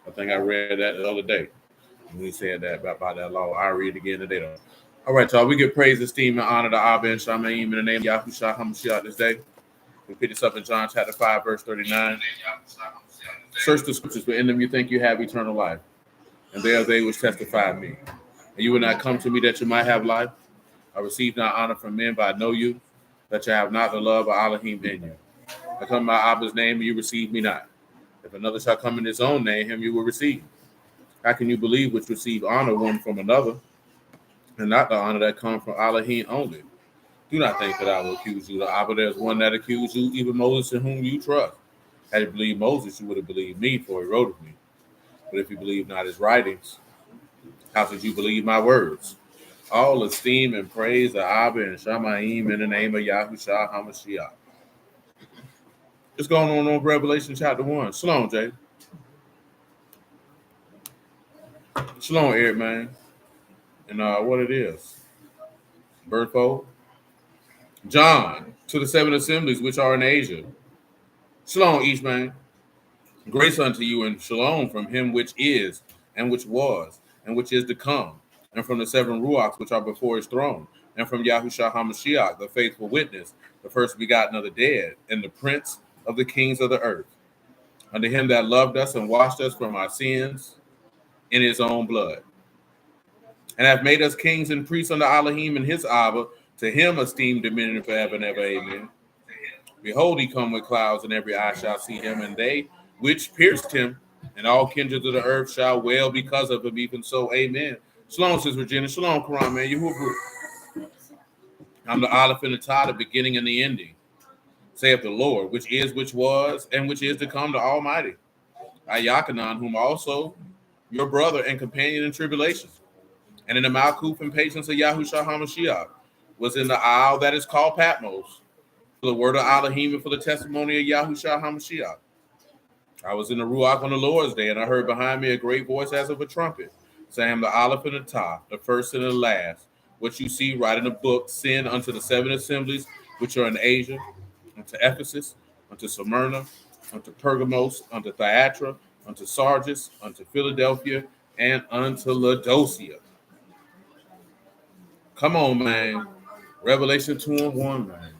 I think I read that the other day when he said that about that law. I'll read it again today, though. All right, y'all. We give praise, esteem, and honor to Abba and Shamaim in the name of Yahushua HaMashiach this day. We pick this up in John chapter 5, verse 39. Search the scriptures, for in them you think you have eternal life, and they are they which testify of me. And you will not come to me that you might have life. I receive not honor from men, but I know you, that you have not the love of Elohim in you. I come in my Abba's name, and you receive me not. If another shall come in his own name, him you will receive. How can you believe which receive honor one from another, and not the honor that comes from Elohim only? Do not think that I will accuse you. The Abba, there's one that accused you, even Moses, in whom you trust. Had you believed Moses, you would have believed me, for he wrote of me. But if you believe not his writings, how should you believe my words? All esteem and praise the Abba and Shamaim in the name of Yahushua HaMashiach. What's going on Revelation chapter 1? Shalom, Jay. Shalom, Eric, man. And what it is. Berthold. John, to the 7 assemblies which are in Asia. Shalom, East, man. Grace unto you and shalom from him which is, and which was, and which is to come, and from the 7 Ruachs which are before his throne, and from Yahushua HaMashiach, the faithful witness, the first begotten of the dead, and the prince of the kings of the earth. Unto him that loved us and washed us from our sins in his own blood, and have made us kings and priests unto Elohim and his Abba, to him esteemed dominion forever and ever. Amen. Behold, he come with clouds, and every eye shall see him, and they which pierced him, and all kindreds of the earth shall wail because of him, even so. Amen. Shalom, Sis Virginia. Shalom, Quran, man. I'm the Aleph and the Tav, the beginning and the ending, saith the Lord, which is, which was, and which is to come, the Almighty. Ayakanan, whom also your brother and companion in tribulation, and in the Malkuf and patience of Yahushua HaMashiach, was in the isle that is called Patmos, for the word of Elohim and for the testimony of Yahushua HaMashiach. I was in the Ruach on the Lord's day, and I heard behind me a great voice as of a trumpet, saying, the Aleph and the Tav, the first and the last, what you see, write in the book, send unto the 7 assemblies which are in Asia, unto Ephesus, unto Smyrna, unto Pergamos, unto Thyatira, unto Sardis, unto Philadelphia, and unto Laodicea. Come on, man. Revelation 2:1, man.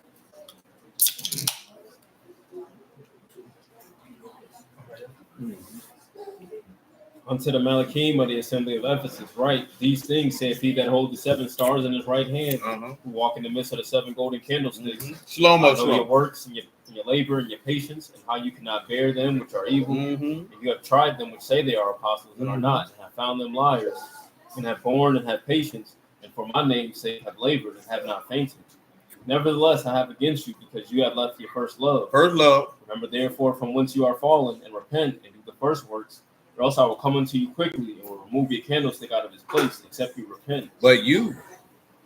Unto the Malachim of the assembly of Ephesus, write, these things saith he that holds the 7 stars in his right hand, who walk in the midst of the 7 golden candlesticks. Shalom, I know your works and your labor and your patience, and how you cannot bear them which are evil. And you have tried them which say they are apostles and are not, and have found them liars, and have borne and have patience, and for my name's sake have labored and have not fainted. Nevertheless, I have against you, because you have left your first love. First love. Remember therefore from whence you are fallen, and repent, and do the first works, or else I will come unto you quickly, and will remove your candlestick out of its place, except you repent. But you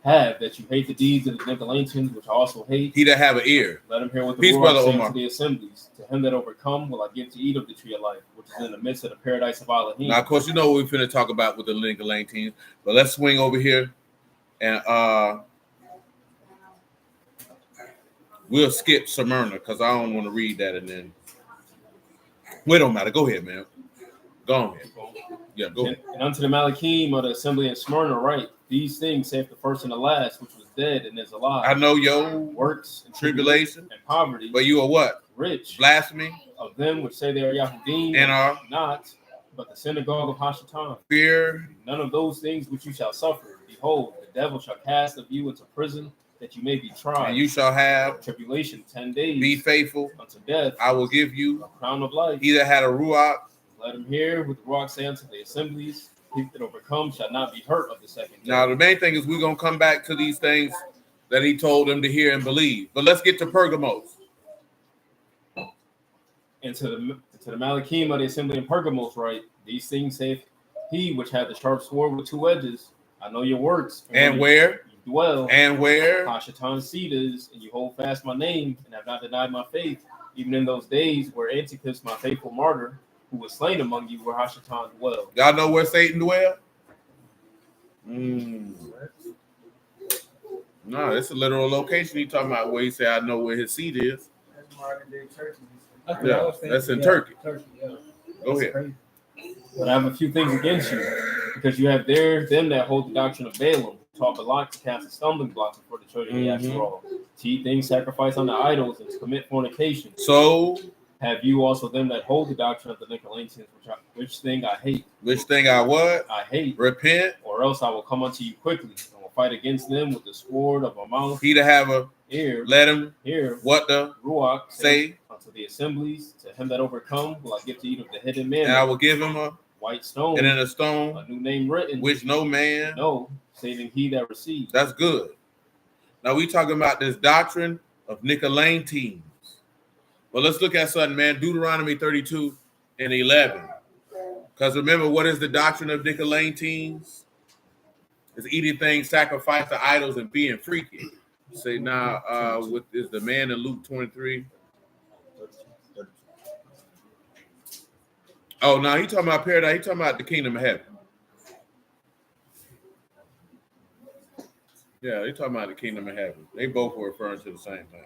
have, that you hate the deeds of the Nicolaitans, which I also hate. He that have an ear, let him hear what the peace, Lord brother saith Omar. to the assemblies. To him that overcome will I give to eat of the tree of life, which is in the midst of the paradise of Elohim. Now, of course, you know what we're finna talk about with the Nicolaitans, but let's swing over here, and we'll skip Smyrna, because I don't want to read that, and then it don't matter. Go ahead, man. Go on ahead. Yeah, go ahead. And unto the Malachim of the assembly in Smyrna write, these things saith the first and the last, which was dead and is alive. I know your works and tribulation and poverty, but you are what? Rich. Blasphemy. Of them which say they are Yahudim, and are not, but the synagogue of Hashatan. Fear none of those things which you shall suffer. Behold, the devil shall cast of you into prison, that you may be tried. And you shall have tribulation 10 days. Be faithful unto death. I will give you a crown of life. He that had a ruach, let him hear what the ruach say unto the assemblies. He that overcomes shall not be hurt of the second death. Now the main thing is we're gonna come back to these things that he told them to hear and believe. But let's get to Pergamos. And to the Malachim of the assembly in Pergamos write, these things saith he which had the sharp sword with 2 edges. I know your works. And where? You dwell. And where? Hashatan Cedars, and you hold fast my name, and have not denied my faith, even in those days where Antipas, my faithful martyr, who was slain among you, where Hashatan dwelled. Y'all know where Satan dwelled? No, it's a literal location. He talking about where he said, I know where his seat is. That's modern day Turkey. Yeah, that's in Turkey. Turkey, yeah. Go ahead. But I have a few things against you, because you have them that hold the doctrine of Balaam, talk a lot to cast a stumbling block before the children of Yasharal, to eat things sacrificed unto idols, and to commit fornication. So have you also them that hold the doctrine of the Nicolaitans, which thing I hate. Which thing I what? I hate. Repent. Or else I will come unto you quickly, and will fight against them with the sword of my mouth. He to have a ear, let him hear what the Ruach say unto the assemblies. To him that overcome will I give to eat of the hidden man. And I will give him a white stone, and in a stone, a new name written, which no man no, saving he that receives. That's good. Now we talking about this doctrine of Nicolaitans. Well, let's look at something, man. Deuteronomy 32 and 11. Because remember, what is the doctrine of Nicolaitans? It's eating things sacrificed to idols and being freaky. Say now, what is the man in Luke 23? Oh, no, he talking about paradise. He talking about the kingdom of heaven. Yeah, he talking about the kingdom of heaven. They both were referring to the same thing.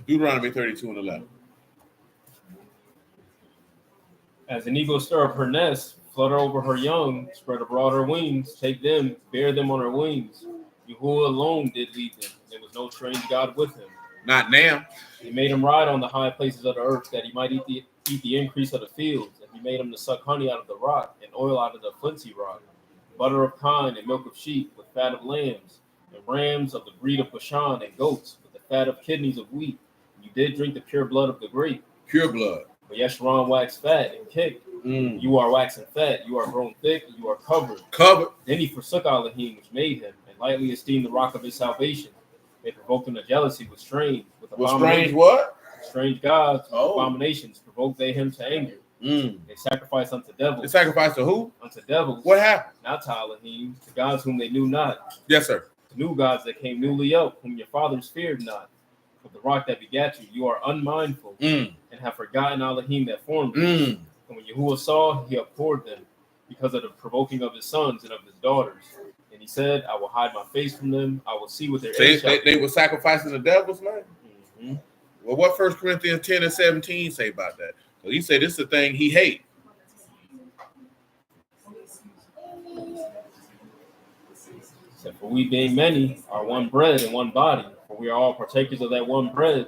Deuteronomy 32 and 11. As an eagle stir up her nest, flutter over her young, spread abroad her wings, take them, bear them on her wings. Yahuwah alone did lead them. There was no strange God with him. Not now. He made him ride on the high places of the earth, that he might eat the increase of the fields. And he made him to suck honey out of the rock, and oil out of the flinty rock, butter of kine, and milk of sheep, with fat of lambs, and rams of the breed of Bashan, and goats, with the fat of kidneys of wheat. You did drink the pure blood of the grape. Pure blood. But Yeshurun waxed fat and kicked. You are waxing fat, you are grown thick, you are covered. Covered. Then he forsook Elohim, which made him, and lightly esteemed the rock of his salvation. They provoked him to jealousy with strange. With strange what? Strange gods, abominations, provoked they him to anger. They sacrificed unto devils. They sacrificed to who? Unto devils. What happened? Not to Elohim, to gods whom they knew not. Yes, sir. To new gods that came newly up, whom your fathers feared not. But the rock that begat you, you are unmindful, and have forgotten Elohim that formed you. And when Yahuwah saw, he abhorred them, because of the provoking of his sons and of his daughters. And he said, I will hide my face from them. I will see what their age shall be. They were sacrificing the devils, man? Well, what 1 Corinthians 10 and 17 say about that? So he said this is the thing he hates. Said, for we being many are one bread and one body, for we are all partakers of that one bread.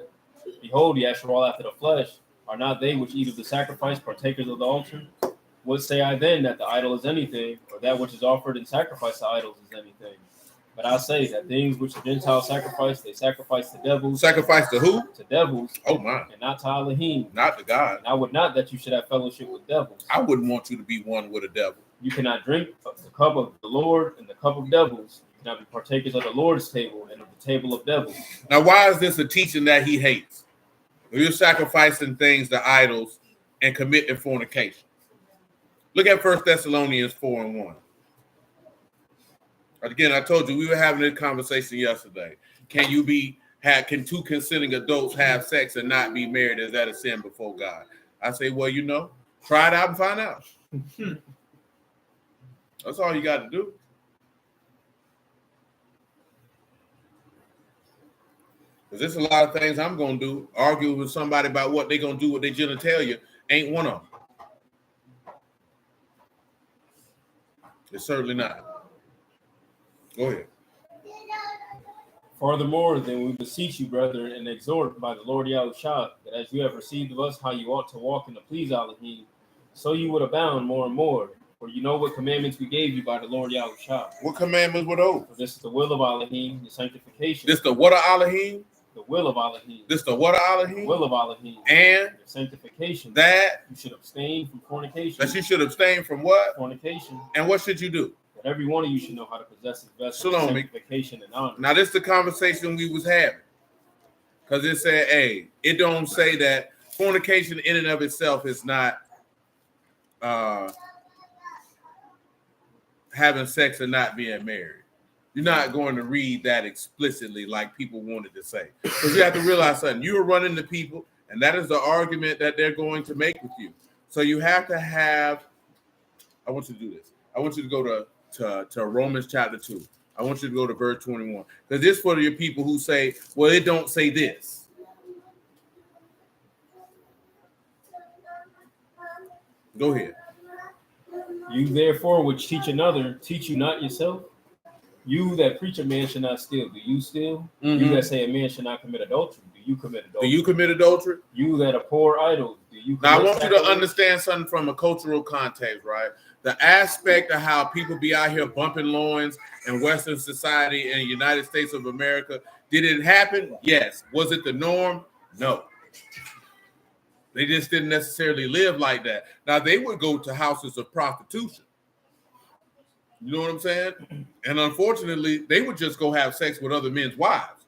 Behold, ye are all after the flesh. Are not they which eat of the sacrifice partakers of the altar? What say I then, that the idol is anything, or that which is offered in sacrifice to idols is anything? But I say that things which the Gentiles sacrifice, they sacrifice to devils. Sacrifice to who? To devils. Oh, my. And not to Elohim. Not to God. And I would not that you should have fellowship with devils. I wouldn't want you to be one with a devil. You cannot drink the cup of the Lord and the cup of devils. You cannot be partakers of the Lord's table and of the table of devils. Now, why is this a teaching that he hates? You're sacrificing things to idols and committing fornication. Look at 1 Thessalonians 4 and 1. Again, I told you we were having this conversation yesterday. Can two consenting adults have sex and not be married? Is that a sin before God? I say, well, try it out and find out. That's all you got to do. Because there's a lot of things I'm going to do. Argue with somebody about what they're going to do with their genitalia ain't one of them. It's certainly not. Go ahead. Furthermore, then we beseech you, brethren, and exhort by the Lord Yahushua, that as you have received of us how you ought to walk and to please Elohim, so you would abound more and more. For you know what commandments we gave you by the Lord Yahushua. What commandments were those? For this is the will of Elohim, the sanctification. This the what of Elohim? The will of Elohim. This the what of Elohim? The will of Elohim. And the sanctification. That you should abstain from fornication. That you should abstain from what? Fornication. And what should you do? That every one of you should know how to possess his vessel, sanctification and honor. Now, this is the conversation we was having. Because it said, hey, it don't say that fornication in and of itself is not having sex and not being married. You're not going to read that explicitly like people wanted to say. Because you have to realize something. You are running to people, and that is the argument that they're going to make with you. So you have to have, I want you to do this. I want you to go to Romans chapter 2. I want you to go to verse 21. Because this is for your people who say, well, it don't say this. Go ahead. You therefore which teach another, teach you not yourself? You that preach a man should not steal, do you steal? Mm-hmm. You that say a man should not commit adultery, do you commit adultery? Do you commit adultery? You that abhor idols, do you commit Now, I want you to sacrilege? understand something from a cultural context, right? The aspect of how people be out here bumping loins in Western society in the United States of America, did it happen? Yes. Was it the norm? No. They just didn't necessarily live like that. Now, they would go to houses of prostitution. You know what I'm saying? And unfortunately, they would just go have sex with other men's wives.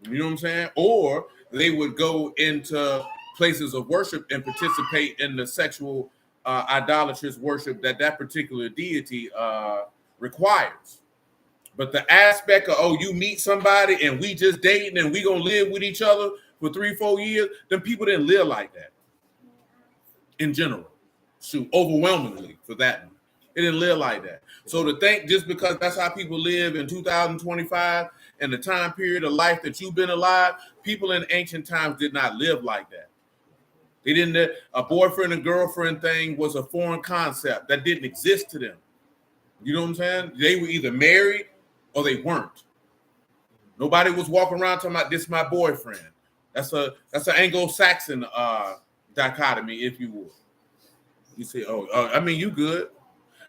You know what I'm saying? Or they would go into places of worship and participate in the sexual idolatrous worship that particular deity requires. But the aspect of, oh, you meet somebody and we just dating and we gonna live with each other for 3-4 years, then people didn't live like that. In general, shoot, overwhelmingly for that one. It didn't live like that. So to think just because that's how people live in 2025 and the time period of life that you've been alive, people in ancient times did not live like that. They didn't. A boyfriend and girlfriend thing was a foreign concept that didn't exist to them. You know what I'm saying? They were either married or they weren't. Nobody was walking around talking about this is my boyfriend. That's an Anglo-Saxon dichotomy, if you would. You say, I mean, you good.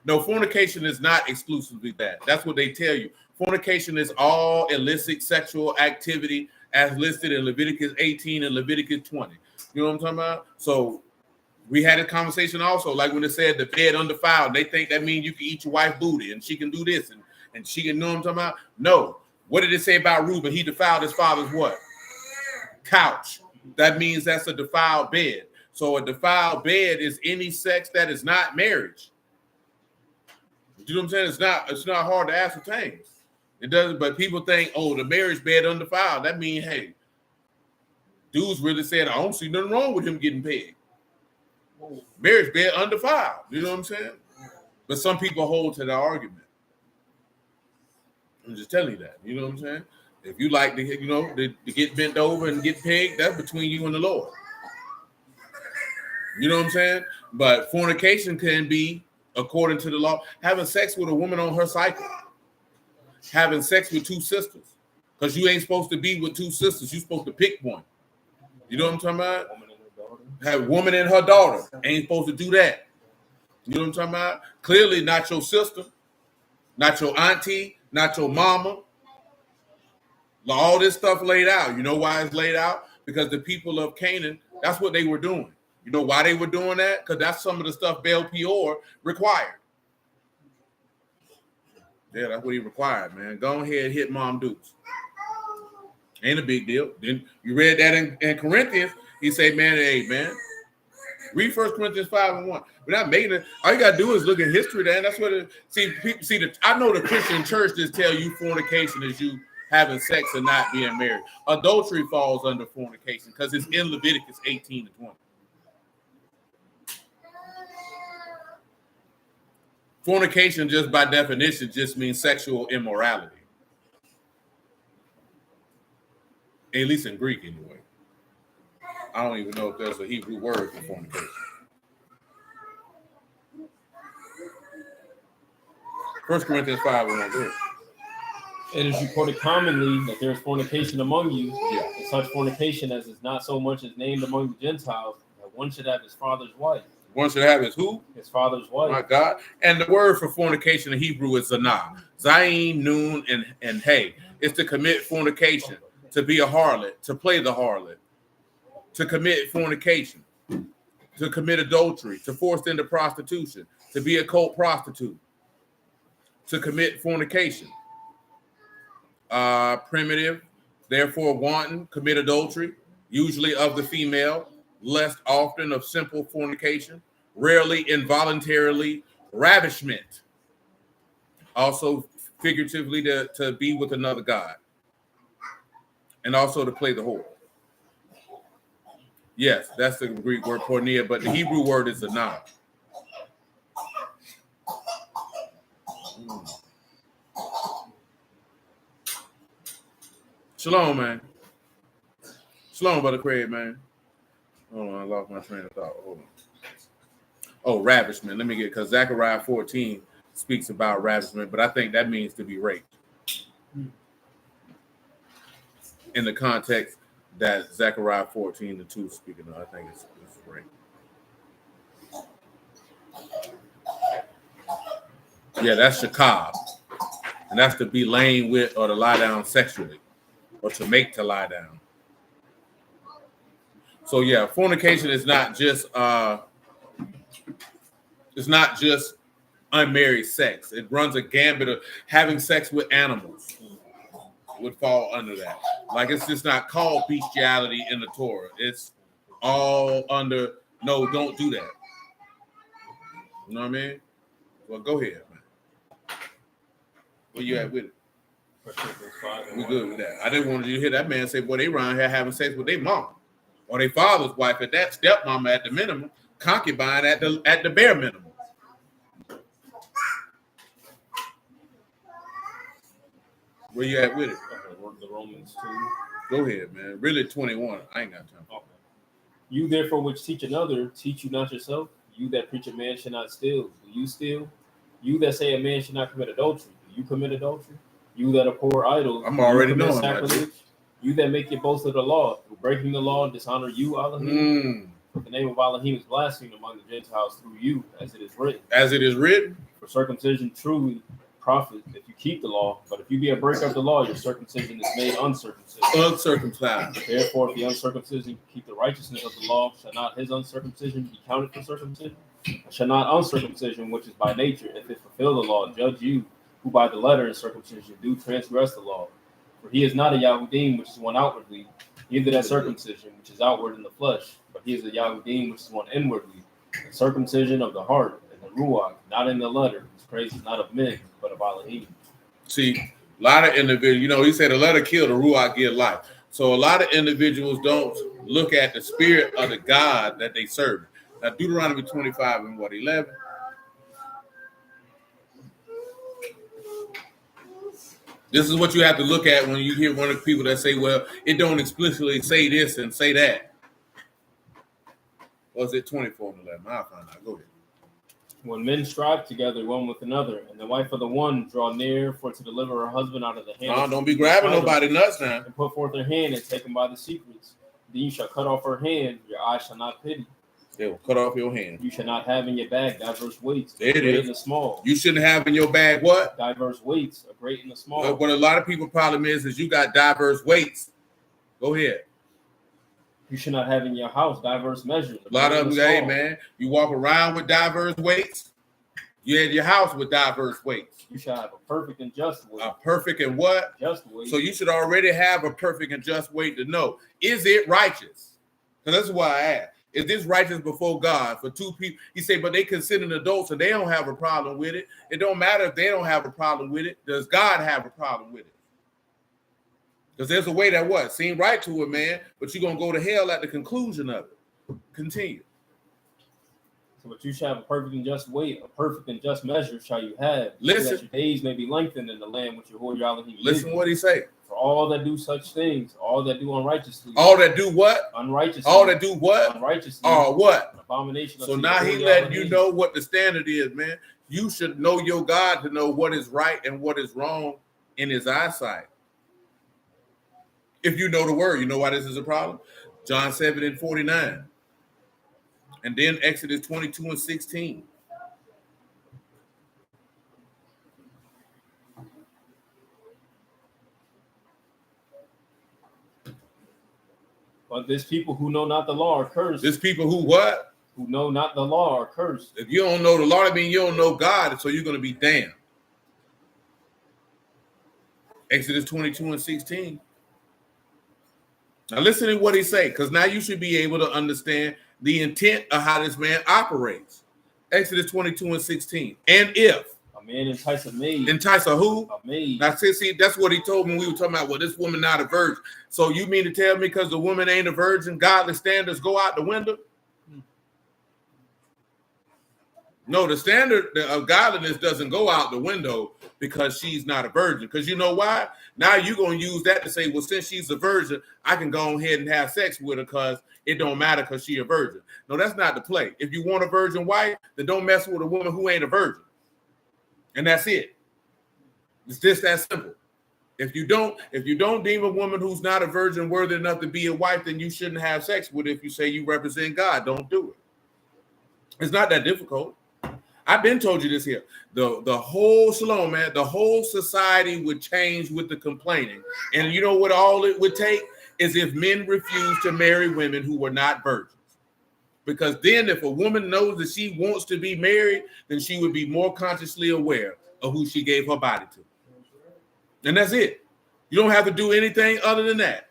No, fornication is not exclusively that. That's what they tell you. Fornication is all illicit sexual activity as listed in Leviticus 18 and Leviticus 20. You know what I'm talking about? So we had a conversation also, like when it said the bed undefiled, they think that means you can eat your wife's booty and she can do this and she can, know what I'm talking about? No. What did it say about Reuben? He defiled his father's what? Couch. That means that's a defiled bed. So a defiled bed is any sex that is not marriage. You know what I'm saying? It's not hard to ascertain. It doesn't, but people think, oh, the marriage bed undefiled. That means, hey, dudes really said, I don't see nothing wrong with him getting paid. Marriage bed undefiled. You know what I'm saying? But some people hold to the argument. I'm just telling you that. You know what I'm saying? If you like to, to get bent over and get pegged, that's between you and the Lord. You know what I'm saying? But fornication can be, according to the law, having sex with a woman on her cycle, having sex with two sisters, because you ain't supposed to be with two sisters. You're supposed to pick one. You know what I'm talking about? Have a woman and her daughter. Ain't supposed to do that. You know what I'm talking about? Clearly not your sister, not your auntie, not your mama. All this stuff laid out. You know why it's laid out? Because the people of Canaan, that's what they were doing. You know why they were doing that? Because that's some of the stuff Baal Peor required. Yeah, that's what he required, man. Go ahead and hit Mom Dukes. Ain't a big deal. Then you read that in Corinthians. He said, man, hey, man, read 1 Corinthians 5:1. We're not making it. All you got to do is look at history, man. That's what it, I know the Christian church just tell you fornication is you having sex and not being married. Adultery falls under fornication because it's in Leviticus 18 and 20. Fornication, just by definition, just means sexual immorality. At least in Greek, anyway. I don't even know if there's a Hebrew word for fornication. First Corinthians 5:1. It is reported commonly that there is fornication among you, and such fornication as is not so much as named among the Gentiles, that one should have his father's wife. One should have his who? His father's wife. My God. And the word for fornication in Hebrew is zanah. Zayin, noon, and hey. It's to commit fornication, to be a harlot, to play the harlot, to commit fornication, to commit adultery, to force into prostitution, to be a cult prostitute, to commit fornication. Primitive, therefore wanton, commit adultery, usually of the female, less often of simple fornication, rarely involuntarily ravishment, also figuratively to be with another god, and also to play the whore. Yes, that's the Greek word porneia, but the Hebrew word is zanah. Shalom, man. Shalom, Brother Craig, man. Hold on, I lost my train of thought. Hold on. Oh, ravishment. Let me get, because Zechariah 14 speaks about ravishment, but I think that means to be raped. In the context that Zechariah 14:2 is speaking of, I think it's rape. Yeah, that's shakab. And that's to be laying with or to lie down sexually or to make to lie down. So yeah, fornication is not just unmarried sex. It runs a gambit of having sex with animals would fall under that. Like, it's just not called bestiality in the Torah. It's all under, no, don't do that. You know what I mean? Well, go ahead, man. Where you at with it? We good with that. I didn't want you to hear that man say, boy, they around here having sex with their mom or their father's wife, at that, stepmama at the minimum, concubine at the bare minimum. Where you at with it? The Romans 2. Go ahead, man. Really 21. I ain't got time. Okay. You therefore which teach another, teach you not yourself. You that preach a man should not steal, do you steal? You that say a man should not commit adultery, do you commit adultery? You that abhor idols, I'm already knowing sacrilege. You that make your boast of the law, through breaking the law, dishonor you, Elohim. For the name of Elohim is blasphemed among the Gentiles through you, as it is written. As it is written. For circumcision truly profit if you keep the law, but if you be a breaker of the law, your circumcision is made uncircumcision. Uncircumcised. Therefore, if the uncircumcision keep the righteousness of the law, shall not his uncircumcision be counted for circumcision? And shall not uncircumcision, which is by nature, if it fulfill the law, judge you, who by the letter and circumcision do transgress the law? For he is not a Yahudim, which is one outwardly, neither that circumcision, which is outward in the flesh, but he is a Yahudim, which is one inwardly, the circumcision of the heart and the ruach, not in the letter, whose praise is not of men, but of Elohim. See, a lot of individuals, he said the letter kill, the ruach give life. So a lot of individuals don't look at the spirit of the God that they serve. Now, Deuteronomy 25 and 11? This is what you have to look at when you hear one of the people that say, well, it don't explicitly say this and say that. Or is it 24 and 11? I'll find out. Go ahead. When men strive together one with another, and the wife of the one draw near for to deliver her husband out of the hand. Don't be grabbing nobody nuts now. And put forth her hand and take him by the secrets. Then you shall cut off her hand, your eye shall not pity. They will cut off your hand. You shall not have in your bag diverse weights, there it great is. and the small. You shouldn't have in your bag what? Diverse weights, a great and a small. What a lot of people problem is you got diverse weights. Go ahead. You should not have in your house diverse measures. A lot of them, hey man, you walk around with diverse weights. You had your house with diverse weights. You shall have a perfect and just weight. A perfect and what? Just weight. So you should already have a perfect and just weight to know, is it righteous? Because that's why I asked. Is this righteous before God for two people? He said, but they consider adults and they don't have a problem with it. It don't matter if they don't have a problem with it. Does God have a problem with it? Because there's a way that what? Seem right to a man, but you're going to go to hell at the conclusion of it. Continue. So, but you shall have a perfect and just weight, a perfect and just measure shall you have. Listen. So that your days may be lengthened in the land which your Lord Elohim Listen what he say. For all that do such things, all that do unrighteously. All that do what? Unrighteously. All that do what? Unrighteously. Or what? An abomination. So now he letting you know what the standard is, man. You should know your God to know what is right and what is wrong in his eyesight. If you know the word, you know why this is a problem? John 7 and 49. And then Exodus 22 and 16. But this people who know not the law are cursed. This people who what? Who know not the law are cursed. If you don't know the law, I mean you don't know God, so you're going to be damned. Exodus 22 and 16. Now listen to what he say, because now you should be able to understand the intent of how this man operates. Exodus 22 and 16. And if a man entice a maid. Entice a who? A maid. Now see, that's what he told me when we were talking about, well, this woman not a virgin. So you mean to tell me because the woman ain't a virgin, godly standards go out the window? No, the standard of godliness doesn't go out the window because she's not a virgin. Because you know why? Now you're going to use that to say, well, since she's a virgin, I can go ahead and have sex with her because it don't matter because she's a virgin. No, that's not the play. If you want a virgin wife, then don't mess with a woman who ain't a virgin. And that's it. It's just that simple. If you don't deem a woman who's not a virgin worthy enough to be a wife, then you shouldn't have sex with her. If you say you represent God, don't do it. It's not that difficult. I've been told you this here. The whole shalom, man, the whole society would change with the complaining. And you know what all it would take is if men refuse to marry women who were not virgins. Because then if a woman knows that she wants to be married, then she would be more consciously aware of who she gave her body to. And that's it. You don't have to do anything other than that.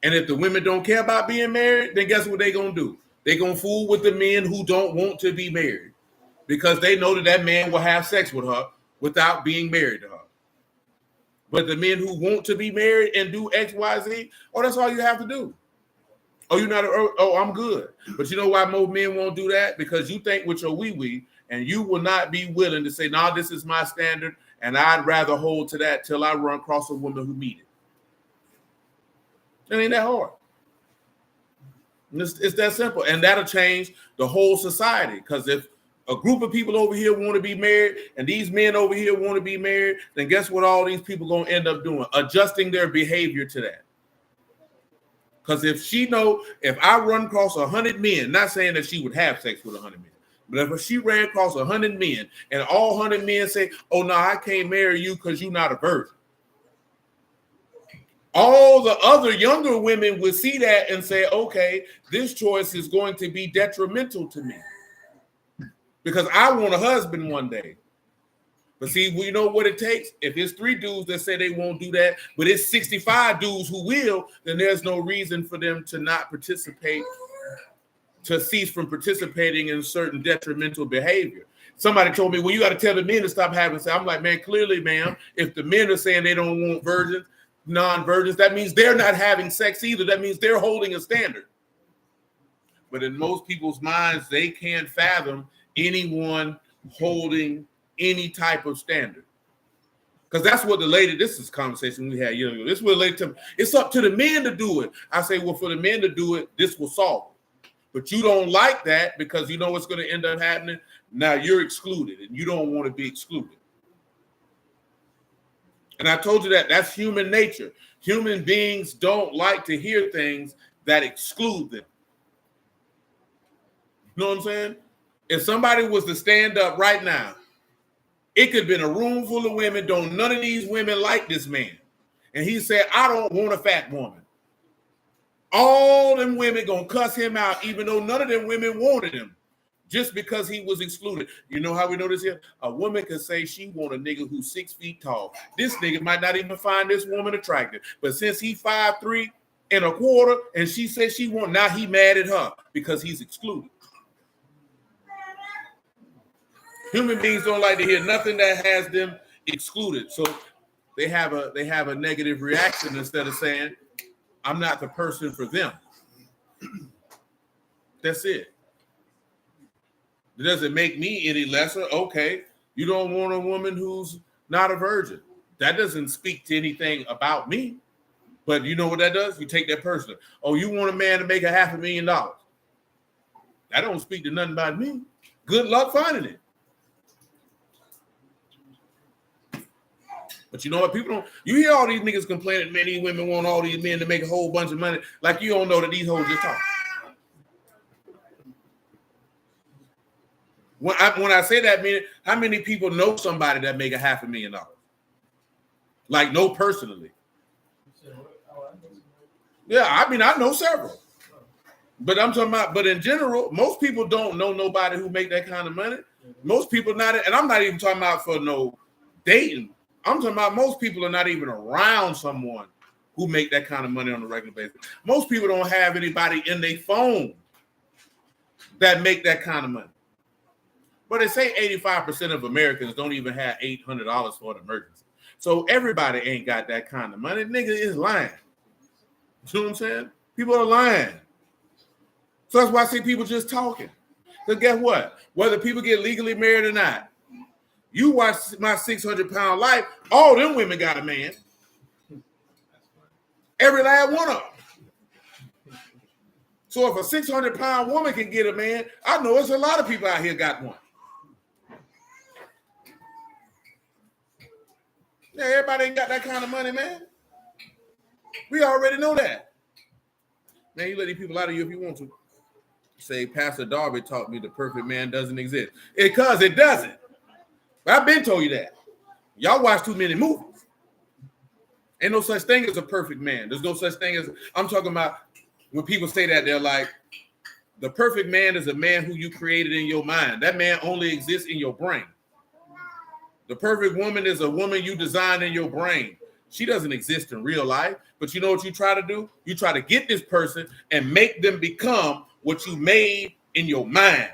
And if the women don't care about being married, then guess what they're going to do? They're going to fool with the men who don't want to be married because they know that man will have sex with her without being married to her. But the men who want to be married and do X, Y, Z, that's all you have to do. I'm good. But you know why most men won't do that? Because you think with your wee-wee, and you will not be willing to say, no, this is my standard, and I'd rather hold to that till I run across a woman who meet it. It ain't that hard. It's that simple. And that'll change the whole society. Because if a group of people over here want to be married and these men over here want to be married, then guess what all these people going to end up doing? Adjusting their behavior to that. Because if I run across 100 men, not saying that she would have sex with 100 men, but if she ran across 100 men and all 100 men say, oh, no, I can't marry you because you're not a virgin. All the other younger women would see that and say, okay, this choice is going to be detrimental to me because I want a husband one day. But see, we know what it takes. If it's 3 dudes that say they won't do that, but it's 65 dudes who will, then there's no reason for them to not participate, to cease from participating in certain detrimental behavior. Somebody told me, well, you got to tell the men to stop having sex. I'm like, man, clearly, ma'am, if the men are saying they don't want virgins, non-virgins, that means they're not having sex either. That means they're holding a standard. But in most people's minds, they can't fathom anyone holding any type of standard. Because that's what this is a conversation we had years ago. This is what the lady told me. It's up to the men to do it. I say, well, for the men to do it, this will solve it. But you don't like that because you know what's going to end up happening. Now you're excluded and you don't want to be excluded. And I told you that's human nature. Human beings don't like to hear things that exclude them. You know what I'm saying? If somebody was to stand up right now, it could have been a room full of women. None of these women like this man. And he said, I don't want a fat woman. All them women going to cuss him out, even though none of them women wanted him. Just because he was excluded. You know how we know this here? A woman can say she want a nigga who's 6 feet tall. This nigga might not even find this woman attractive. But since he 5'3" and a quarter, and she said she want, now he mad at her because he's excluded. Human beings don't like to hear nothing that has them excluded. So they have a negative reaction instead of saying, I'm not the person for them. That's it. It doesn't make me any lesser. Okay, you don't want a woman who's not a virgin. That doesn't speak to anything about me. But you know what that does? You take that person. Oh, you want a man to make $500,000. That don't speak to nothing about me. Good luck finding it. But you know what? People don't. You hear all these niggas complaining, man, these women want all these men to make a whole bunch of money. Like you don't know that these hoes just talk. When I say that, meaning how many people know somebody that make $500,000? Like, know personally. Yeah, I mean, I know several. But I'm talking about, but in general, most people don't know nobody who make that kind of money. Most people not, and I'm not even talking about for no dating. I'm talking about most people are not even around someone who make that kind of money on a regular basis. Most people don't have anybody in their phone that make that kind of money. But they say 85% of Americans don't even have $800 for an emergency. So everybody ain't got that kind of money. Nigga is lying. You know what I'm saying? People are lying. So that's why I say people just talking. Because guess what? Whether people get legally married or not, you watch My 600-Pound Life, all them women got a man. Every last one of them. So if a 600-pound woman can get a man, I know it's a lot of people out here got one. Yeah, everybody ain't got that kind of money, man. We already know that. Man, you let these people out of you if you want to. Say, Pastor Darby taught me the perfect man doesn't exist. Because it doesn't. I've been told you that. Y'all watch too many movies. Ain't no such thing as a perfect man. There's no such thing as, I'm talking about when people say that, they're like, the perfect man is a man who you created in your mind. That man only exists in your brain. The perfect woman is a woman you designed in your brain. She doesn't exist in real life. But you know what you try to do? You try to get this person and make them become what you made in your mind.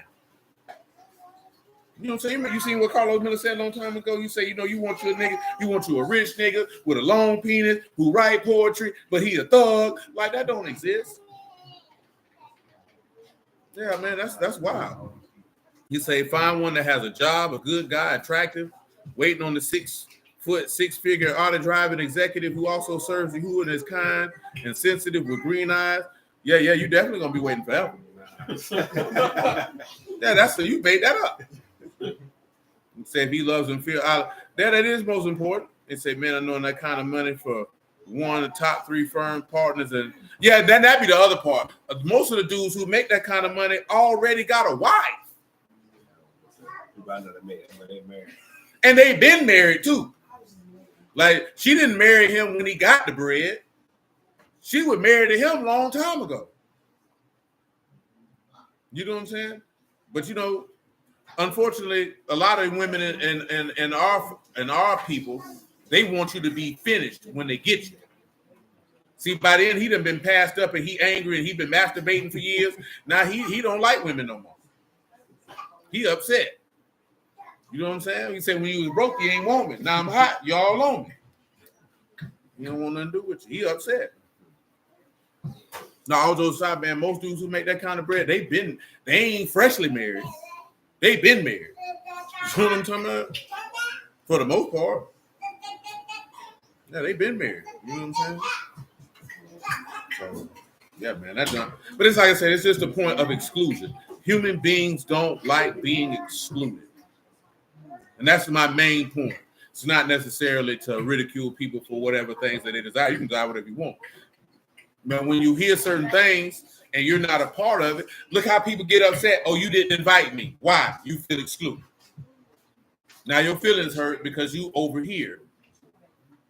You know what I'm saying? You seen what Carlos Miller said a long time ago? You say, you know, you want you a nigga, you want you a rich nigga with a long penis who write poetry, but he a thug. Like, that don't exist. Yeah, man, that's wild. You say, find one that has a job, a good guy, attractive, waiting on the 6 foot, 6-figure auto driving executive who also serves you, who is kind and sensitive with green eyes. Yeah, you definitely gonna be waiting forever. Yeah, that's so you made that up. Say if he loves and feel that is most important. They say, man, I know that kind of money for one of the top 3 firm partners, and yeah, then that'd be the other part. Most of the dudes who make that kind of money already got a wife. And they've been married too. Like, she didn't marry him when he got the bread. She was married to him a long time ago. You know what I'm saying? But you know, unfortunately, a lot of women and our people, they want you to be finished when they get you. See, by then he done been passed up and he angry and he been masturbating for years. Now he don't like women no more. He upset. You know what I'm saying? He said when you was broke, you ain't want me. Now I'm hot, y'all on me. You don't want nothing to do with you. He upset. Now, all those aside, man, most dudes who make that kind of bread, they ain't freshly married. They've been married. You know what I'm talking about? For the most part. Yeah, they've been married. You know what I'm saying? So, yeah, man, that's not. But it's like I said, it's just a point of exclusion. Human beings don't like being excluded. And that's my main point. It's not necessarily to ridicule people for whatever things that they desire. You can desire whatever you want. But when you hear certain things and you're not a part of it, look how people get upset. Oh, you didn't invite me. Why? You feel excluded. Now your feelings hurt because you overhear.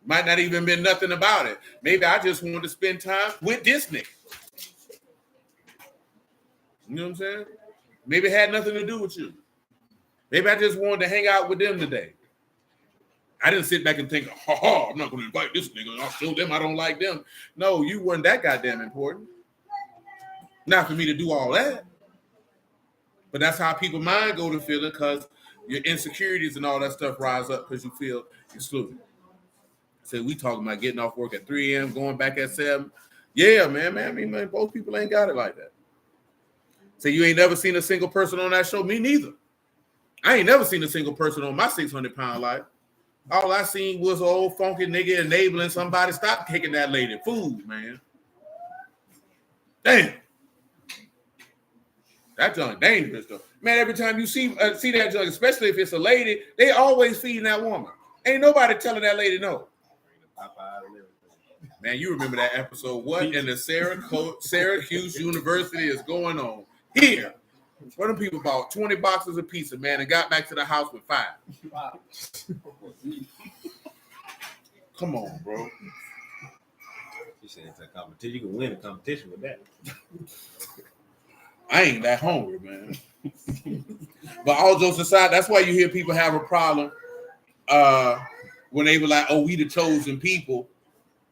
Might not even been nothing about it. Maybe I just wanted to spend time with this nigga. You know what I'm saying? Maybe it had nothing to do with you. Maybe I just wanted to hang out with them today. I didn't sit back and think, I'm not going to invite this nigga. I'll show them I don't like them. No, you weren't that goddamn important. Not for me to do all that. But that's how people's mind go to feeling because your insecurities and all that stuff rise up because you feel excluded. So we talking about getting off work at 3 a.m., going back at 7. Yeah, man. I mean, man, both people ain't got it like that. So you ain't never seen a single person on that show? Me neither. I ain't never seen a single person on my 600-pound life. All I seen was an old funky nigga enabling somebody stop kicking that lady. Food, man. Damn. That junk dangerous, though. Man, every time you see that junk, especially if it's a lady, they always feeding that woman. Ain't nobody telling that lady no. Man, you remember that episode, What in the Syracuse University is going on here? One of them people bought 20 boxes of pizza, man, and got back to the house with 5. Wow. Come on, bro. You said it's a competition. You can win a competition with that. I ain't that hungry, man. But all jokes aside, that's why you hear people have a problem when they were like, oh, we the chosen people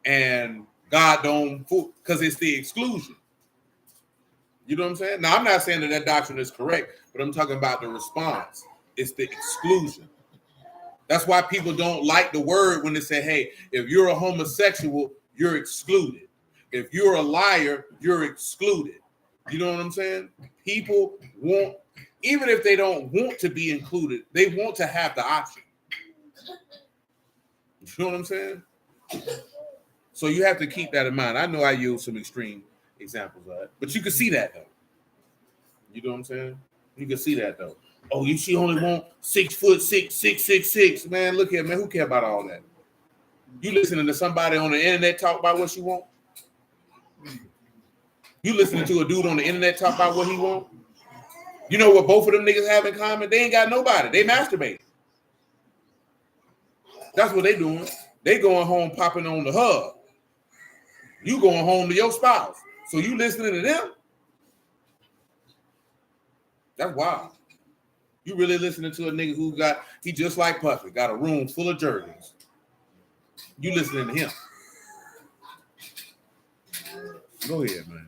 and God don't, because it's the exclusion. You know what I'm saying? Now, I'm not saying that doctrine is correct, but I'm talking about the response. It's the exclusion. That's why people don't like the word when they say, hey, if you're a homosexual, you're excluded. If you're a liar, you're excluded. You know what I'm saying? People want even if they don't want to be included, they want to have the option. You know what I'm saying? So you have to keep that in mind. I know I use some extreme examples of it, but you can see that though. You know what I'm saying? You can see that though. Oh, she only want 6'6", 6'6". Man, look here, man. Who care about all that? You listening to somebody on the internet talk about what she want? You listening to a dude on the internet talk about what he want? You know what both of them niggas have in common? They ain't got nobody. They masturbate. That's what they doing. They going home popping on the hub. You going home to your spouse. So you listening to them? That's wild. You really listening to a nigga he just like Puffy, got a room full of jerseys. You listening to him. Go ahead, man.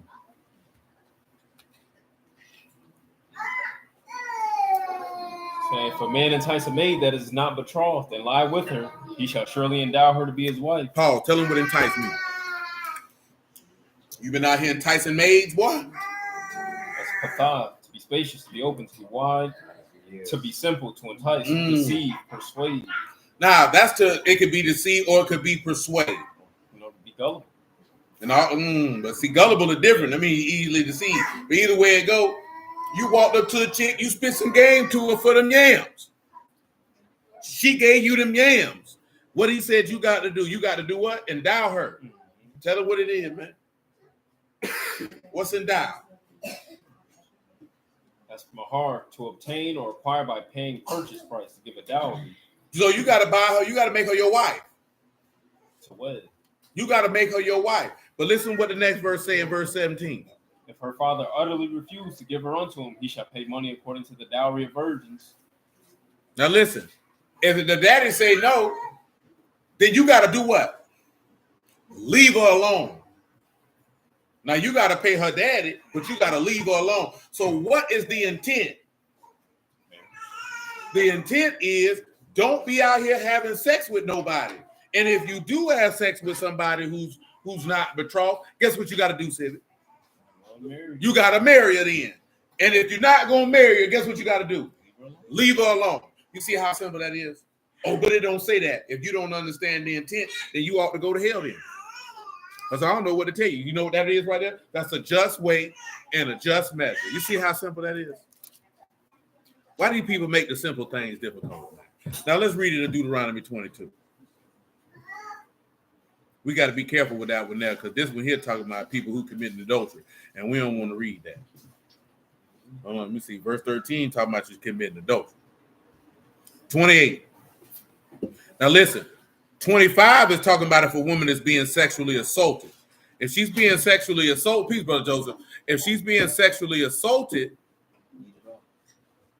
So if a man entice a maid that is not betrothed and lie with her, he shall surely endow her to be his wife. Paul, tell him what entice me. You been out here enticing maids, boy? That's pathad, to be spacious, to be open, to be wide, to be simple, to entice, deceive, persuade. Nah, it could be deceive or it could be persuade. You know, to be gullible. But see, gullible is different. I mean, easily deceived. But either way it go, you walked up to a chick, you spit some game to her for them yams. She gave you them yams. What he said you got to do what? Endow her. Tell her what it is, man. What's endow? That's mahar, to obtain or acquire by paying purchase price, to give a dowry. So you got to buy her, you got to make her your wife. To wed. You got to make her your wife. But listen what the next verse say in verse 17. If her father utterly refused to give her unto him, he shall pay money according to the dowry of virgins. Now listen, if the daddy say no, then you got to do what? Leave her alone. Now you got to pay her daddy, but you got to leave her alone. So what is the intent? The intent is don't be out here having sex with nobody. And if you do have sex with somebody who's not betrothed, guess what you got to do, Civic? You got to marry her then. And if you're not going to marry her, guess what you got to do? Leave her alone. You see how simple that is? Oh, but it don't say that. If you don't understand the intent, then you ought to go to hell then. Because I don't know what to tell you. You know what that is right there? That's a just weight and a just measure. You see how simple that is? Why do people make the simple things difficult? Now let's read it in Deuteronomy 22. We got to be careful with that one there, because this one here talking about people who committed adultery, and we don't want to read that. Hold on, let me see. Verse 13 talking about you committing adultery. 28. Now listen, 25 is talking about if a woman is being sexually assaulted. If she's being sexually assaulted, peace, Brother Joseph. If she's being sexually assaulted,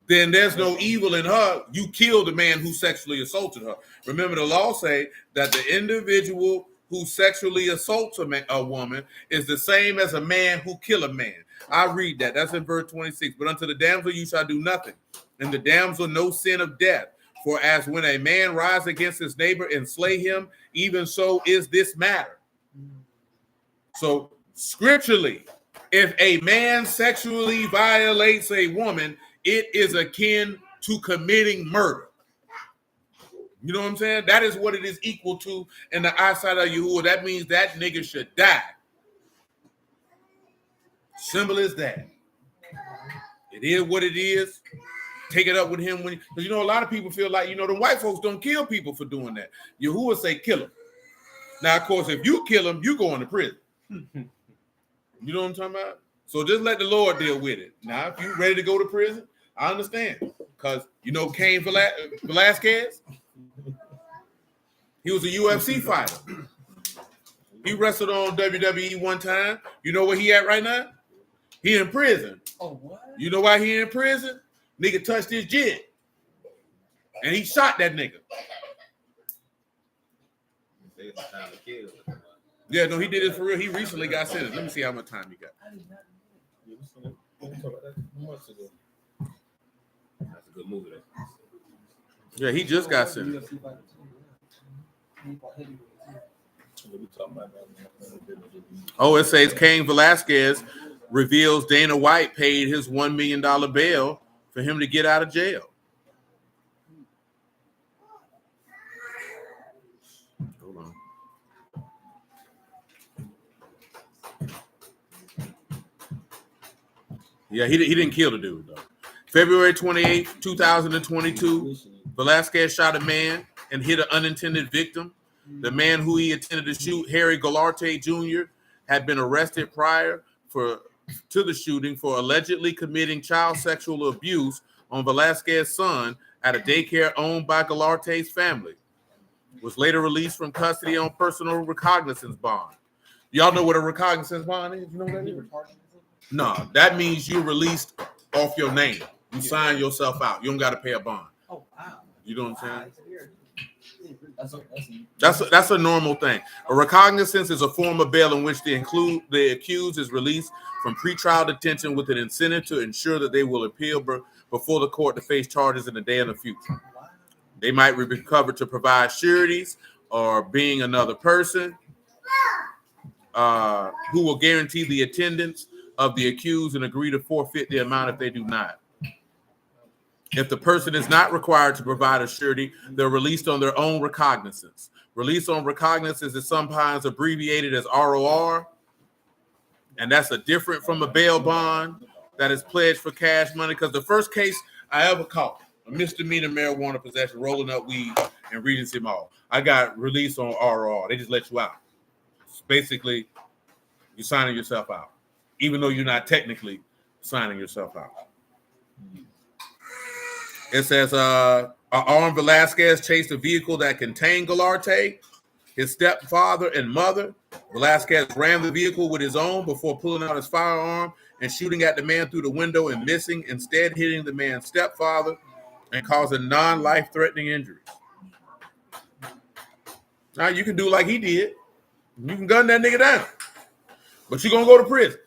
then there's no evil in her. You killed the man who sexually assaulted her. Remember, the law say that the individual who sexually assaults a woman is the same as a man who kill a man. I read that. That's in verse 26. But unto the damsel you shall do nothing, and the damsel no sin of death. For as when a man rise against his neighbor and slay him, even so is this matter. So scripturally, if a man sexually violates a woman, it is akin to committing murder. You know what I'm saying? That is what it is equal to in the eyesight of Yahuwah. That means that nigga should die. Simple as that. It is what it is. Take it up with him because you know a lot of people feel like the white folks don't kill people for doing that. Yahuwah say kill them. Now, of course, if you kill them, you go into prison. You know what I'm talking about? So just let the Lord deal with it. Now, if you ready to go to prison, I understand. Because Cain Velasquez, he was a UFC fighter. He wrestled on WWE one time. You know where he at right now? He in prison. Oh, what? You know why he in prison? Nigga touched his jit. And he shot that nigga. Yeah, no, he did it for real. He recently got sentenced. Let me see how much time he got. That's a good movie, though. Yeah, he just got sentenced. Oh, it says Cain Velasquez reveals Dana White paid his $1 million bail for him to get out of jail. Hold on. Yeah, he didn't kill the dude, though. February 28th, 2022, Velasquez shot a man and hit an unintended victim. The man who he intended to shoot, Harry Galarte Jr., had been arrested prior to the shooting for allegedly committing child sexual abuse on Velasquez's son at a daycare owned by Galarte's family. Was later released from custody on personal recognizance bond. Y'all know what a recognizance bond is? You know what that is? No, that means you're released off your name. You sign yourself out. You don't got to pay a bond. Oh, wow. You know what I'm saying? That's a normal thing. A recognizance is a form of bail in which the accused is released from pretrial detention with an incentive to ensure that they will appeal before the court to face charges in the day in the future. They might be recovered to provide sureties or being another person who will guarantee the attendance of the accused and agree to forfeit the amount if they do not. If the person is not required to provide a surety, they're released on their own recognizance. Release on recognizance is sometimes abbreviated as ROR, and that's a different from a bail bond that is pledged for cash money. Because the first case I ever caught, a misdemeanor marijuana possession, rolling up weed in Regency Mall, I got released on ROR. They just let you out. It's basically, you're signing yourself out, even though you're not technically signing yourself out. It says, armed Velasquez chased a vehicle that contained Galarte, his stepfather and mother. Velasquez ran the vehicle with his own before pulling out his firearm and shooting at the man through the window and missing, instead hitting the man's stepfather and causing non-life-threatening injuries. Now, you can do like he did. You can gun that nigga down. But you're going to go to prison.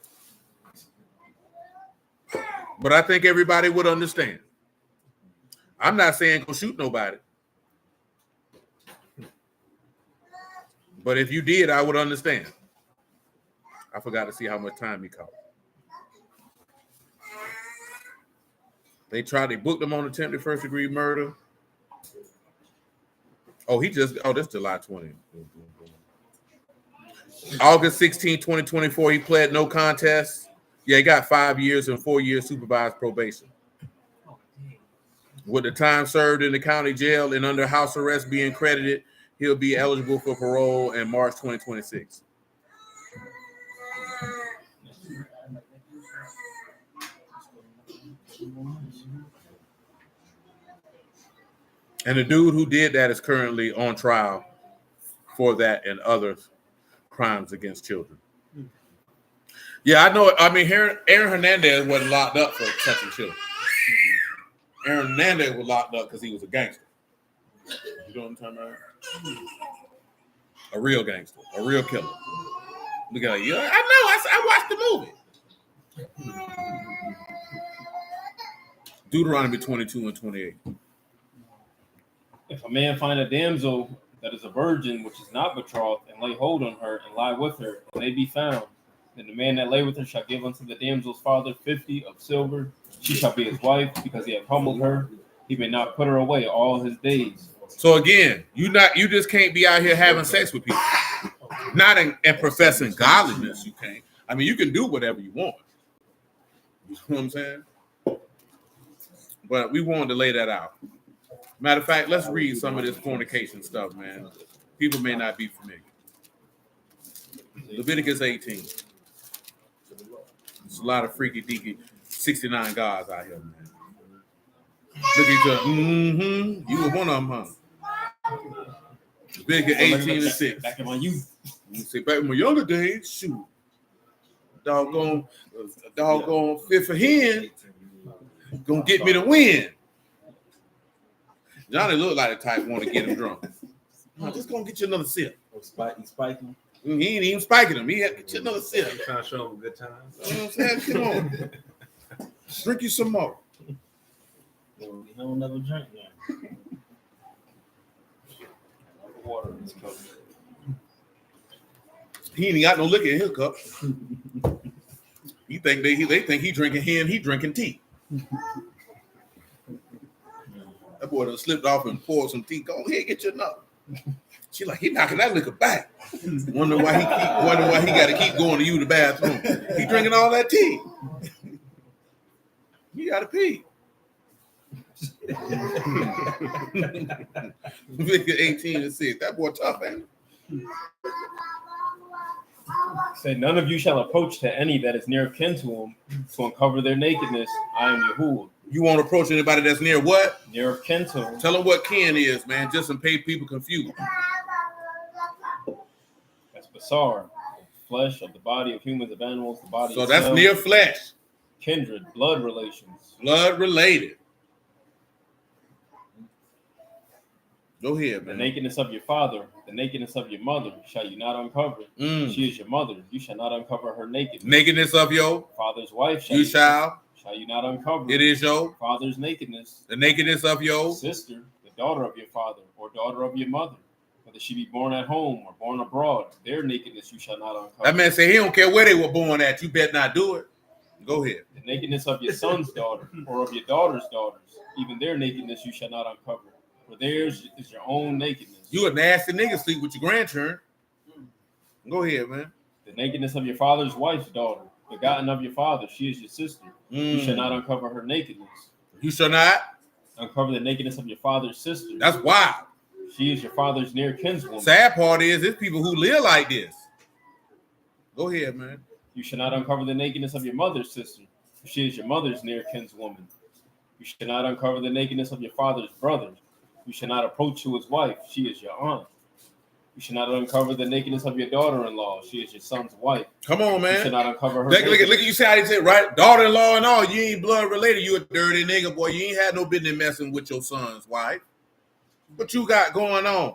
But I think everybody would understand. I'm not saying go shoot nobody. But if you did, I would understand. I forgot to see how much time he caught. They booked him on attempted first-degree murder. That's July 20. August 16, 2024, he pled no contest. Yeah, he got 5 years and 4 years supervised probation. With the time served in the county jail and under house arrest being credited, he'll be eligible for parole in March 2026. And the dude who did that is currently on trial for that and other crimes against children. Yeah, I know. I mean, Aaron Hernandez wasn't locked up for touching children. Aaron Hernandez was locked up because he was a gangster. You know what I'm talking about? A real gangster, a real killer. Look at you. I know. I watched the movie. Deuteronomy 22 and 28. If a man find a damsel that is a virgin, which is not betrothed, and lay hold on her, and lie with her, and they be found, then the man that lay with her shall give unto the damsel's father 50 of silver. She shall be his wife, because he hath humbled her. He may not put her away all his days. So again, you just can't be out here having sex with people. Not in professing godliness, you can't. I mean, you can do whatever you want. You know what I'm saying? But we wanted to lay that out. Matter of fact, let's read some of this fornication stuff, man. People may not be familiar. Leviticus 18. There's a lot of freaky deaky 69 gods out here, man. Look at each other. Mm-hmm. You were one of them, huh? Leviticus 18 and 6. Back in my youth. You say back in my younger days, shoot. Doggone fifth of hen gonna get me to win. Johnny looked like the type want to get him drunk. No, just gonna get you another sip. Spiking. He ain't even spiking him. He had to get you another sip. I'm trying to show him a good time. You know what I'm saying? Come on. Drink you some more. He don't never drink now. Water in his cup. He ain't got no liquor in his cup. They think he drinking hen, he drinking tea. That boy done slipped off and poured some tea. Go ahead, get your nut. She like, he knocking that liquor back. Wonder why he got to keep going to use the bathroom. He drinking all that tea. You got to pee. Leviticus 18:6. That boy tough, ain't he? Say, none of you shall approach to any that is near kin to him to uncover their nakedness. I am Yahuwah. You won't approach anybody that's near what? Near of kin to him. Tell them what kin is, man, just in case people confused. That's basar, flesh of the body of humans, of animals, the body. So that's near flesh. Kindred, blood relations. Blood related. Go ahead, man. The nakedness of your father, the nakedness of your mother, shall you not uncover. She is your mother. You shall not uncover her nakedness. Nakedness of your father's wife. You shall you not uncover. It is your father's nakedness. The nakedness of your sister, the daughter of your father, or daughter of your mother, whether she be born at home or born abroad. Their nakedness you shall not uncover. That man say he don't care where they were born at. You better not do it. Go ahead. The nakedness of your son's daughter or of your daughter's daughters, even their nakedness you shall not uncover. For theirs is your own nakedness. You a nasty nigga sleep with your grandchildren. Go ahead, man. The nakedness of your father's wife's daughter, begotten of your father, she is your sister. You shall not uncover her nakedness. You shall not uncover the nakedness of your father's sister. That's wild. She is your father's near kinswoman. Sad part is, there's people who live like this. Go ahead, man. You shall not uncover the nakedness of your mother's sister. She is your mother's near kinswoman. You shall not uncover the nakedness of your father's brother. You shall not approach to his wife. She is your aunt. You should not uncover the nakedness of your daughter-in-law. She is your son's wife. Come on, man. You should not uncover her. Look at you see how they said, right? Daughter-in-law and all. You ain't blood related. You a dirty nigga, boy. You ain't had no business messing with your son's wife. What you got going on?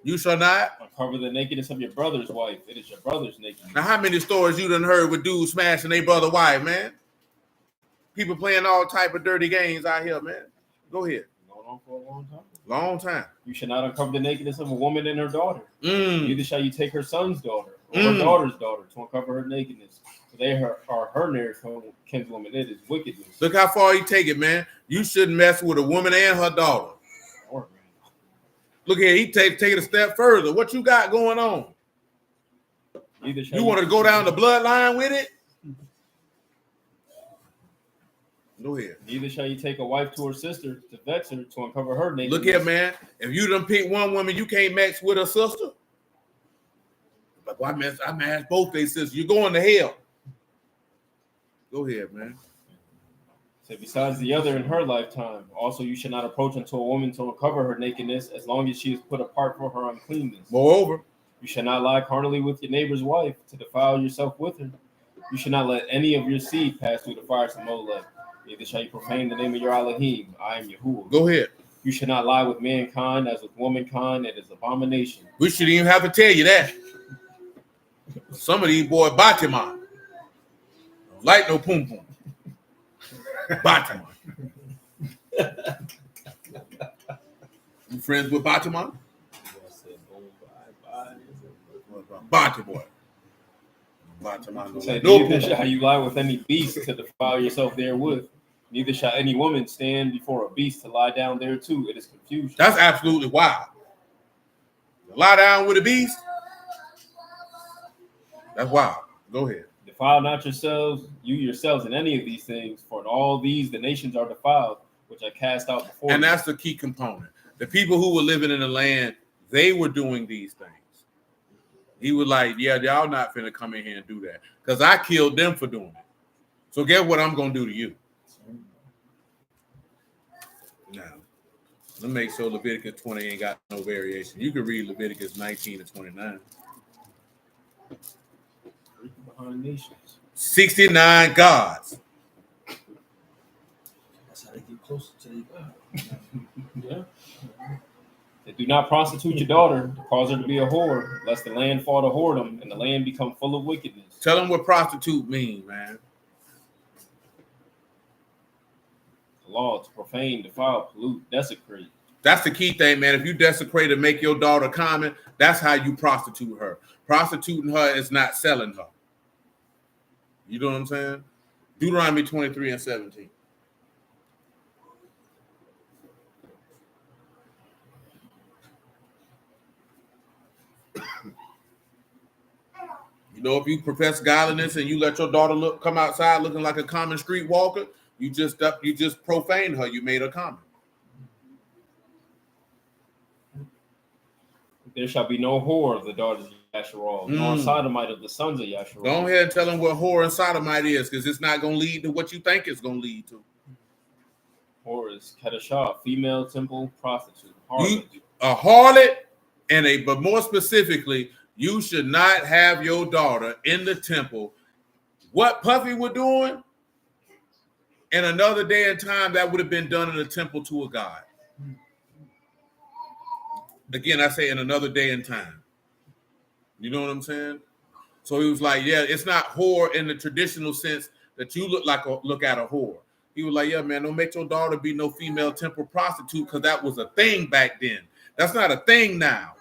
You shall not uncover the nakedness of your brother's wife. It is your brother's nakedness. Now, how many stories you done heard with dudes smashing their brother's wife, man? People playing all type of dirty games out here, man. Go ahead. Going on for a long time. Long time. You should not uncover the nakedness of a woman and her daughter. Neither shall you take her son's daughter or her daughter's daughter to uncover her nakedness. For they are her near kinswoman. It is wickedness. Look how far you take it, man. You shouldn't mess with a woman and her daughter. Look here, he take it a step further. What you got going on? You want to go down the bloodline with it? Go ahead. Neither shall you take a wife to her sister to vex her to uncover her nakedness. Look here, man. If you done pick one woman, you can't mix with her sister. Like, well, I matched both their sisters. You're going to hell. Go ahead, man. So besides the other in her lifetime, also you should not approach unto a woman to uncover her nakedness as long as she is put apart for her uncleanness. Moreover, you shall not lie carnally with your neighbor's wife to defile yourself with her. You should not let any of your seed pass through the fires of Molech. Neither shall you profane the name of your Elohim. I am Yahuwah. Go ahead. You should not lie with mankind as with womankind. It is abomination. We shouldn't even have to tell you that. Some of these boys, Batima. Like no pum pum. Batima. You friends with Batima? Batima boy. Neither shall you lie with any beast to defile yourself therewith. Neither shall any woman stand before a beast to lie down there too. It is confusion. That's absolutely wild. Lie down with a beast? That's wild. Go ahead. Defile not yourselves, you yourselves, in any of these things, for in all these the nations are defiled, which I cast out before. And that's the key component. The people who were living in the land, they were doing these things. He was like, yeah, y'all not finna come in here and do that. Because I killed them for doing it. So guess what I'm going to do to you? Now, let me make sure Leviticus 20 ain't got no variation. You can read Leviticus 19 to 29. Behind nations. 69 gods. That's how they get closer to their God. Yeah. Do not prostitute your daughter, cause her to be a whore, lest the land fall to whoredom and the land become full of wickedness. Tell them what prostitute means, man. The law to profane, defile, pollute, desecrate. That's the key thing, man. If you desecrate and make your daughter common, that's how you prostitute her. Prostituting her is not selling her. You know what I'm saying? Deuteronomy 23 and 17. You know, if you profess godliness and you let your daughter come outside looking like a common street walker, you just profaned her. You made her common. There shall be no whore of the daughters of Yasharal, nor sodomite of the sons of Yasharal. Go ahead and tell them what whore and sodomite is, because it's not going to lead to what you think it's going to lead to. Whore is Kedashah, female temple prostitute. A harlot, but more specifically, you should not have your daughter in the temple. What Puffy was doing, in another day and time, that would have been done in the temple to a god. Again, I say in another day and time. You know what I'm saying? So he was like, yeah, it's not whore in the traditional sense that you look at a whore. He was like, yeah, man, don't make your daughter be no female temple prostitute, because that was a thing back then. That's not a thing now.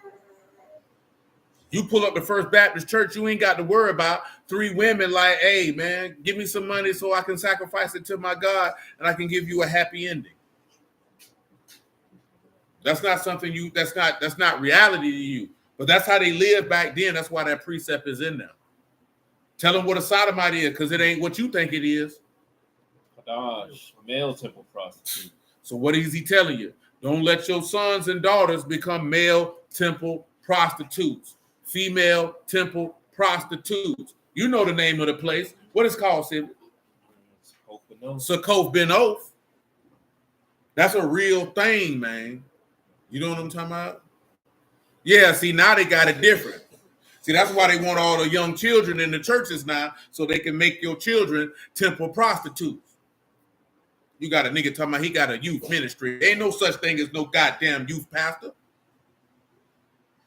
You pull up the First Baptist Church, you ain't got to worry about 3 women like, hey, man, give me some money so I can sacrifice it to my God and I can give you a happy ending. That's not something that's not reality to you. But that's how they lived back then. That's why that precept is in there. Tell them what a sodomite is, because it ain't what you think it is. Kadash, male temple prostitute. So what is he telling you? Don't let your sons and daughters become male temple prostitutes. Female temple prostitutes. You know the name of the place. What is it called, Sylvia? Succoth Ben Oath. That's a real thing, man. You know what I'm talking about? Yeah, see, now they got it different. See, that's why they want all the young children in the churches now, so they can make your children temple prostitutes. You got a nigga talking about he got a youth ministry. Ain't no such thing as no goddamn youth pastor.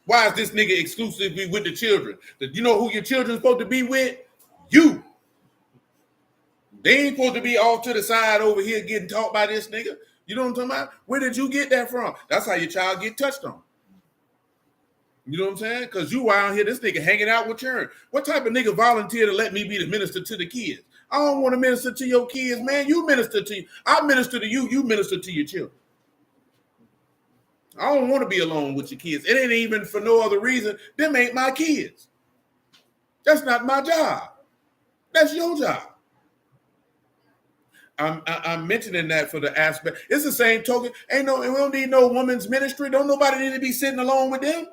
Why is this nigga exclusively with the children? You know who your children's supposed to be with? You. They ain't supposed to be off to the side over here getting taught by this nigga. You know what I'm talking about? Where did you get that from? That's how your child get touched on. You know what I'm saying? Because you out here, this nigga hanging out with children. What type of nigga volunteer to let me be the minister to the kids? I don't want to minister to your kids, man. You minister to you. I minister to you. You minister to your children. I don't want to be alone with your kids. It ain't even for no other reason. Them ain't my kids. That's not my job. That's your job. I'm mentioning that for the aspect. It's the same token. We don't need no woman's ministry. Don't nobody need to be sitting alone with them.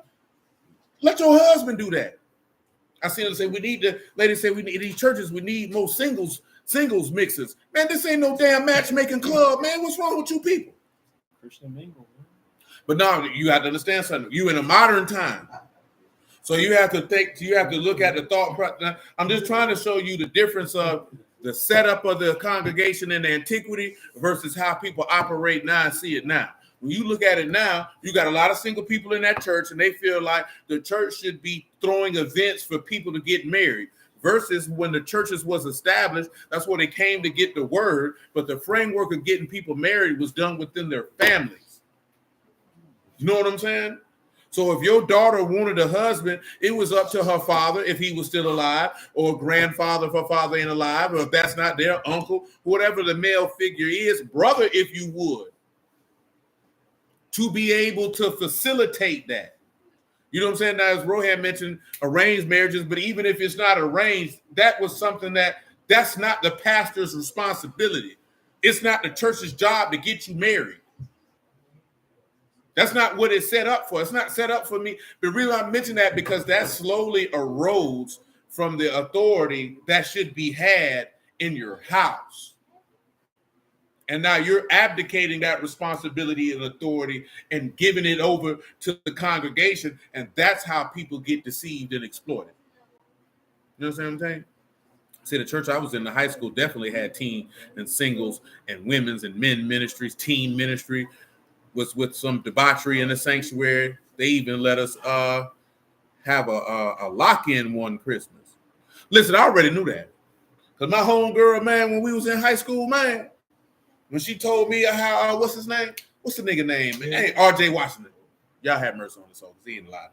Let your husband do that. I see them say ladies say we need these churches, we need more singles mixers. Man, this ain't no damn matchmaking club, man. What's wrong with you people? Christian mingle, man. But now you have to understand something. You in a modern time. So you have to look at the thought process. I'm just trying to show you the difference of the setup of the congregation in the antiquity versus how people operate now and see it now. When you look at it now, you got a lot of single people in that church, and they feel like the church should be throwing events for people to get married. Versus when the churches was established, that's where they came to get the word, but the framework of getting people married was done within their families. You know what I'm saying? So if your daughter wanted a husband, it was up to her father, if he was still alive, or grandfather if her father ain't alive, or if that's not their uncle, whatever the male figure is, brother, if you would, to be able to facilitate that. You know what I'm saying? Now, as Rohan mentioned, arranged marriages, but even if it's not arranged, that was something that's not the pastor's responsibility. It's not the church's job to get you married. That's not what it's set up for. It's not set up for me. But really, I mention that because that slowly erodes from the authority that should be had in your house. And now you're abdicating that responsibility and authority and giving it over to the congregation. And that's how people get deceived and exploited. You know what I'm saying? See, the church I was in, the high school, definitely had teen and singles and women's and men ministries. Teen ministry was with some debauchery in the sanctuary. They even let us have a lock-in one Christmas. Listen, I already knew that. Because my homegirl, man, when we was in high school, man, when she told me how, what's his name? What's the nigga name? Hey, R.J. Washington. Y'all have mercy on this soul, because he ain't alive.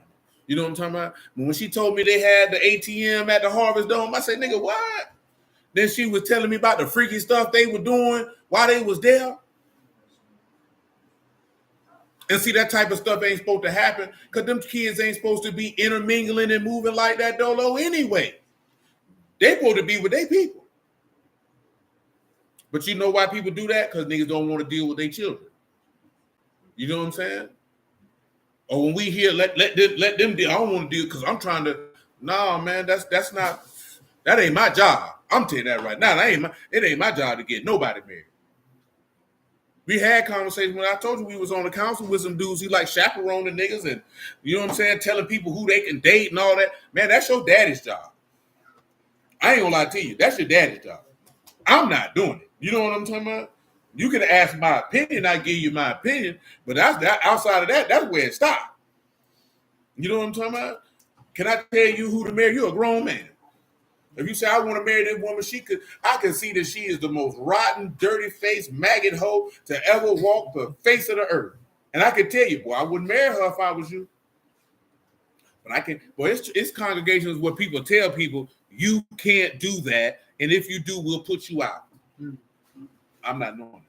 You know what I'm talking about? When she told me they had the ATM at the Harvest Dome, I said, nigga, what? Then she was telling me about the freaky stuff they were doing while they was there. And see, that type of stuff ain't supposed to happen because them kids ain't supposed to be intermingling and moving like that dolo anyway. They supposed to be with their people. But you know why people do that? Because niggas don't want to deal with their children. You know what I'm saying? Or when we hear let them deal, I don't want to deal because I'm trying to. No, man, that's not. That ain't my job. I'm telling you that right now. It ain't my job to get nobody married. We had conversations when I told you we was on the council with some dudes. He like chaperoning niggas and you know what I'm saying, telling people who they can date and all that. Man, that's your daddy's job. I ain't gonna lie to you. That's your daddy's job. I'm not doing it. You know what I'm talking about? You can ask my opinion. I give you my opinion, but that's that. Outside of that, that's where it stops. You know what I'm talking about? Can I tell you who to marry? You're a grown man. If you say I want to marry this woman, I can see that she is the most rotten, dirty-faced, maggot hoe to ever walk the face of the earth. And I can tell you, boy, I wouldn't marry her if I was you. But I can. Boy, it's congregations where people tell people you can't do that, and if you do, we'll put you out. I'm not doing it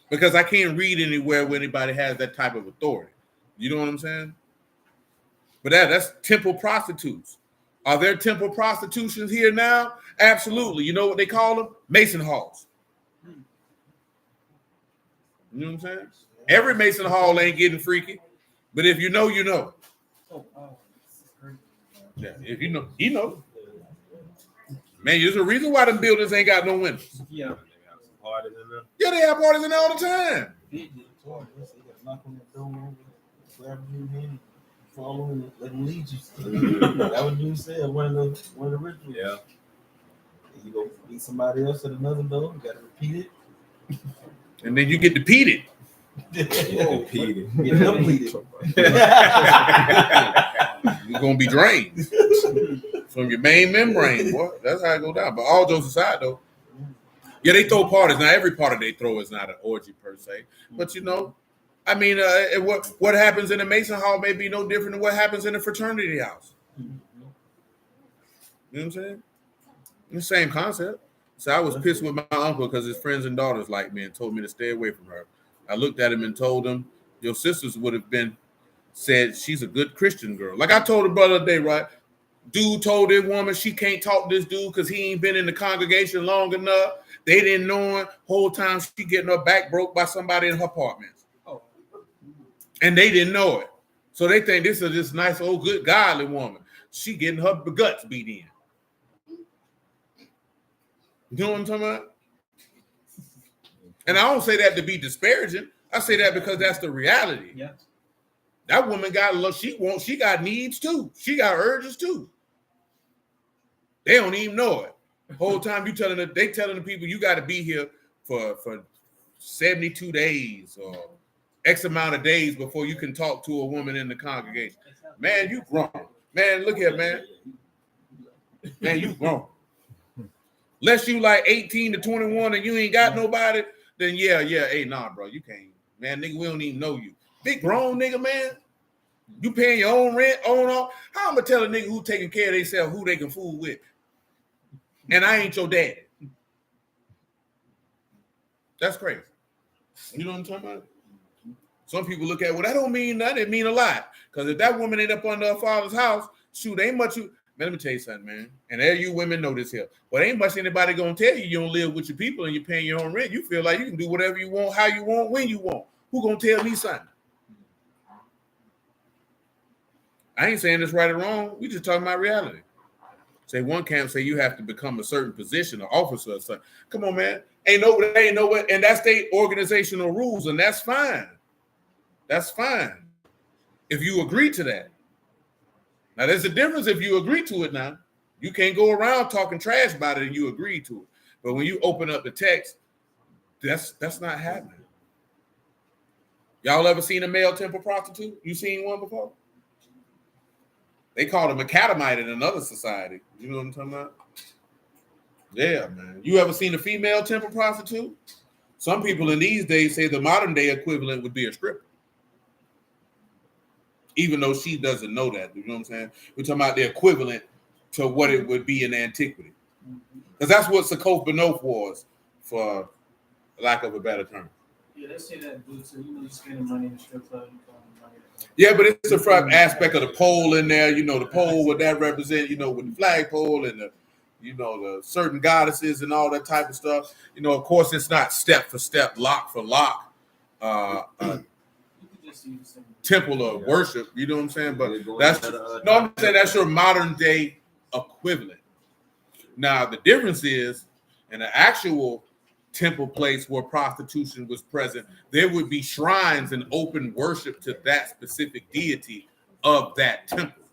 because I can't read anywhere where anybody has that type of authority. You know what I'm saying? But that's temple prostitutes. Are there temple prostitutions here now? Absolutely. You know what they call them? Mason halls. You know what I'm saying? Every Mason hall ain't getting freaky, but if you know, you know. Yeah, if you know, you know. Man, there's a reason why them buildings ain't got no windows. Yeah. Parties in there. Yeah, they have parties in there all the time. Follow him, let him lead you. That what you said, one of the rituals. Yeah. You go meet somebody else at another door, you gotta repeat it. And then you get defeated. Repeated. Get depleted. You're gonna be drained from your main membrane, boy. That's how it go down. But all jokes aside, though, yeah, they throw parties. Now, every party they throw is not an orgy per se, but you know, I mean, what happens in a Mason hall may be no different than what happens in a fraternity house. You know what I'm saying? The same concept. So I was pissed with my uncle because his friends and daughters liked me and told me to stay away from her. I looked at him and told him, your sisters would have said she's a good Christian girl. Like I told the brother today, right? Dude told this woman she can't talk to this dude because he ain't been in the congregation long enough. They didn't know her. Whole time she getting her back broke by somebody in her apartment. And they didn't know it. So they think this is this nice old good godly woman. She getting her guts beat in. You know what I'm talking about? And I don't say that to be disparaging. I say that because that's the reality. Yeah. That woman got love. She got needs too. She got urges too. They don't even know it. The whole time they telling the people you got to be here for 72 days or X amount of days before you can talk to a woman in the congregation. Man, you grown. Man, look here, man. Man, you grown. Unless you like 18 to 21 and you ain't got nobody, then yeah. Hey, nah, bro, you can't. Man, nigga, we don't even know you. Big grown nigga, man. You paying your own rent, own all. How I'm gonna tell a nigga who taking care of themselves who they can fool with? And I ain't your daddy. That's crazy. You know what I'm talking about? Some people look at, well, that don't mean nothing. It mean a lot. Because if that woman ain't up under her father's house, shoot, ain't much. Man, let me tell you something, man. And there you women know this here. But ain't much anybody gonna tell you don't live with your people and you're paying your own rent. You feel like you can do whatever you want, how you want, when you want. Who gonna tell me something? I ain't saying this right or wrong. We just talking about reality. Say one camp say you have to become a certain position, or officer or something. Come on, man. Ain't no way, and that's their organizational rules, and that's fine. That's fine. If you agree to that. Now, there's a difference if you agree to it now. You can't go around talking trash about it and you agree to it. But when you open up the text, that's not happening. Y'all ever seen a male temple prostitute? You seen one before? They call them a catamite in another society. You know what I'm talking about? Yeah, man. You ever seen a female temple prostitute? Some people in these days say the modern day equivalent would be a stripper. Even though she doesn't know that. You know what I'm saying? We're talking about the equivalent to what it would be in antiquity. Because that's what Sakof Benoth was, for lack of a better term. Yeah, they say that due to you spending money in the strip club, you money. Yeah, but it's a front aspect of the pole in there. The pole, what that represent. With the flagpole and the certain goddesses and all that type of stuff. Of course, it's not step for step, lock for lock. Temple of worship, you know what I'm saying? But I'm saying that's your modern day equivalent. Now the difference is, in an actual temple place where prostitution was present, there would be shrines and open worship to that specific deity of that temple.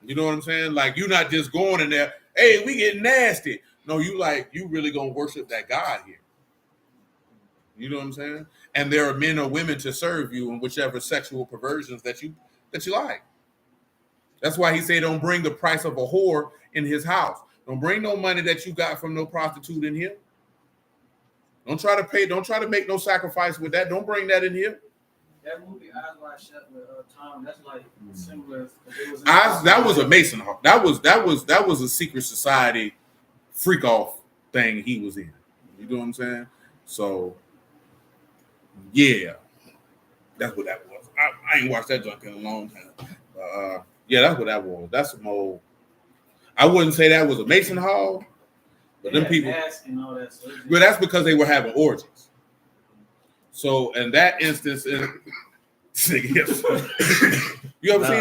You know what I'm saying? Like, you're not just going in there, hey, we getting nasty. No, you really gonna worship that God here. You know what I'm saying? And there are men or women to serve you in whichever sexual perversions that you like. That's why he said, don't bring the price of a whore in his house. Don't bring no money that you got from no prostitute in here. Don't try to make no sacrifice with that. Don't bring that in here. That movie Eyes Wide Shut with Tom, that's like similar. That was a Mason Hawk. That was a secret society freak off thing he was in. You know what I'm saying? So yeah, that's what that was. I ain't watched that junk in a long time. Yeah, that's what that was. That's some old. I wouldn't say that was a Mason Hall, but them people. And all that, so but that's because they were having orgies. So in that instance, you ever seen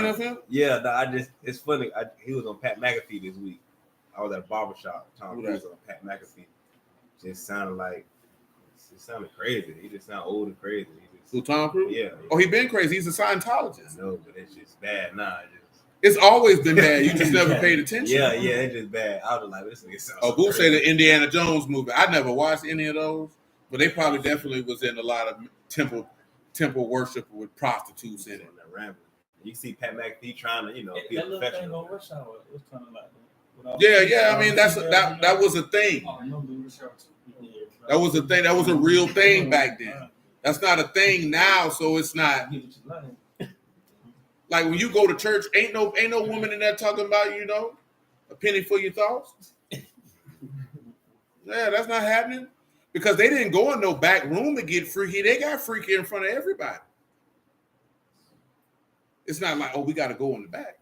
that film? Yeah, no, it's funny. He was on Pat McAfee this week. I was at a barbershop. Tom Cruise on Pat McAfee. Just sounded crazy. He just sounded old and crazy. Who, Tom Cruise? Yeah. Oh, he been crazy. He's a Scientologist. No, but it's just bad. Nah, it's always been bad. You just never paid attention. Yeah, it's just bad. I was like, this nigga sounds. Oh, Boo say the Indiana Jones movie. I never watched any of those, but they probably definitely was in a lot of temple worship with prostitutes in it. You see Pat McAfee trying to, be a professional. Yeah. I mean, that was a thing. That was a thing. That was a real thing back then. That's not a thing now, so it's not. Like, when you go to church, ain't no woman in there talking about, a penny for your thoughts. Yeah, that's not happening. Because they didn't go in no back room to get freaky. They got freaky in front of everybody. It's not like, oh, we got to go in the back.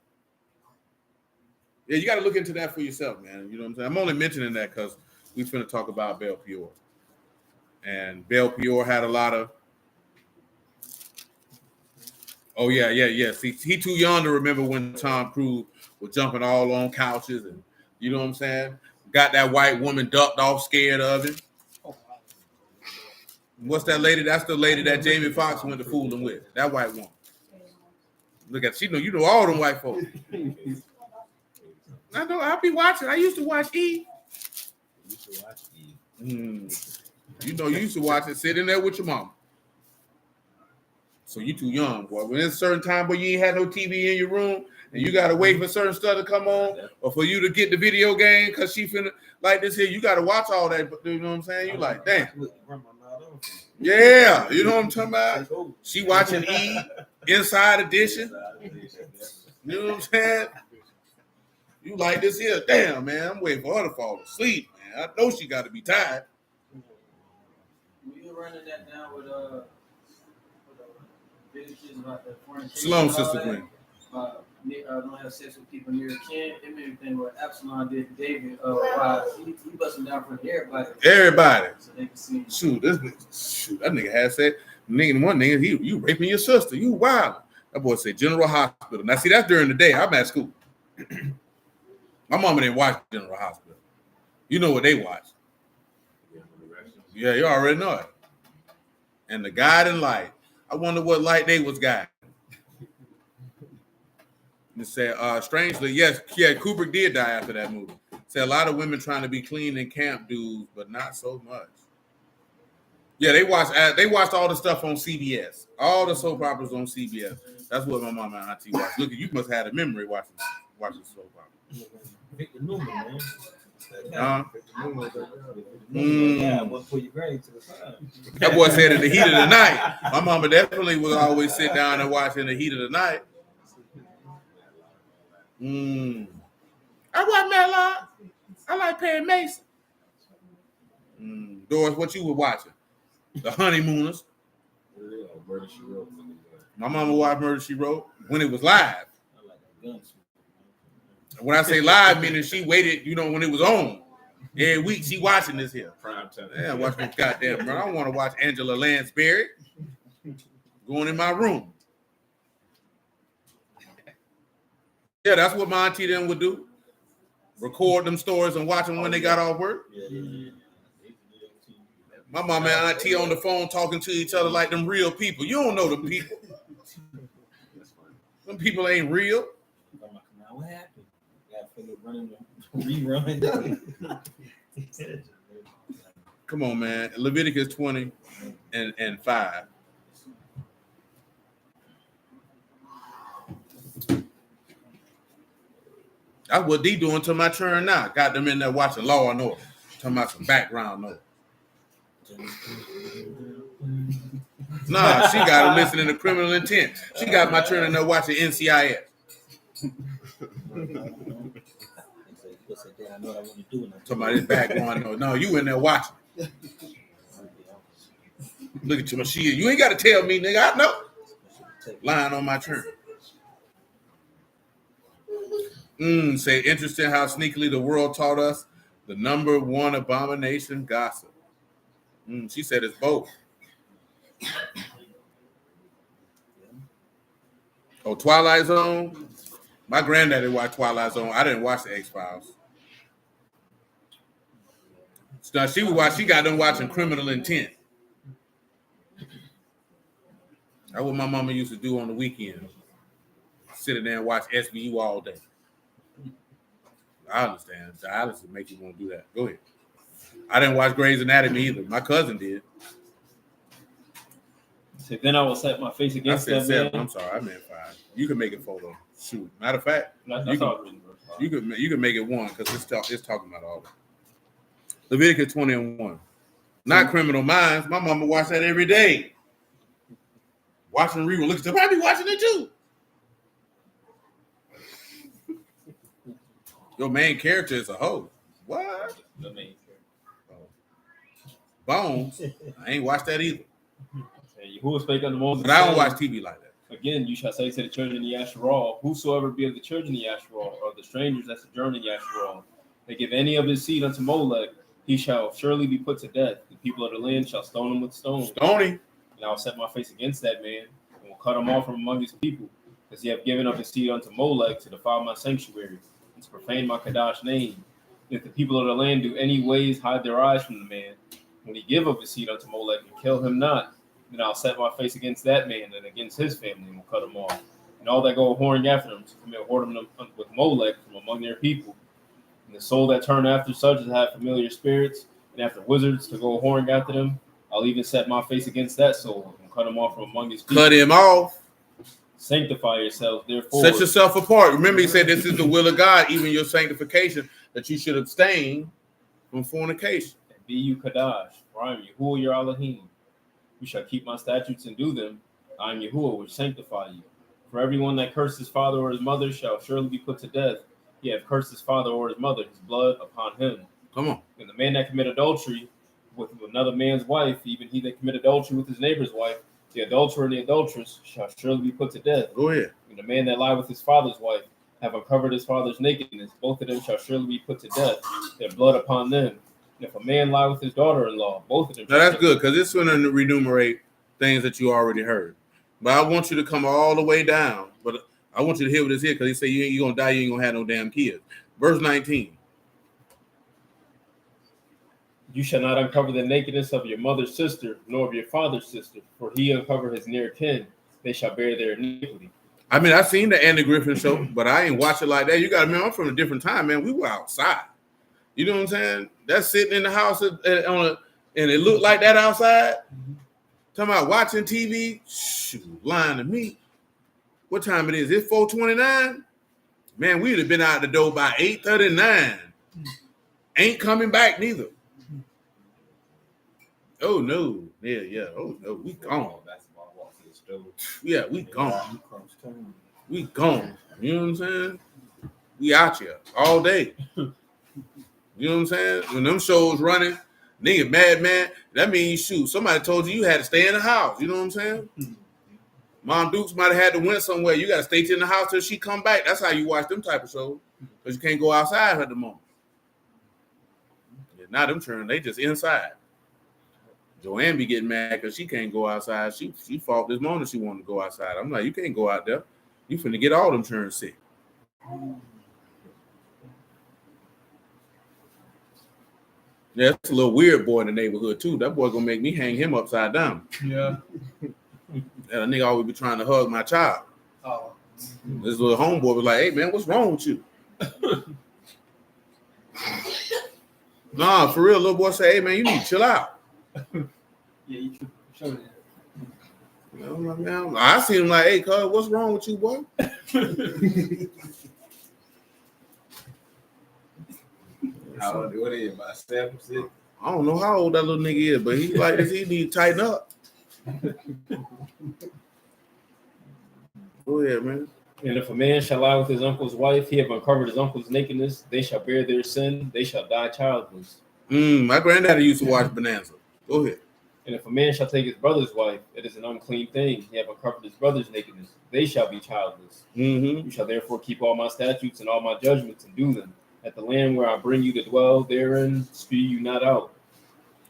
Yeah, you got to look into that for yourself, man. You know what I'm saying? I'm only mentioning that because we're finna talk about Belle Peor. And Belle Peor had a lot of. Oh, yeah. See, he too young to remember when Tom Cruise was jumping all on couches and, you know what I'm saying? Got that white woman ducked off, scared of him. What's that lady? That's the lady that Jamie Foxx went to fooling with. That white woman. Look at you know all them white folks. I know. I'll be watching. I used to watch E. You used to watch it, sitting there with your mama. So you too young, boy. When it's a certain time where you ain't had no TV in your room and you gotta wait for certain stuff to come on or for you to get the video game because she finna like this here, you gotta watch all that. You know what I'm saying? You like, damn. Yeah, you know what I'm talking about? She watching E, Inside Edition. You know what I'm saying? You like this here? Damn, man, I'm waiting for her to fall asleep, man. I know she got to be tired. We were running that down with about the fornication. Shalom, Sister Queen. Don't have sex with people near kin. It made everything what Absalom did to David. He busting down for everybody. So they can see. Shoot, that nigga had sex. One nigga, you raping your sister. You wild. That boy said General Hospital. Now, see, that's during the day. I'm at school. My mama didn't watch General Hospital. You know what they watch. Yeah, you already know it. And the guiding light. I wonder what light they was guiding. It said, strangely, yes, Kubrick did die after that movie. Said a lot of women trying to be clean in camp dudes, but not so much. Yeah, they watched all the stuff on CBS. All the soap operas on CBS. That's what my mama and auntie watched. Look, you must have had a memory watching soap operas. Victor Newman, man. That boy said in the heat of the night. My mama definitely would always sit down and watch in the heat of the night. I watch Matlock. I like Perry Mason. Doris, what you were watching? The Honeymooners. Murder, She Wrote. My mama watched Murder, She Wrote when it was live. I like that gun. When I say live, meaning she waited, when it was on. Every week she watching this here. Prime time. Yeah, watch this goddamn, bro. I don't want to watch Angela Lansbury going in my room. Yeah, that's what my auntie them would do. Record them stories and watch them when they got off work. Yeah. My mama and auntie on the phone talking to each other like them real people. You don't know them people. Them people ain't real. Now what happened? Got Philip running the rerun. Come on, man. Leviticus 20 and 5. That's what they doing to my children now. Got them in there watching Law and Order. Talking about some background noise. Nah, she got them listening to Criminal Intent. She got my children in there watching NCIS. Talking about this background noise. No, you in there watching. Look at your machine. You ain't got to tell me, nigga. I know. Lying on my children. Say interesting how sneakily the world taught us the number one abomination, gossip. She said it's both. Oh, Twilight Zone. My granddaddy watched Twilight Zone. I didn't watch the X-Files. So she got them watching Criminal Intent. That's what my mama used to do on the weekend. Sit there and watch SVU all day. I understand. Dialysis make you want to do that. Go ahead. I didn't watch Grey's Anatomy either. My cousin did. So then I will set my face against that 7. man. I'm sorry, I meant 5. You can make it 4 though. Shoot. Matter of fact, That's all it you can make it 1 because it's talking about all that. Leviticus 20 and 1. Not Criminal Minds. My mama watch that every day. Watching Real. Look at them. I be watching it too. Your main character is a hoe. What? The main character. Bones. I ain't watched that either. Who spake unto Moses? But I don't watch TV like that. Again, you shall say to the children of Yasharal, whosoever be of the children of Yasharal, or the strangers that sojourn in Yasharal, they give any of his seed unto Molech, he shall surely be put to death. The people of the land shall stone him with stones. Stony. And I will set my face against that man, and will cut him off from among his people, because he hath given up his seed unto Molech to defile my sanctuary, and to profane my Kadash name. And if the people of the land do any ways hide their eyes from the man, when he give up his seed unto Molech and kill him not, then I'll set my face against that man and against his family, and will cut him off. And all that go whoring after him to commit whoredom with Molech from among their people. And the soul that turn after such as have familiar spirits, and after wizards to go whoring after them, I'll even set my face against that soul and cut him off from among his people. Cut him off. Sanctify yourselves, therefore. Set yourself apart. Remember, he said this is the will of God, even your sanctification, that you should abstain from fornication. And be you Kadash, for I am Yahuwah your Elohim. You shall keep my statutes and do them. I am Yahuwah, which sanctify you. For everyone that cursed his father or his mother shall surely be put to death. He hath cursed his father or his mother, his blood upon him. Come on. And the man that commit adultery with another man's wife, even he that commit adultery with his neighbor's wife, the adulterer and the adulteress shall surely be put to death. Go ahead. And the man that lie with his father's wife, have uncovered his father's nakedness, both of them shall surely be put to death, their blood upon them. And if a man lie with his daughter-in-law, both of them. Now that's good because it's going to remunerate things that you already heard. But I want you to come all the way down. But I want you to hear what it's here because he said you're going to die, you ain't going to have no damn kids. Verse 19. You shall not uncover the nakedness of your mother's sister, nor of your father's sister, for he uncover his near kin. They shall bear their iniquity. I mean, I've seen the Andy Griffin show, but I ain't watch it like that. You got to remember, I'm from a different time, man. We were outside. You know what I'm saying? That's sitting in the house and it looked like that outside. Talking about watching TV. Shoot, lying to me. What time it is? It's 4:29. Man, we'd have been out the door by 8:39. Ain't coming back neither. Oh no. Yeah. Oh no, we gone. Yeah, we gone. We gone. You know what I'm saying? We out here all day. You know what I'm saying? When them shows running, Nigga, mad man. That means shoot. Somebody told you had to stay in the house. You know what I'm saying? Mom Dukes might have had to win somewhere. You got to stay in the house till she come back. That's how you watch them type of shows. Because you can't go outside at the moment. Yeah, now them children, they just inside. Joanne be getting mad because she can't go outside. She fought this morning she wanted to go outside. I'm like, you can't go out there. You finna get all them children sick. Yeah, it's a little weird boy in the neighborhood too. That boy gonna make me hang him upside down. Yeah. That nigga always be trying to hug my child. Oh. This little homeboy was like, "Hey man, what's wrong with you?" Nah, for real, little boy say, "Hey man, you need to chill out." Yeah, you should show that. You know, like, man, I see him like, "Hey, cuz, what's wrong with you, boy?" How old? What is it? About 7, 6? I don't know how old that little nigga is, but he like this. He need to tighten up. Go ahead, man. And if a man shall lie with his uncle's wife, he have uncovered his uncle's nakedness. They shall bear their sin. They shall die childless. My granddaddy used to watch Bonanza. Go ahead. And if a man shall take his brother's wife, it is an unclean thing. He have uncovered his brother's nakedness. They shall be childless. Mm-hmm. You shall therefore keep all my statutes and all my judgments and do them. At the land where I bring you to dwell, therein spew you not out.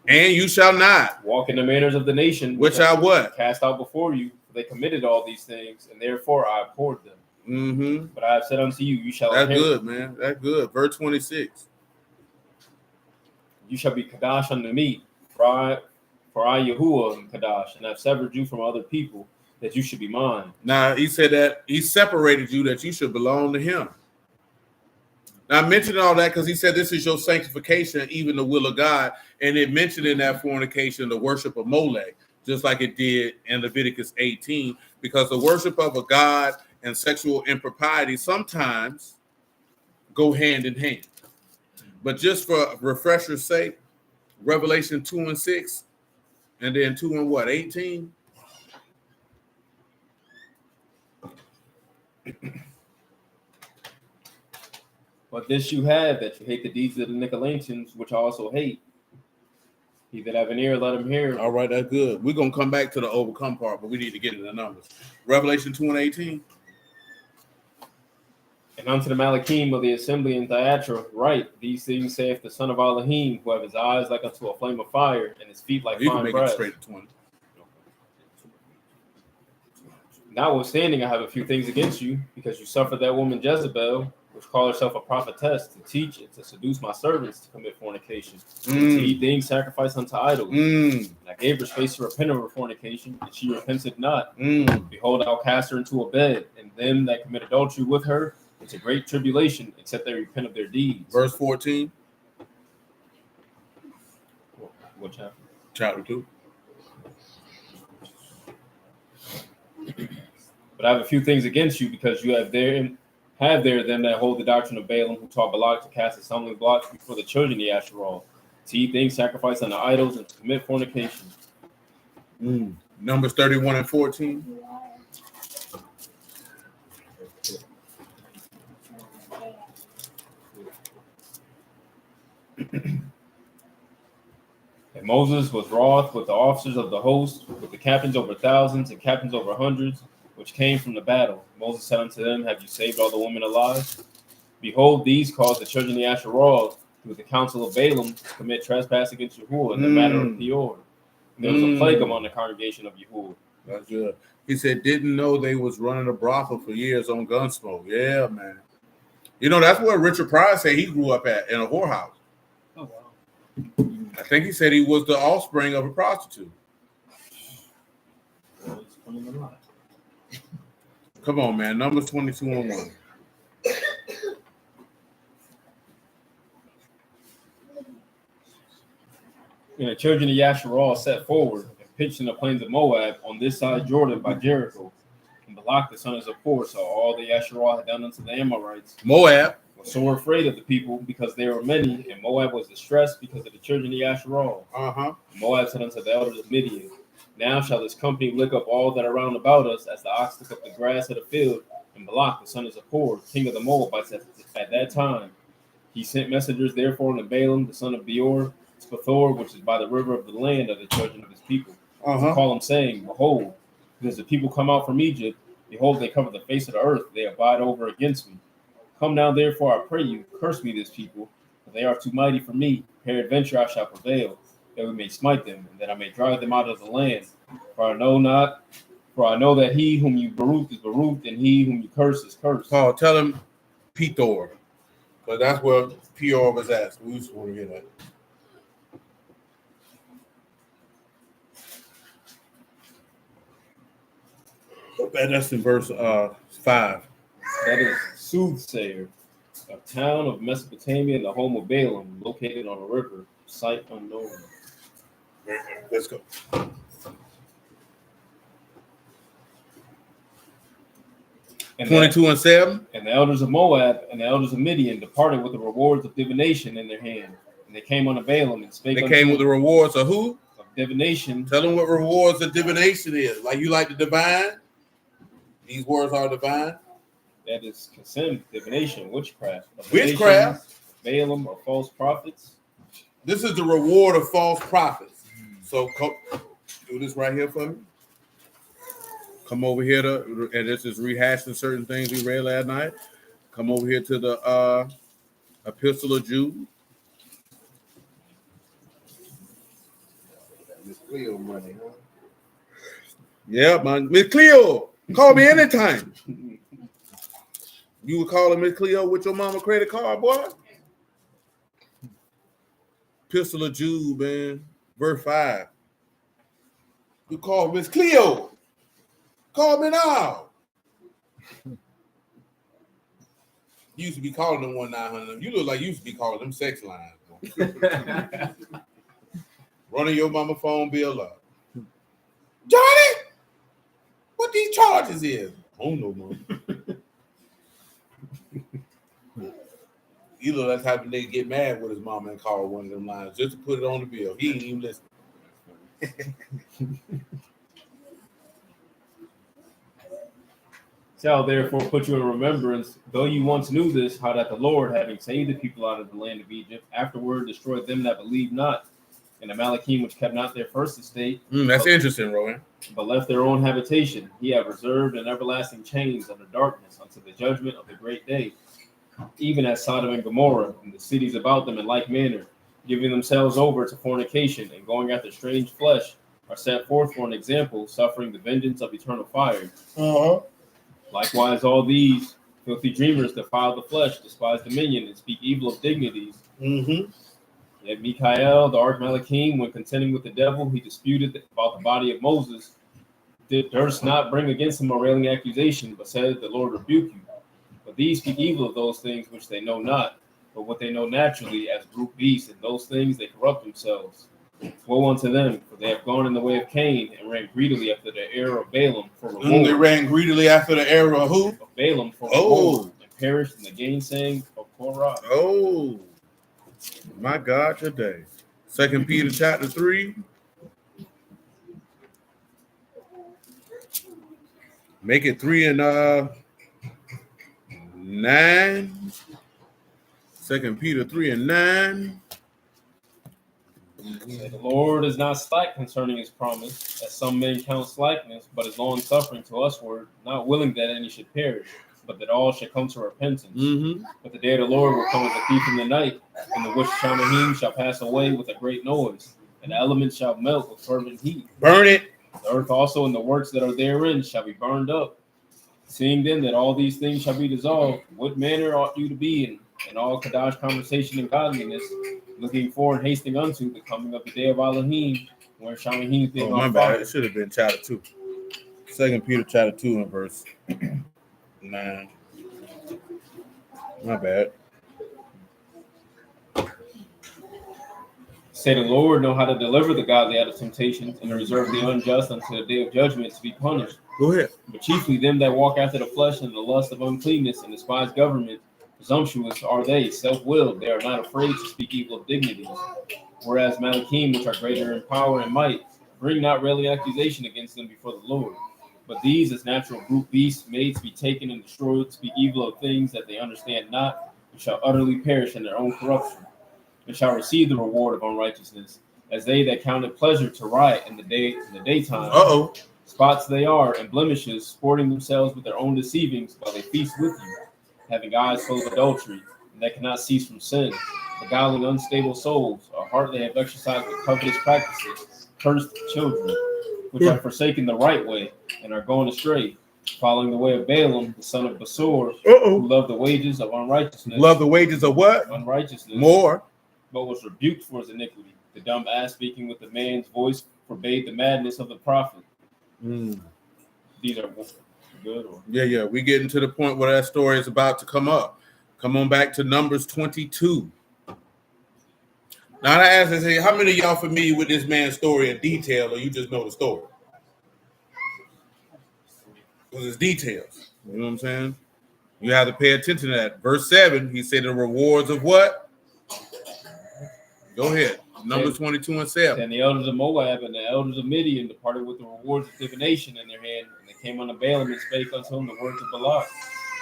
And you shall not. Walk in the manners of the nation, Which I what? cast out before you. For they committed all these things, and therefore I abhorred them. Mm-hmm. But I have said unto you, you shall That's inherit. good, man. That's good. Verse 26. You shall be Kadash unto me, for I Yahuwah am Kadash, and I've severed you from other people, that you should be mine. Now, he said that he separated you, that you should belong to him. Now, I mentioned all that because he said this is your sanctification, even the will of God. And it mentioned in that fornication the worship of Molech, just like it did in Leviticus 18, because the worship of a god and sexual impropriety sometimes go hand in hand. But just for refresher's sake, Revelation 2 and 6, and then 2 and what, 18? But this you have, that you hate the deeds of the Nicolaitans, which I also hate. He that have an ear, let him hear. All right, that's good. We're going to come back to the overcome part, but we need to get into the numbers. Revelation 2 and 18. And unto the Malachim of the assembly in Thyatira write, these things saith the son of Elohim, who have his eyes like unto a flame of fire, and his feet like You can fine make brass. it straight to 20. Notwithstanding, I have a few things against you, because you suffered that woman Jezebel, which called herself a prophetess, to teach and to seduce my servants to commit fornication, and to eat things sacrificed unto idols. And I gave her space to repent of her fornication, and she repented not. Behold, I'll cast her into a bed, and them that commit adultery with her into great tribulation, except they repent of their deeds. Verse 14. What chapter? Chapter 2. But I have a few things against you, because you have there them that hold the doctrine of Balaam, who taught Balak to cast a stumbling block before the children of Yasharal, to eat things sacrificed unto idols, and to commit fornication. Numbers 31 and 14. And Moses was wroth with the officers of the host, with the captains over thousands and captains over hundreds, which came from the battle. Moses said unto them, have you saved all the women alive? Behold, these caused the children of Yasharal, with the counsel of Balaam, to commit trespass against Yahuwah in the matter of Peor. And there was a plague among the congregation of Yahuwah. That's good. He said, didn't know they was running a brothel for years on Gunsmoke. Yeah, man. You know, that's where Richard Pryor said he grew up at, in a whorehouse. Oh, wow. I think he said he was the offspring of a prostitute. Come on, man. Numbers 22 and 1. And the children of Yasharal set forward and pitched in the plains of Moab on this side Jordan by Jericho. And Balak the son of Zippor saw all that Yasharal had done unto the Amorites. Moab Was so afraid of the people, because there were many, and Moab was distressed because of the children of Yasharal. Moab said unto the elders of Midian, now shall this company lick up all that are round about us, as the ox lick up the grass of the field. And Balak the son of Zippor, king of the Moabites at that time, he sent messengers therefore unto Balaam the son of Beor, Spathor, which is by the river of the land of the children of his people. Uh-huh. Call them, saying, Behold, because the people come out from Egypt, behold, they cover the face of the earth, they abide over against me. Come now, therefore, I pray you, curse me this people, for they are too mighty for me. Peradventure I shall prevail, that we may smite them, and that I may drive them out of the land. For I know that he whom you bereaved is bereaved, and he whom you curse is cursed. Paul, tell him Pethor, because that's where Peor was at. We just want to hear that. That's in verse 5. That is Soothsayer, a town of Mesopotamia, the home of Balaam, located on a river, site unknown. Let's go. And 22 and 7. And the elders of Moab and the elders of Midian departed with the rewards of divination in their hand. And they came unto Balaam and spake They came with the rewards of who? Of divination. Tell them what rewards of divination is. Like you like to divine? These words are divine. That is consent, divination, witchcraft. Witchcraft. Balaam or false prophets. This is the reward of false prophets. So do this right here for me. Come over here and this is rehashing certain things we read last night. Come over here to the Epistle of Jude. Miss Cleo money, huh? Yeah, man. Miss Cleo, call me anytime. You would call her Miss Cleo with your mama credit card, boy? Epistle of Jude, man. Verse 5. You call Miss Cleo. Call me now. You used to be calling them 1-900. You look like you used to be calling them sex lines. Running your mama phone bill up. Johnny, what these charges is? I don't know, man. You look like the type of nigga get mad with his mama and call one of them lines just to put it on the bill. He ain't even listening. Shall therefore put you in remembrance, though you once knew this, how that the Lord, having saved the people out of the land of Egypt, afterward destroyed them that believed not, and the Malachim which kept not their first estate. That's interesting, Rowan. But left their own habitation. He have reserved in everlasting chains under darkness unto the judgment of the great day, even as Sodom and Gomorrah and the cities about them in like manner, giving themselves over to fornication and going after strange flesh, are set forth for an example, suffering the vengeance of eternal fire. Likewise, all these filthy dreamers defile the flesh, despise dominion, and speak evil of dignities. Yet Michael, the archmalachim, when contending with the devil, he disputed about the body of Moses, durst not bring against him a railing accusation, but said, the Lord rebuke you. But these speak evil of those things which they know not, but what they know naturally as brute beasts, and those things they corrupt themselves. Woe unto them, for they have gone in the way of Cain, and ran greedily after the error of Balaam for reward. They ran greedily after the error of who? Of Balaam for reward, and perished in the gainsaying of Korah. Oh, my God, today. 2 Peter chapter 3. Make it 3 and 9. 2 Peter 3 and 9. The Lord is not slack concerning his promise, as some men count slackness, but is long suffering to usward, not willing that any should perish, but that all should come to repentance. But the day of the Lord will come as a thief in the night, and the which Shamahim shall pass away with a great noise, and the elements shall melt with fervent heat. Burn it. The earth also and the works that are therein shall be burned up. Seeing then that all these things shall be dissolved, what manner ought you to be in all Kadash conversation and godliness, looking for and hasting unto the coming of the day of Elohim, where Shamahim thing my on bad. fire. It should have been chapter 2. 2 Peter chapter 2 and verse 9. My bad. Say the Lord know how to deliver the godly out of temptations, and to reserve the unjust unto the day of judgment to be punished. Go ahead. But chiefly them that walk after the flesh and the lust of uncleanness and despise government, presumptuous are they, self-willed, they are not afraid to speak evil of dignities. Whereas Malachim, which are greater in power and might, bring not railing accusation against them before the Lord. But these, as natural brute beasts, made to be taken and destroyed, speak evil of things that they understand not, and shall utterly perish in their own corruption. and shall receive the reward of unrighteousness, as they that count it pleasure to riot in the daytime. Spots they are, and blemishes, sporting themselves with their own deceivings, while they feast with you, having eyes full of adultery, and that cannot cease from sin, beguiling unstable souls, a heart they have exercised with covetous practices, cursed children, which have forsaken the right way, and are going astray, following the way of Balaam, the son of Besor, who loved the wages of unrighteousness. Love the wages of what? Unrighteousness. More. But was rebuked for his iniquity. The dumb ass speaking with the man's voice forbade the madness of the prophet. These are good. Or? Yeah. We getting to the point where that story is about to come up. Come on back to Numbers 22. Now I ask this, hey, how many of y'all familiar with this man's story in detail, or you just know the story? Because it's details. You know what I'm saying? You have to pay attention to that. Verse 7, he said the rewards of what? Go ahead. Numbers 22 and 7. And the elders of Moab and the elders of Midian departed with the rewards of divination in their hand, and they came unto Balaam and spake unto him the words of Balak.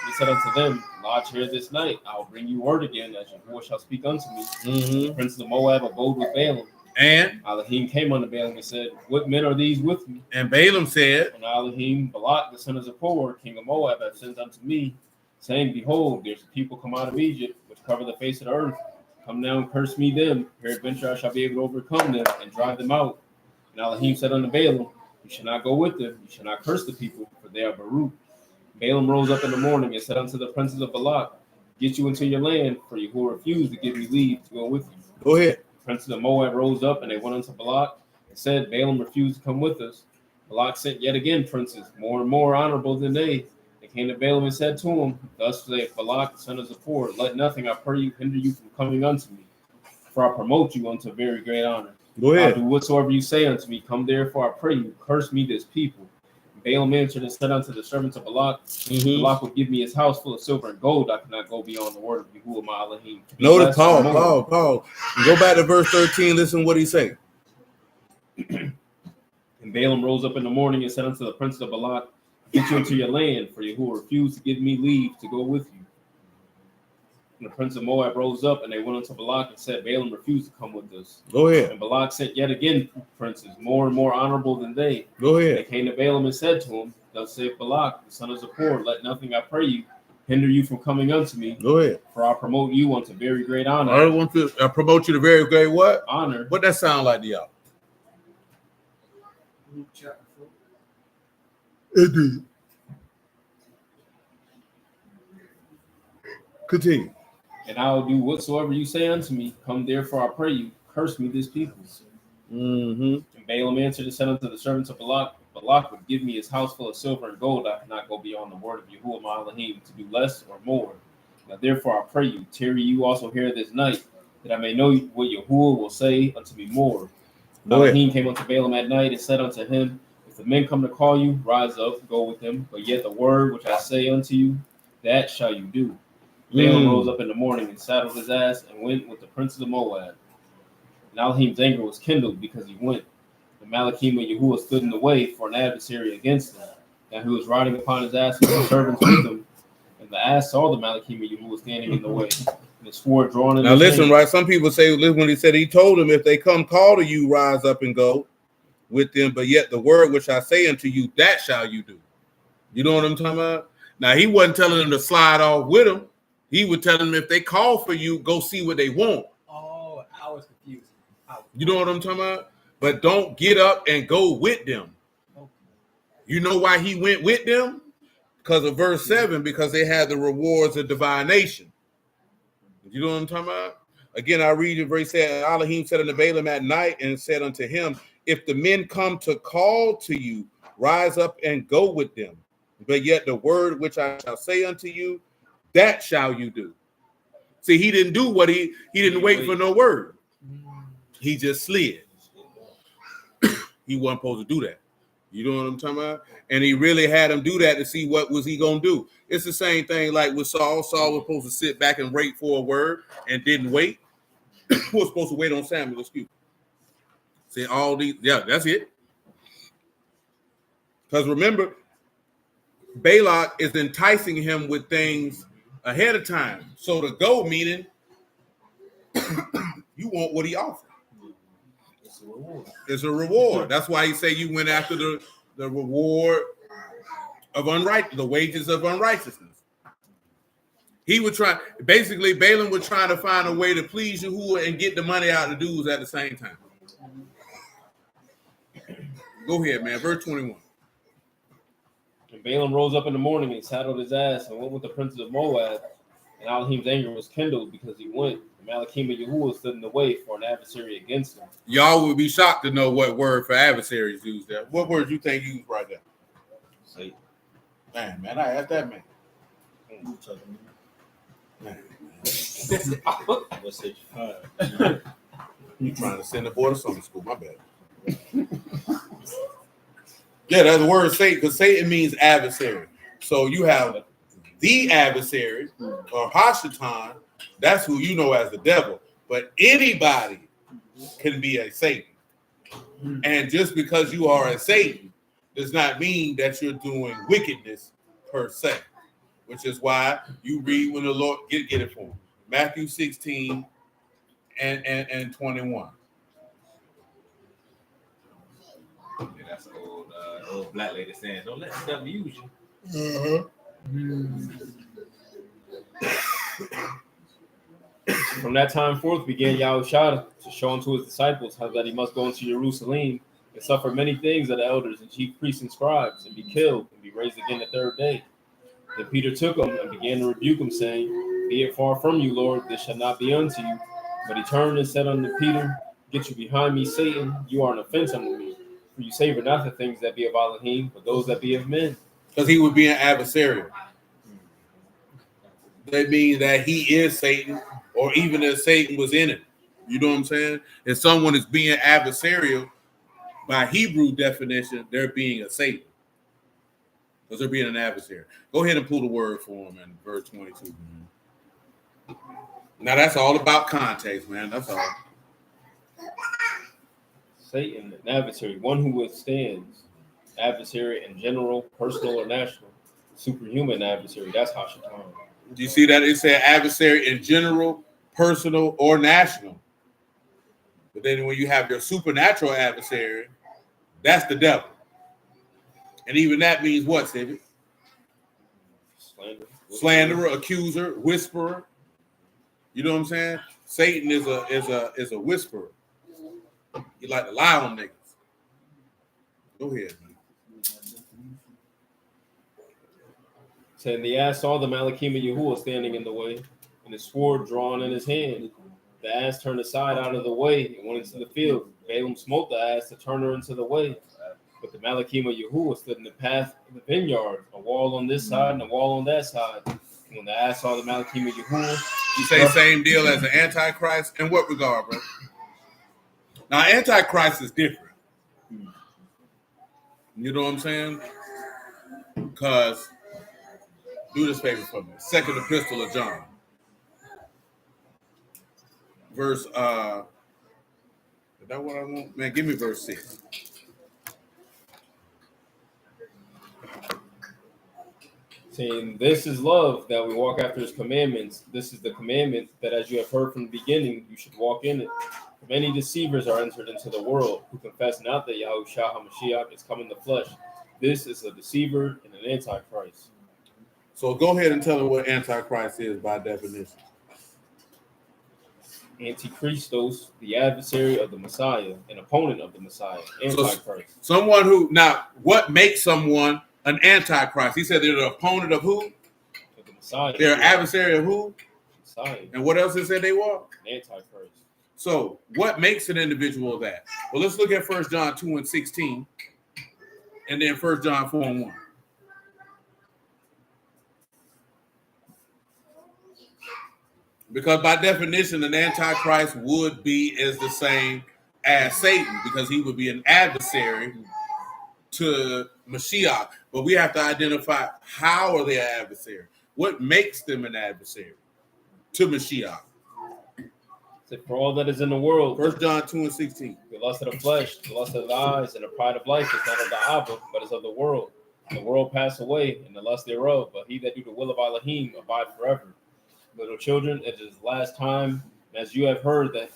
And he said unto them, lodge here this night. I will bring you word again, as your voice shall speak unto me. The prince of Moab abode with Balaam. And Elohim came unto Balaam and said, what men are these with me? And Balaam said, and Elohim, Balak, the son of Zippor, king of Moab, hath sent unto me, saying, behold, there's a people come out of Egypt, which cover the face of the earth. Come now and curse me them. Peradventure I shall be able to overcome them and drive them out. And Elohim said unto Balaam, you shall not go with them. You shall not curse the people, for they are Baruch. Balaam rose up in the morning and said unto the princes of Balak, get you into your land, for you who refuse to give me leave to go with you. Go ahead. The princes of Moab rose up, and they went unto Balak and said, Balaam refused to come with us. Balak sent yet again princes, more and more honorable than they. They came to Balaam and said to him, thus saith Balak, the son of Zippor, let nothing, I pray you, hinder you from coming unto me, for I promote you unto very great honor. Go ahead. I'll do whatsoever you say unto me. Come therefore, I pray you, curse me this people. Balaam answered and said unto the servants of Balak, Balak will give me his house full of silver and gold. I cannot go beyond the word of Yahuwah my Elohim. Notice Paul. Go back to verse 13. Listen what he said. And Balaam rose up in the morning and said unto the princes of Balak, get you into your land, for Yahuwah refused to give me leave to go with you. And the prince of Moab rose up, and they went unto Balak and said, Balaam refused to come with us. Go ahead. And Balak sent yet again princes, more and more honorable than they. Go ahead. They came to Balaam and said to him, thus saith Balak, the son of Zippor, let nothing, I pray you, hinder you from coming unto me. Go ahead. For I promote you unto very great honor. I want to promote you to very great what? Honor. What that sound like to y'all? Luke chapter 4. It did. Continue. And I will do whatsoever you say unto me. Come therefore, I pray you, curse me this people. And Balaam answered and said unto the servants of Balak, Balak would give me his house full of silver and gold. I cannot go beyond the word of Yahuwah my Elohim to do less or more. Now therefore I pray you, tarry you also here this night, that I may know what Yahuwah will say unto me more. Elohim came unto Balaam at night and said unto him, if the men come to call you, rise up, go with them. But yet the word which I say unto you, that shall you do. Balaam rose up in the morning and saddled his ass and went with the princes of Moab. And Elohim's anger was kindled because he went. The Malachim of Yahuwah stood in the way for an adversary against him. Now he was riding upon his ass with the servants with him. And the ass saw the Malachim of Yahuwah standing in the way. And his sword drawn in now listen, right? Some people say, when he said, he told them, if they come call to you, rise up and go with them. But yet the word which I say unto you, that shall you do. You know what I'm talking about? Now he wasn't telling them to slide off with him. He would tell them if they call for you, go see what they want. Oh, I was confused. You know what I'm talking about? But don't get up and go with them. Okay. You know why he went with them? Because of verse 7, because they had the rewards of divination. You know what I'm talking about? Again, I read in verse 7, Elohim said unto Balaam at night and said unto him, if the men come to call to you, rise up and go with them. But yet the word which I shall say unto you, that shall you do. See, he didn't do what he didn't wait for no word. He just slid. He wasn't supposed to do that. You know what I'm talking about? And he really had him do that to see what was he going to do. It's the same thing like with Saul. Saul was supposed to sit back and wait for a word and didn't wait. Who was supposed to wait on Samuel? Excuse me. See, all these, yeah, that's it. Because remember, Balak is enticing him with things ahead of time. So to go meaning you You want what he offered. It's a reward. It's a reward. That's why he say you went after the reward of the wages of unrighteousness. He would try, basically, Balaam was trying to find a way to please Yahuwah and get the money out of the dudes at the same time. Go ahead, man. Verse 21. And Balaam rose up in the morning and saddled his ass and went with the princes of Moab. And Elohim's anger was kindled because he went. And Malachim and Yahuwah stood in the way for an adversary against him. Y'all would be shocked to know what word for adversaries used there. What word you think used right there? Satan. Man, I asked that man. You talking Man, what's it? you trying to send the boy to Sunday school? My bad. Yeah, that's the word Satan, because Satan means adversary. So you have the adversary or Hashatan. That's who you know as the devil. But anybody can be a Satan. And just because you are a Satan does not mean that you're doing wickedness per se, which is why you read when the Lord get it for him. Matthew 16 and 21. Yeah, that's an old black lady saying, "Don't let the devil use you." From that time forth began Yahushua to show unto his disciples how that he must go into Jerusalem and suffer many things of the elders and chief priests and scribes, and be killed and be raised again the third day. Then Peter took him and began to rebuke him, saying, Be it far from you, Lord, this shall not be unto you. But he turned and said unto Peter, Get you behind me, Satan, you are an offense unto me. For you savor not the things that be of Elohim, but those that be of men. Because he would be an adversarial. That means that he is Satan, or even if Satan was in it. You know what I'm saying? If someone is being adversarial, by Hebrew definition, they're being a Satan. Because they're being an adversary. Go ahead and pull the word for him in verse 22. Man. Now that's all about context, man. That's all. Satan, an adversary, one who withstands. Adversary in general, personal, or national. Superhuman adversary, that's Hashatan. Do you see that? It said adversary in general, personal, or national. But then when you have your supernatural adversary, that's the devil. And even that means what, Stevie? Slanderer, accuser, whisperer. You know what I'm saying? Satan is a whisperer. He like to lie on niggas. Go ahead, man. And the ass saw the Malachim and Yahuwah standing in the way, and his sword drawn in his hand. The ass turned aside out of the way and went into the field. Balaam smote the ass to turn her into the way. But the Malachim of Yahuwah stood in the path of the vineyard, a wall on this side and a wall on that side. And when the ass saw the Malachim of Yahuwah, you say same deal as the Antichrist? In what regard, bro? Now, Antichrist is different. You know what I'm saying? Because, do this favor for me. Second epistle of John. Verse, is that what I want? Man, give me verse 6. saying, This is love, that we walk after his commandments. This is the commandment, that as you have heard from the beginning, you should walk in it. Many deceivers are entered into the world, who confess not that Yahushua HaMashiach is come in the flesh. This is a deceiver and an antichrist. So go ahead and tell them what antichrist is by definition. Antichristos, the adversary of the Messiah, an opponent of the Messiah, antichrist. So someone who, now, what makes someone an antichrist? He said they're the opponent of who? Of the Messiah. They're an adversary of who? Messiah. And what else it said they were? An antichrist. So what makes an individual that? Well, let's look at 1 John 2 and 16, and then 1 John 4 and 1. Because by definition, an antichrist would be as the same as Satan, because he would be an adversary to Mashiach. But we have to identify, how are they an adversary? What makes them an adversary to Mashiach? For all that is in the world, 1 John 2 and 16. the lust of the flesh, the lust of the eyes, and the pride of life is not of the Abba, but is of the world. The world pass away, and the lust thereof, but he that do the will of Elohim abide forever. Little children, it is last time, as you have heard that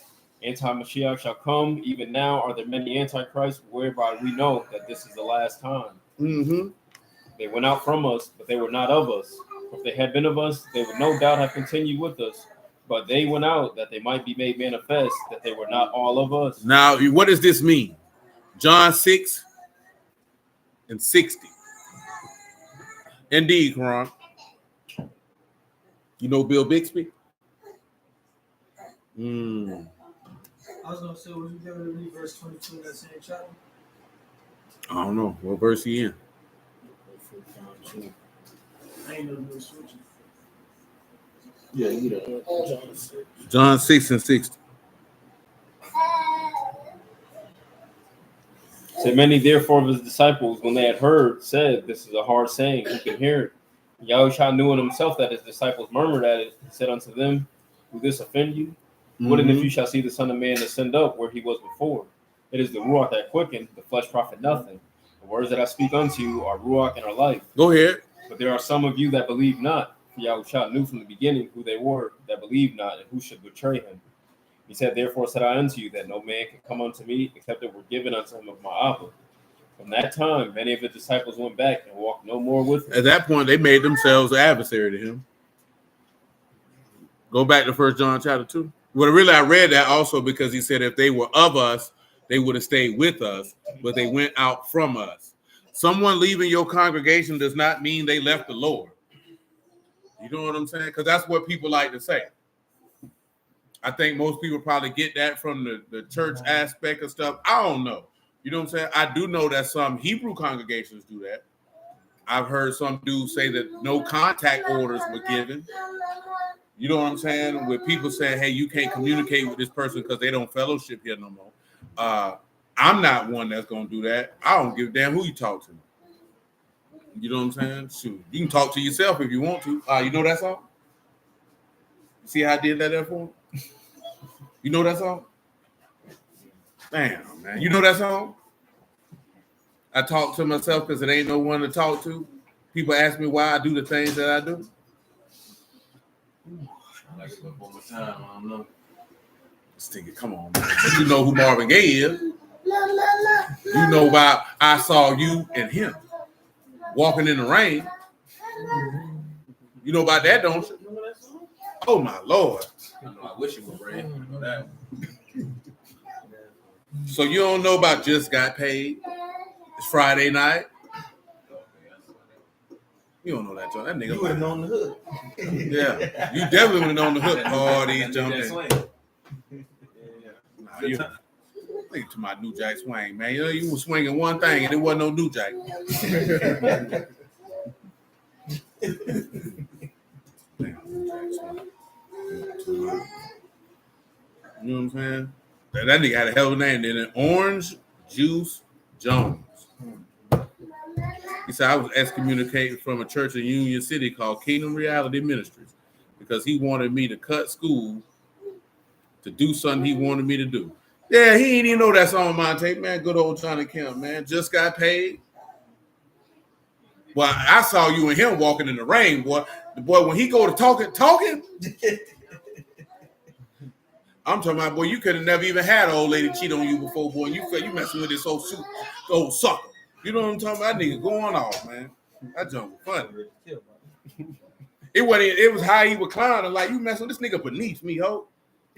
Anti-Mashiach shall come. Even now are there many antichrists, whereby we know that this is the last time. Mm-hmm. They went out from us, but they were not of us. If they had been of us, they would no doubt have continued with us. But they went out that they might be made manifest that they were not all of us. Now, what does this mean? John 6 and 60. Indeed, Quran. You know Bill Bixby? I was gonna say, would you be able to read verse 22 in that same chapter? I don't know. What verse he in? I ain't know you were switching. Yeah, you know, John 6. John 6 and 60. So many therefore of his disciples, when they had heard, said, "This is a hard saying. Who can hear it?" Yahushua knew in himself that his disciples murmured at it, and said unto them, "Will this offend you? What if you shall see the Son of Man ascend up where he was before? It is the Ruach that quickened, the flesh profit nothing. The words that I speak unto you are Ruach and are life. Go ahead. But there are some of you that believe not. For Yahushua knew from the beginning who they were that believed not, and who should betray him. He said, Therefore said I unto you, that no man can come unto me, except it were given unto him of my Abba. From that time, many of his disciples went back and walked no more with him. At that point, they made themselves an adversary to him. Go back to 1 John chapter 2. Well, really, I read that also because he said if they were of us, they would have stayed with us, but they went out from us. Someone leaving your congregation does not mean they left the Lord. You know what I'm saying? Because that's what people like to say. I think most people probably get that from the church aspect of stuff. I don't know. You know what I'm saying? I do know that some Hebrew congregations do that. I've heard some dudes say that no contact orders were given. You know what I'm saying? With people saying, hey, you can't communicate with this person because they don't fellowship here no more. I'm not one that's going to do that. I don't give a damn who you talk to. You know what I'm saying? Shoot, you can talk to yourself if you want to. You know that song? See how I did that there for him? You know that song? Damn, man. You know that song? I talk to myself because it ain't no one to talk to. People ask me why I do the things that I do. Like it one more time, I don't know. This nigga, come on, man. You know who Marvin Gaye is. You know about I Saw You and Him Walking in the Rain. You know about that, don't you? Oh, my Lord. I wish it would rain. You know that. So you don't know about Just Got Paid? It's Friday night. You don't know that, John. That nigga. You would have known the hook. Yeah. You definitely would have known the hook. Party jumping. Nah, you think to my New Jack swing, man. You know, you were swinging one thing and it wasn't no New Jack. You know what I'm saying? That nigga had a hell of a name. Then Orange Juice Jones. He said, I was excommunicated from a church in Union City called Kingdom Reality Ministries because he wanted me to cut school to do something he wanted me to do. Yeah, he ain't even know that song, Monte. Man, good old Johnny Kemp, man. Just Got Paid. Well, I saw you and him walking in the rain, boy. The boy, when he go to talking, I'm talking about, boy, you could have never even had an old lady cheat on you before, boy. You messing with this old sucker. You know what I'm talking about? That nigga going off, man. That junk was funny. It was how he was clowning, like, you messing with this nigga beneath me, ho.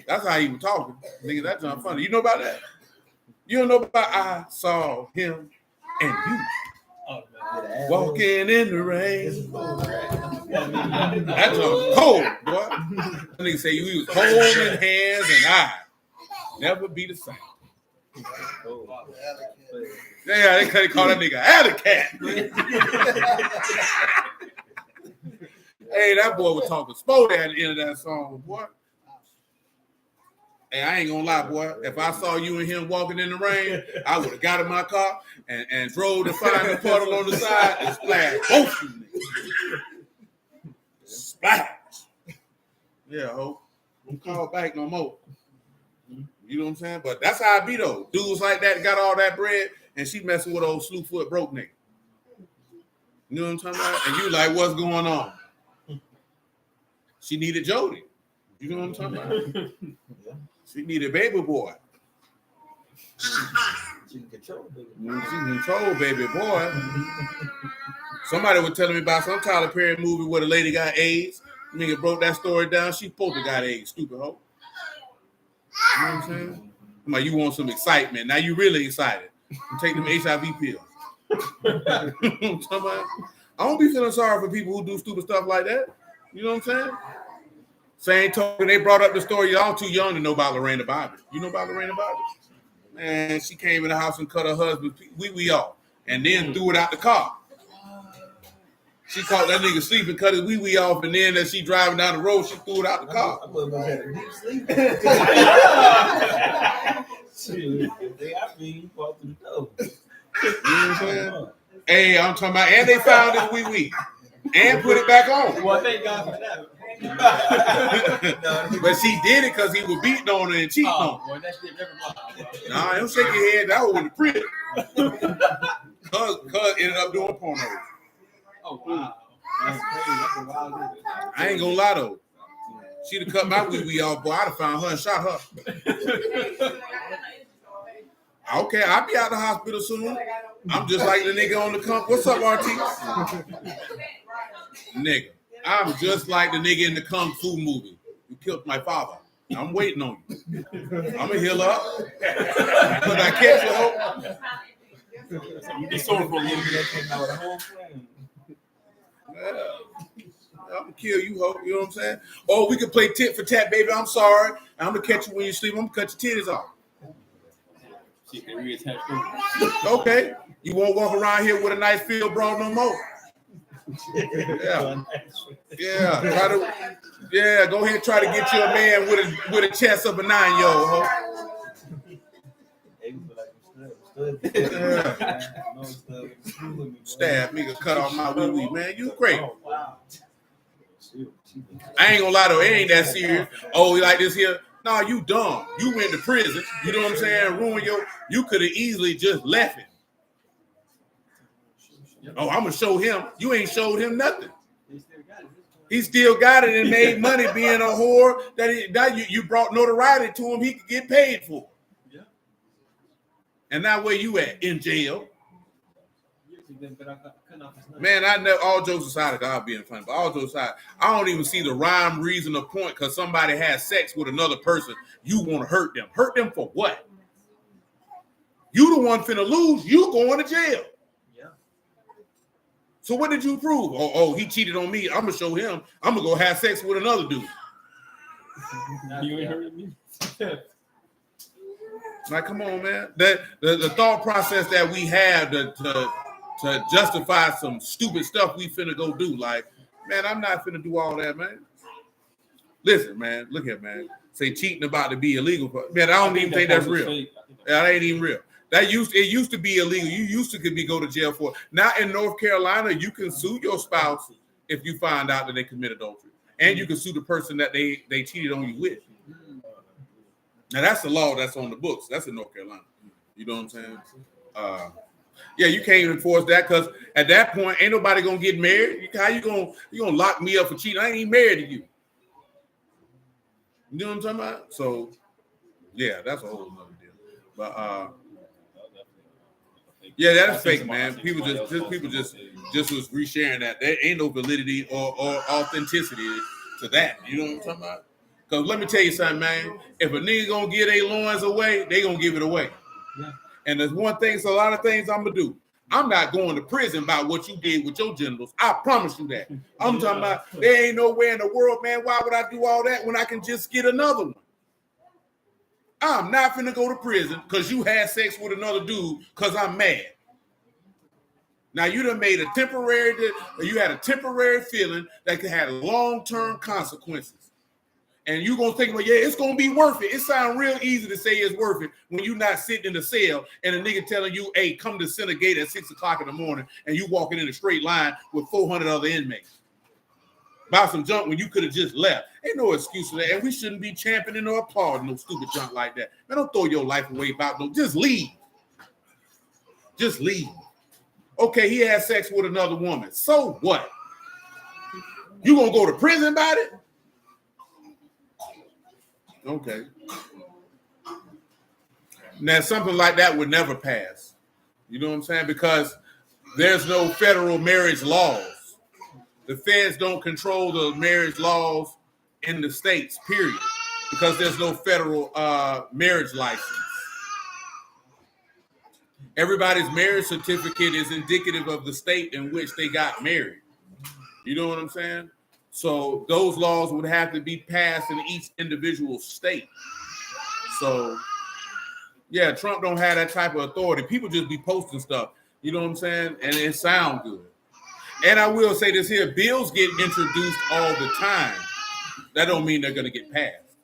That's how he was talking. Nigga, that junk funny. You know about that? You don't know about I Saw Him and You Walking in the Rain. That junk cold, boy. That nigga say you was holding hands and I never be the same. Yeah, they call that nigga Alley Cat. Hey, that boy was talking sport at the end of that song, boy. Hey, I ain't gonna lie, boy. If I saw you and him walking in the rain, I would have got in my car and drove to find the puddle on the side and splashed both of you niggas. Splash. Yeah, ho. Don't call back no more. You know what I'm saying? But that's how I be though. Dudes like that got all that bread and she messing with old slew foot broke nigga. You know what I'm talking about? And you like, what's going on? She needed Jody. You know what I'm talking about? She need a baby boy. She can control baby. She control baby boy. Somebody was telling me about some Tyler Perry movie where the lady got AIDS. Nigga broke that story down. She supposed to got AIDS, stupid hoe. You know what I'm saying? I'm like, you want some excitement. Now you really excited. You take them HIV pills. I don't be feeling sorry for people who do stupid stuff like that. You know what I'm saying? Same token, they brought up the story. Y'all too young to know about Lorena Bobbitt. You know about Lorena Bobbitt? Man, she came in the house and cut her husband's wee-wee off and then threw it out the car. She caught that nigga sleeping, cut his wee-wee off, and then as she driving down the road, she threw it out the car. I must have had a deep sleep. You walked through the door. You know what I'm saying? Hey, I'm talking about, and they found his wee-wee and put it back on. Well, thank God for that. But she did it because he was beating on her and cheating on her. Boy, that shit never mind. Nah, don't shake your head. That was in the prison. Cuz ended up doing porno. Oh, wow. That's crazy. That's a wild thing. I ain't gonna lie though. She'd have cut my wee-wee off, boy. I'd have found her and shot her. Okay, I'll be out the hospital soon. I'm just like the nigga on the comp. What's up, RT? Nigga, I'm just like the nigga in the Kung Fu movie who killed my father. I'm waiting on you. I'm going to heal up. Could I catch you, Hope? You be sore for a little bit. That came out with a whole plan. I'm going to kill you, Hope. You know what I'm saying? Oh, we can play tit for tat, baby. I'm sorry. I'm going to catch you when you sleep. I'm going to cut your titties off. Shit, they reattach them. Okay. You won't walk around here with a nice field bra no more. Yeah. Yeah. Go ahead and try to get you a man with a chest of a 9-year-old, ho. Stab, nigga, cut off my wee-wee, man. You great. Oh, wow. I ain't gonna lie though, it ain't that serious. Oh, you like this here? No, you dumb. You went to prison. You know what I'm saying? You could have easily just left it. Oh, I'm gonna show him. You ain't showed him nothing. He still got it and made money being a whore that you brought notoriety to him. He could get paid for. Yeah. And now where you at? In jail. Man, I know, all jokes aside, God being funny, but all jokes aside, I don't even see the rhyme, reason, or point because somebody has sex with another person. You want to hurt them. Hurt them for what? You the one finna lose. You going to jail. Yeah. So what did you prove? Oh, he cheated on me. I'm gonna show him. I'm gonna go have sex with another dude. You ain't heard me. Like, come on, man. The thought process that we have to justify some stupid stuff we finna go do. Like, man, I'm not finna do all that, man. Listen, man, look here, man. Say cheating about to be illegal. Man, I don't even think that's real. Yeah, that ain't even real. It used to be illegal. You used to go to jail for it. Now in North Carolina, you can sue your spouse if you find out that they committed adultery. And you can sue the person that they cheated on you with. Now that's the law that's on the books. That's in North Carolina. You know what I'm saying? Yeah, you can't even enforce that because at that point, ain't nobody gonna get married. How you gonna lock me up for cheating? I ain't even married to you. You know what I'm talking about? So, yeah, that's a whole nother deal. But yeah, that's fake, man. People just was resharing that. There ain't no validity or authenticity to that. You know what I'm talking about? Because let me tell you something, man. If a nigga gonna give their loins away, they gonna give it away. Yeah. And there's one thing, so a lot of things I'm gonna do. I'm not going to prison about what you did with your genitals. I promise you that. I'm talking about there ain't nowhere in the world, man. Why would I do all that when I can just get another one? I'm not finna go to prison because you had sex with another dude because I'm mad. Now you done made you had a temporary feeling that could have long-term consequences. And you're going to think about, yeah, it's going to be worth it. It sounds real easy to say it's worth it when you're not sitting in the cell and a nigga telling you, hey, come to center gate at 6 o'clock in the morning and you walking in a straight line with 400 other inmates. About some junk when you could have just left. Ain't no excuse for that. And we shouldn't be championing or applauding no stupid junk like that. Man, don't throw your life away about no. Just leave. Just leave. Okay, he had sex with another woman. So what? You going to go to prison about it? Okay. Now, something like that would never pass. You know what I'm saying? Because there's no federal marriage laws. The feds don't control the marriage laws in the states, period. Because there's no federal marriage license. Everybody's marriage certificate is indicative of the state in which they got married. You know what I'm saying? So those laws would have to be passed in each individual state. So, yeah, Trump don't have that type of authority. People just be posting stuff, you know what I'm saying? And it sounds good. And I will say this here, bills get introduced all the time. That don't mean they're going to get passed.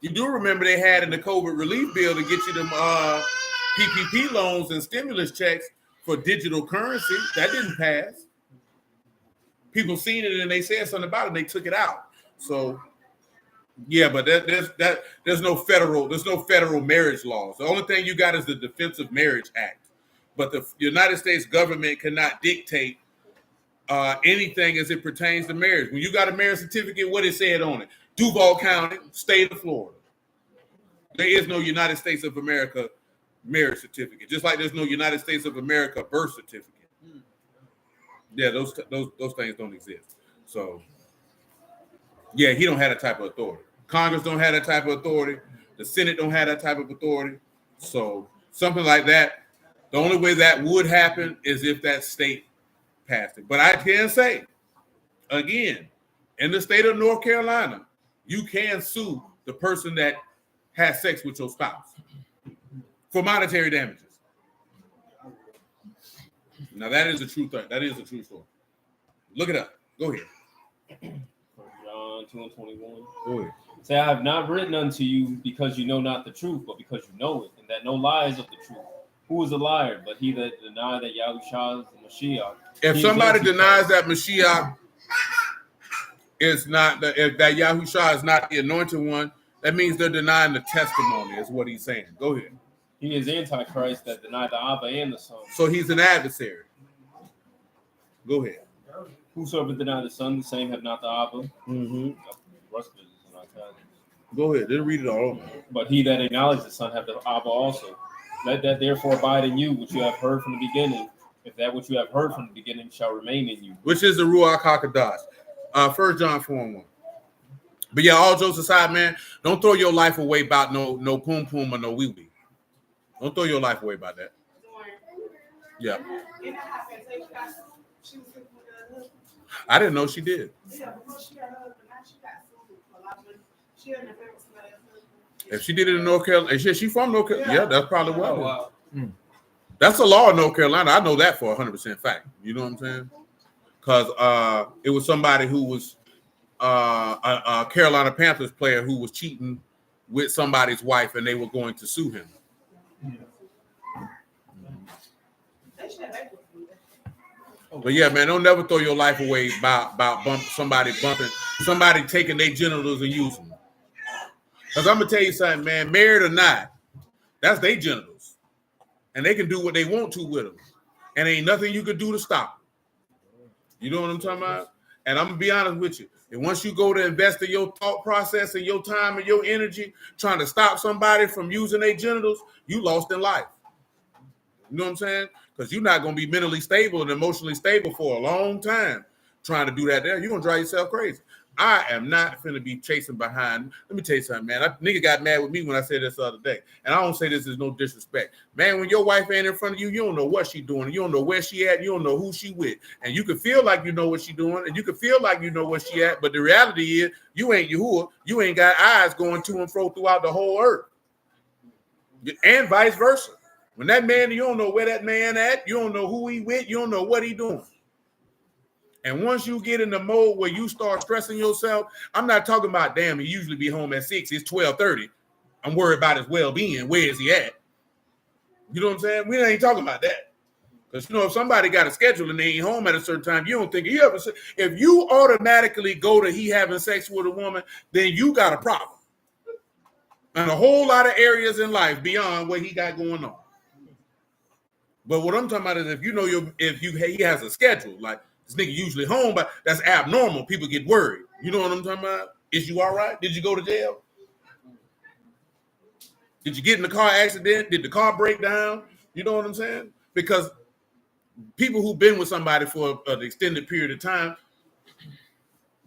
You do remember they had in the COVID relief bill to get you them PPP loans and stimulus checks for digital currency. That didn't pass. People seen it and they said something about it and they took it out. So, yeah, but there's no federal marriage laws. The only thing you got is the Defense of Marriage Act. But the United States government cannot dictate anything as it pertains to marriage. When you got a marriage certificate, what it said on it? Duval County, state of Florida. There is no United States of America marriage certificate, just like there's no United States of America birth certificate. Yeah, those things don't exist. So, yeah, he don't have that type of authority. Congress don't have that type of authority. The Senate don't have that type of authority. So something like that, the only way that would happen is if that state passed it. But I can say, again, in the state of North Carolina, you can sue the person that has sex with your spouse for monetary damages. Now that is a true thing. That is a true story. Look it up. Go ahead. John 2:21. Go ahead. Say, I have not written unto you because you know not the truth, but because you know it, and that no lie is of the truth. Who is a liar but he that denied that Yahushua is the Mashiach? If somebody denies that Mashiach is not if that Yahushua is not the anointed one, that means they're denying the testimony, is what he's saying. Go ahead. He is Antichrist that denied the Abba and the Son. So he's an adversary. Go ahead. Whosoever denied the Son, the same have not the Abba. Mm-hmm. Go Go ahead. Didn't read it all. But he that acknowledges the Son have the Abba also. Let that therefore abide in you, which you have heard from the beginning. If that which you have heard from the beginning shall remain in you. Which is the Ruach HaKodesh. 1 John 4:1. But yeah, all jokes aside, man, don't throw your life away about no poom poom or no wee wee. Don't throw your life away about that. Yeah. I didn't know she did. If she did it in North Carolina, she from North Carolina? Yeah, that's probably why. Wow. That's a law in North Carolina. I know that for 100% fact. You know what I'm saying? Because it was somebody who was a Carolina Panthers player who was cheating with somebody's wife, and they were going to sue him. But yeah, man, don't never throw your life away about somebody taking their genitals and using them. Because I'm gonna tell you something, man, married or not, that's their genitals, and they can do what they want to with them, and ain't nothing you could do to stop them. You know what I'm talking about? And I'm gonna be honest with you. And once you go to invest in your thought process and your time and your energy trying to stop somebody from using their genitals, you lost in life. You know what I'm saying? Because you're not going to be mentally stable and emotionally stable for a long time trying to do that there. You're going to drive yourself crazy. I am not going to be chasing behind. Let me tell you something, man. Nigga got mad with me when I said this the other day. And I don't say this as no disrespect. Man, when your wife ain't in front of you, you don't know what she doing. You don't know where she at. You don't know who she with. And you can feel like you know what she doing. And you can feel like you know where she at. But the reality is you ain't Yahuwah. You ain't got eyes going to and fro throughout the whole earth. And vice versa. When that man, you don't know where that man at. You don't know who he with. You don't know what he doing. And once you get in the mode where you start stressing yourself, I'm not talking about, damn, he usually be home at 6. It's 12:30. I'm worried about his well-being. Where is he at? You know what I'm saying? We ain't talking about that. Because, you know, if somebody got a schedule and they ain't home at a certain time, you don't think you ever. If you automatically go to he having sex with a woman, then you got a problem. And a whole lot of areas in life beyond what he got going on. But what I'm talking about is if you know he has a schedule, like this nigga usually home, but that's abnormal. People get worried. You know what I'm talking about? Is you all right? Did you go to jail? Did you get in the car accident? Did the car break down? You know what I'm saying? Because people who've been with somebody for an extended period of time,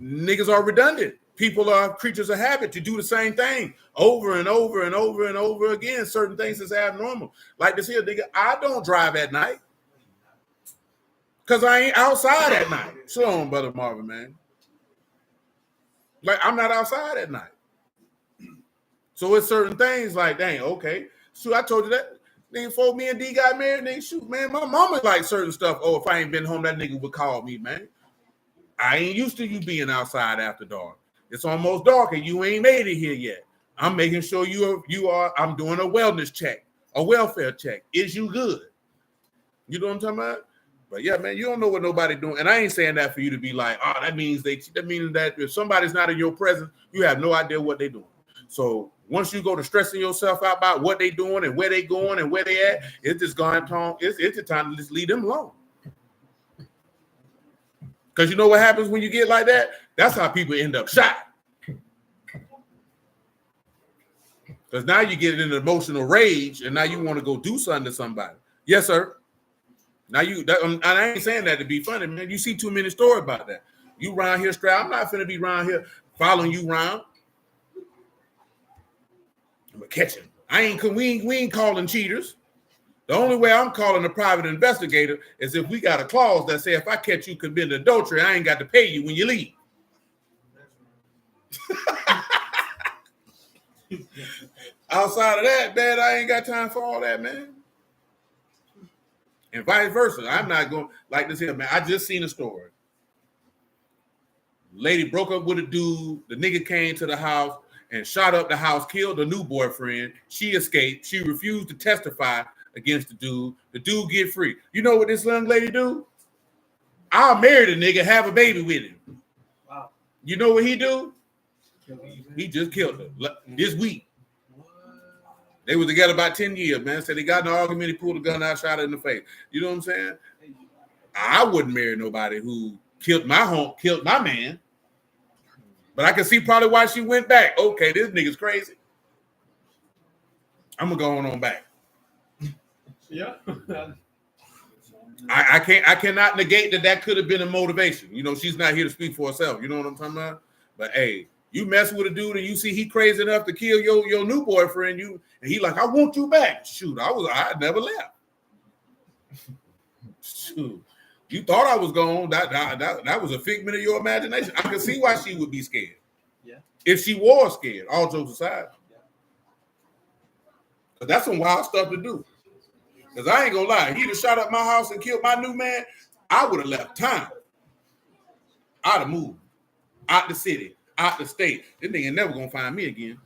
niggas are redundant. People are creatures of habit to do the same thing over and over and over and over again. Certain things is abnormal. Like this here, nigga, I don't drive at night because I ain't outside at night. Shalom, brother Marvin, man. Like, I'm not outside at night. So it's certain things like, dang, okay. Shoot, I told you that. Nigga, before me and D got married, nigga, shoot, man, my mama like certain stuff. Oh, if I ain't been home, that nigga would call me, man. I ain't used to you being outside after dark. It's almost dark and you ain't made it here yet. I'm making sure you are. I'm doing a wellness check, a welfare check. Is you good? You know what I'm talking about? But yeah, man, you don't know what nobody doing. And I ain't saying that for you to be like, oh, that means that if somebody's not in your presence, you have no idea what they're doing. So once you go to stressing yourself out about what they doing and where they going and where they at, it's just going to it's the time to just leave them alone. Because you know what happens when you get like that? That's how people end up shot. Because now you get in an emotional rage and now you want to go do something to somebody. Yes, sir. Now and I ain't saying that to be funny, man. You see too many stories about that. You around here straight. I'm not finna be around here following you around. I'm gonna catch him. We ain't calling cheaters. The only way I'm calling a private investigator is if we got a clause that says if I catch you committing adultery, I ain't got to pay you when you leave. Outside of that, man, I ain't got time for all that, man. And vice versa. I'm not going like this here, man. I just seen a story. Lady broke up with a dude. The nigga came to the house and shot up the house, killed the new boyfriend. She escaped. She refused to testify against the dude. The dude get free. You know what this young lady do? I'll marry the nigga, have a baby with him. Wow. You know what he do? He just killed her this week. They were together about 10 years, man. Said he got in an argument, he pulled a gun out, shot her in the face. You know what I'm saying? I wouldn't marry nobody who killed my man. But I can see probably why she went back. Okay, this nigga's crazy. I'm gonna go on back. Yeah. I cannot negate that could have been a motivation. You know, she's not here to speak for herself. You know what I'm talking about? But hey, you mess with a dude and you see he crazy enough to kill your new boyfriend, and he like, I want you back. Shoot, I never left. Shoot. You thought I was gone. That was a figment of your imagination. I can see why she would be scared. Yeah. If she was scared, all jokes aside. Yeah. But that's some wild stuff to do. Because I ain't gonna lie, he'd have shot up my house and killed my new man, I would have left town. I'd have moved out the city, out the state. This nigga never gonna find me again.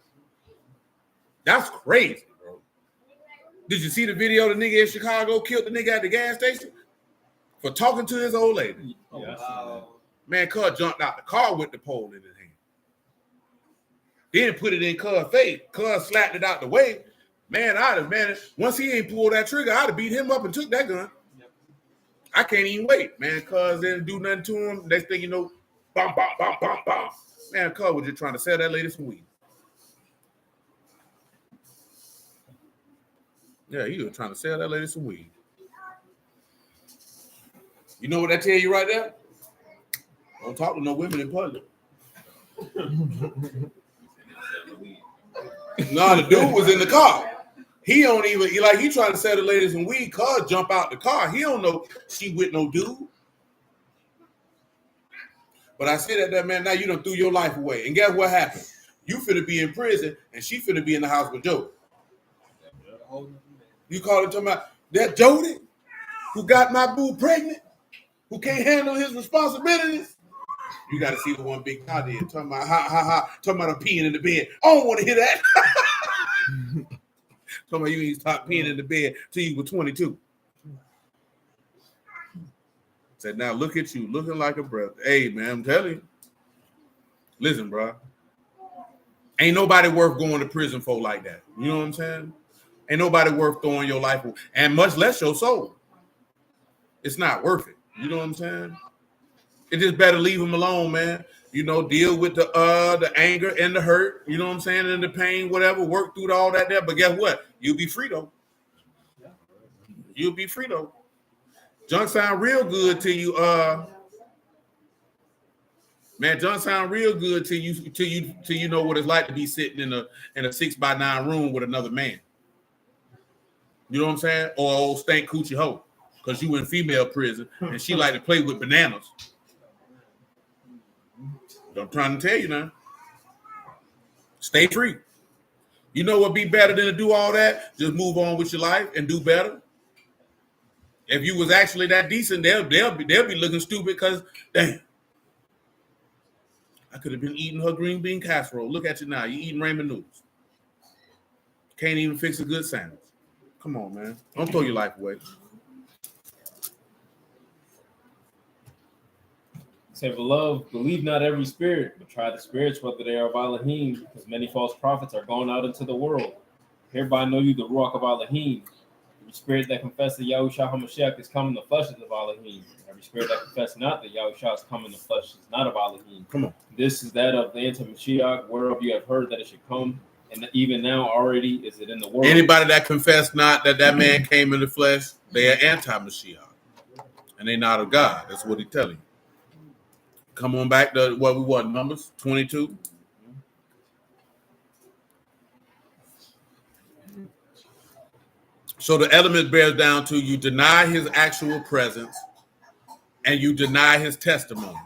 That's crazy, bro. Did you see the video of the nigga in Chicago killed the nigga at the gas station for talking to his old lady? Oh, wow. Man, cuz jumped out the car with the pole in his hand. Then put it in cuz face. Cuz slapped it out the way. Man, once he ain't pulled that trigger, I'd have beat him up and took that gun. Yep. I can't even wait, man, cuz didn't do nothing to him. Next thing you know, bam, bam, bam, bam, bam. Man, cuz was just trying to sell that lady some weed. Yeah, he was trying to sell that lady some weed. You know what that tell you right there? Don't talk to no women in public. No, the dude was in the car. He don't even, he trying to sell the ladies some weed, cuz jump out the car. He don't know she with no dude. But I said that man, now you done threw your life away. And guess what happened? You finna be in prison and she finna be in the house with Jody. You call it talking about that Jody who got my boo pregnant, who can't handle his responsibilities. You got to see the one big guy did talking about talking about him peeing in the bed. I don't want to hear that. Talking about you ain't stop peeing in the bed till you were 22. Said, now look at you, looking like a brother. Hey, man, I'm telling you. Listen, bro. Ain't nobody worth going to prison for like that. You know what I'm saying? Ain't nobody worth throwing your life away, and much less your soul. It's not worth it. You know what I'm saying? It's just better leave them alone, man. You know, deal with the anger and the hurt, you know what I'm saying, and the pain, whatever, work through all that there. But guess what? You'll be free though. You'll be free though. Junk sound real good to you, man. Junk sound real good to you know what it's like to be sitting in a 6x9 room with another man. You know what I'm saying? Or old stank coochie hoe. Because you in female prison and she like to play with bananas. I'm trying to tell you now. Stay free. You know what be better than to do all that? Just move on with your life and do better. If you was actually that decent, they'll be looking stupid because damn, I could have been eating her green bean casserole. Look at you now. You eating ramen noodles. Can't even fix a good sandwich. Come on, man. Don't throw your life away. Say, beloved, believe not every spirit, but try the spirits whether they are of Elohim, because many false prophets are going out into the world. Hereby know you the Ruach of Elohim. Every spirit that confesses that Yahushua HaMashiach is come in the flesh is of Elohim. Every spirit that confesses not that Yahushua is come in the flesh is not of Elohim. Come on. This is that of the anti-Mashiach, whereof you have heard that it should come, and even now already is it in the world. Anybody that confess not that man came in the flesh, they are anti-Mashiach. And they not of God. That's what he's telling you. Come on back to what we want, Numbers 22. So the element bears down to you deny his actual presence and you deny his testimony.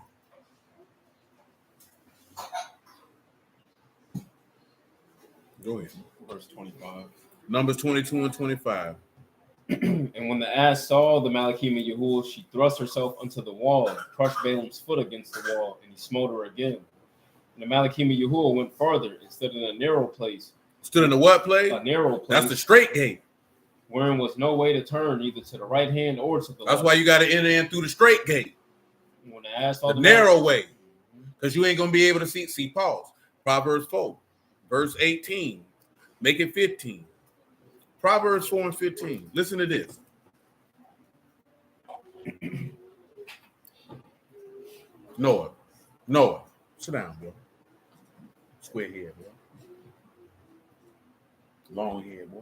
Go ahead. Verse 25. Numbers 22 and 25. And when the ass saw the Malachim and Yahuwah, she thrust herself unto the wall and crushed Balaam's foot against the wall, and he smote her again. And the Malachim and Yahuwah went farther and stood in a narrow place. Stood in a what place? A narrow place. That's the straight gate. Wherein was no way to turn either to the right hand or to the left. That's why you got to enter in through the straight gate. And when the ass saw the narrow way. Because you ain't going to be able to see pause. Proverbs 4, verse 18. Make it 15. Proverbs 4 and 15. Listen to this. Noah. Sit down, bro. Square head, bro. Long head, boy.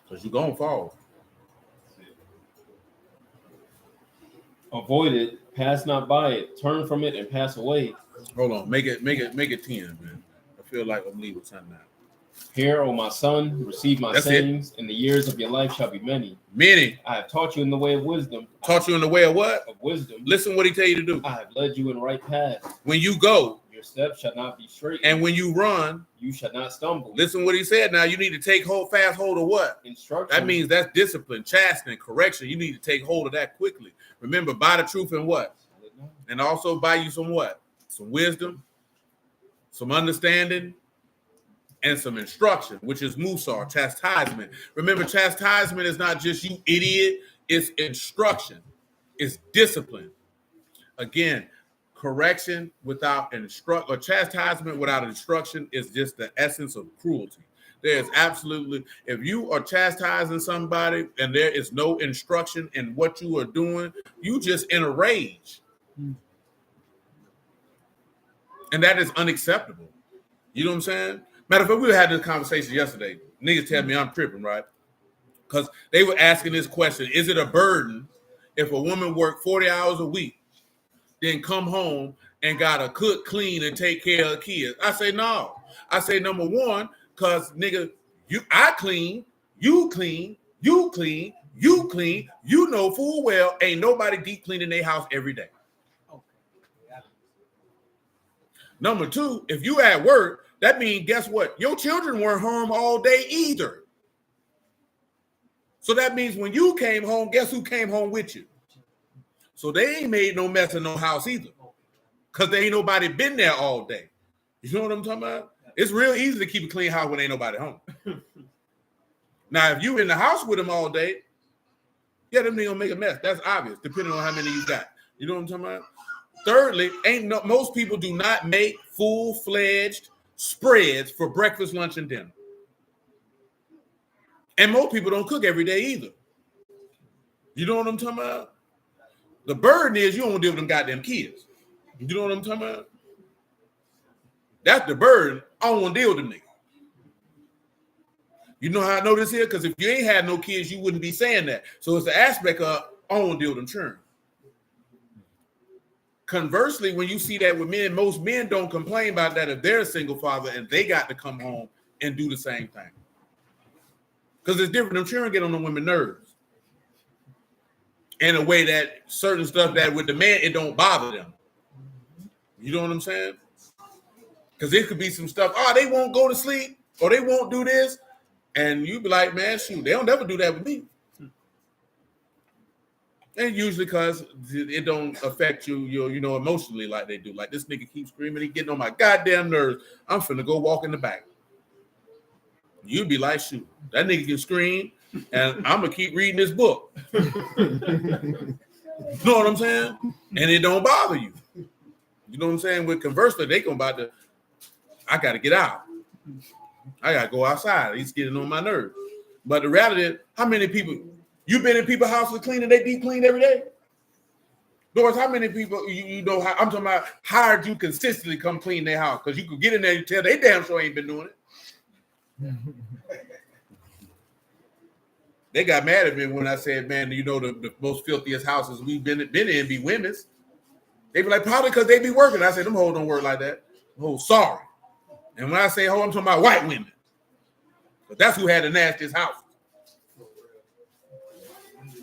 Because you're going to fall. Avoid it, pass not by it, turn from it and pass away. Hold on. Make it 10, man. I feel like I'm leaving something out. Hear, O my son, receive my sayings, and the years of your life shall be many. Many. I have taught you in the way of wisdom. Taught you in the way of what? Of wisdom. Listen what he tell you to do. I have led you in right path. When you go, your steps shall not be straight. And when you run, you shall not stumble. Listen what he said. Now you need to take fast hold of what? Instruction. That means that's discipline, chastening, correction. You need to take hold of that quickly. Remember, buy the truth and what? And also buy you some what? Some wisdom, some understanding, and some instruction, which is musar, chastisement. Remember, chastisement is not just you idiot, it's instruction, it's discipline. Again, correction without or chastisement without instruction is just the essence of cruelty. There is absolutely, if you are chastising somebody and there is no instruction in what you are doing, you just in a rage. And that is unacceptable. You know what I'm saying? Matter of fact, we had this conversation yesterday. Niggas tell me I'm tripping, right? Because they were asking this question, is it a burden if a woman worked 40 hours a week, then come home and got to cook, clean, and take care of her kids? I say no. I say number one, because nigga, I clean, you clean, you clean, you clean. You know full well ain't nobody deep cleaning their house every day. Number two, if you at work, that means, guess what? Your children weren't home all day either. So that means when you came home, guess who came home with you? So they ain't made no mess in no house either. Because there ain't nobody been there all day. You know what I'm talking about? It's real easy to keep a clean house when ain't nobody home. Now, if you in the house with them all day, yeah, them niggas gonna make a mess. That's obvious, depending on how many you got. You know what I'm talking about? Thirdly, most people do not make full-fledged spreads for breakfast, lunch, and dinner. And most people don't cook every day either. You know what I'm talking about? The burden is you don't deal with them goddamn kids. You know what I'm talking about? That's the burden. I don't want to deal with them niggas. You know how I know this here? Because if you ain't had no kids, you wouldn't be saying that. So it's the aspect of I don't want to deal with them children. Conversely, when you see that with men, most men don't complain about that if they're a single father and they got to come home and do the same thing. Because it's different. Them children get on the women's nerves. In a way that certain stuff that with the man, it don't bother them. You know what I'm saying? Because it could be some stuff, they won't go to sleep or they won't do this. And you be like, man, shoot, they don't never do that with me. And usually because it don't affect you, emotionally like they do. Like this nigga keeps screaming, he getting on my goddamn nerves. I'm finna go walk in the back. You'd be like, shoot, that nigga can scream, and I'm gonna keep reading this book. You know what I'm saying? And it don't bother you. You know what I'm saying? With conversely, they gonna about to, I gotta get out. I gotta go outside. He's getting on my nerves. But the reality is, how many people you been in people's houses cleaning? They deep clean every day. Doris, how many people you know? I'm talking about hired you consistently come clean their house because you could get in there and tell they damn sure ain't been doing it. They got mad at me when I said, man, the most filthiest houses we've been in be women's. They be like, probably because they be working. I said, them hoes don't work like that. Oh, sorry. And when I say hoe, I'm talking about white women. But that's who had the nastiest house.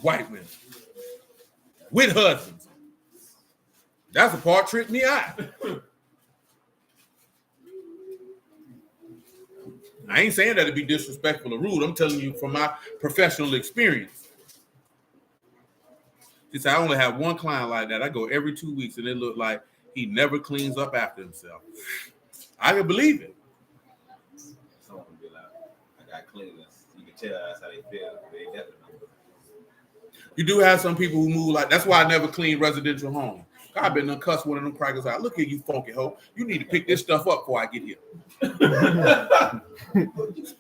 White women. With husbands. That's the part tripped me out. I ain't saying that to be disrespectful or rude. I'm telling you from my professional experience. She said, I only have one client like that. I go every 2 weeks and it looked like he never cleans up after himself. I can believe it. Someone be like, I got cleaners. You can tell that's how they feel. They definitely know. You do have some people who move like, that's why I never clean residential homes. I've been cuss one of them crackers out. Look at you funky hoe. You need to pick this stuff up before I get here.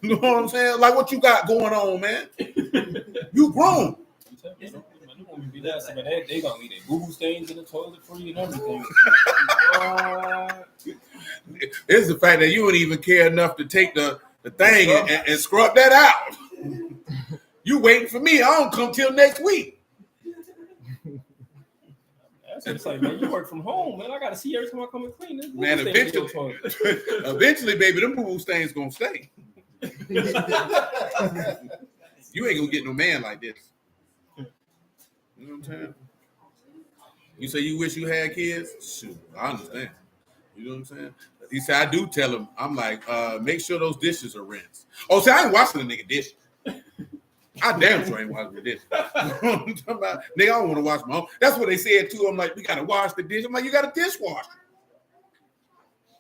You know what I'm saying? Like what you got going on, man? You grown. They gonna leave their boo-boo stains in the toilet for you and everything. It's the fact that you wouldn't even care enough to take the thing and scrub that out. You waiting for me. I don't come till next week. It's like, man, you work from home, man. I gotta see every time I come and clean this. Man, eventually, baby, them boo stains gonna stay. You ain't gonna get no man like this. You know what I'm saying? You say you wish you had kids? Shoot, I understand. You know what I'm saying? He said, I do tell him, I'm like, make sure those dishes are rinsed. Oh, see, I ain't washing the nigga dishes. I damn sure ain't washing the dishes. I'm talking about, nigga, I don't want to wash my own. That's what they said too. I'm like, we got to wash the dish. I'm like, you got a dishwasher.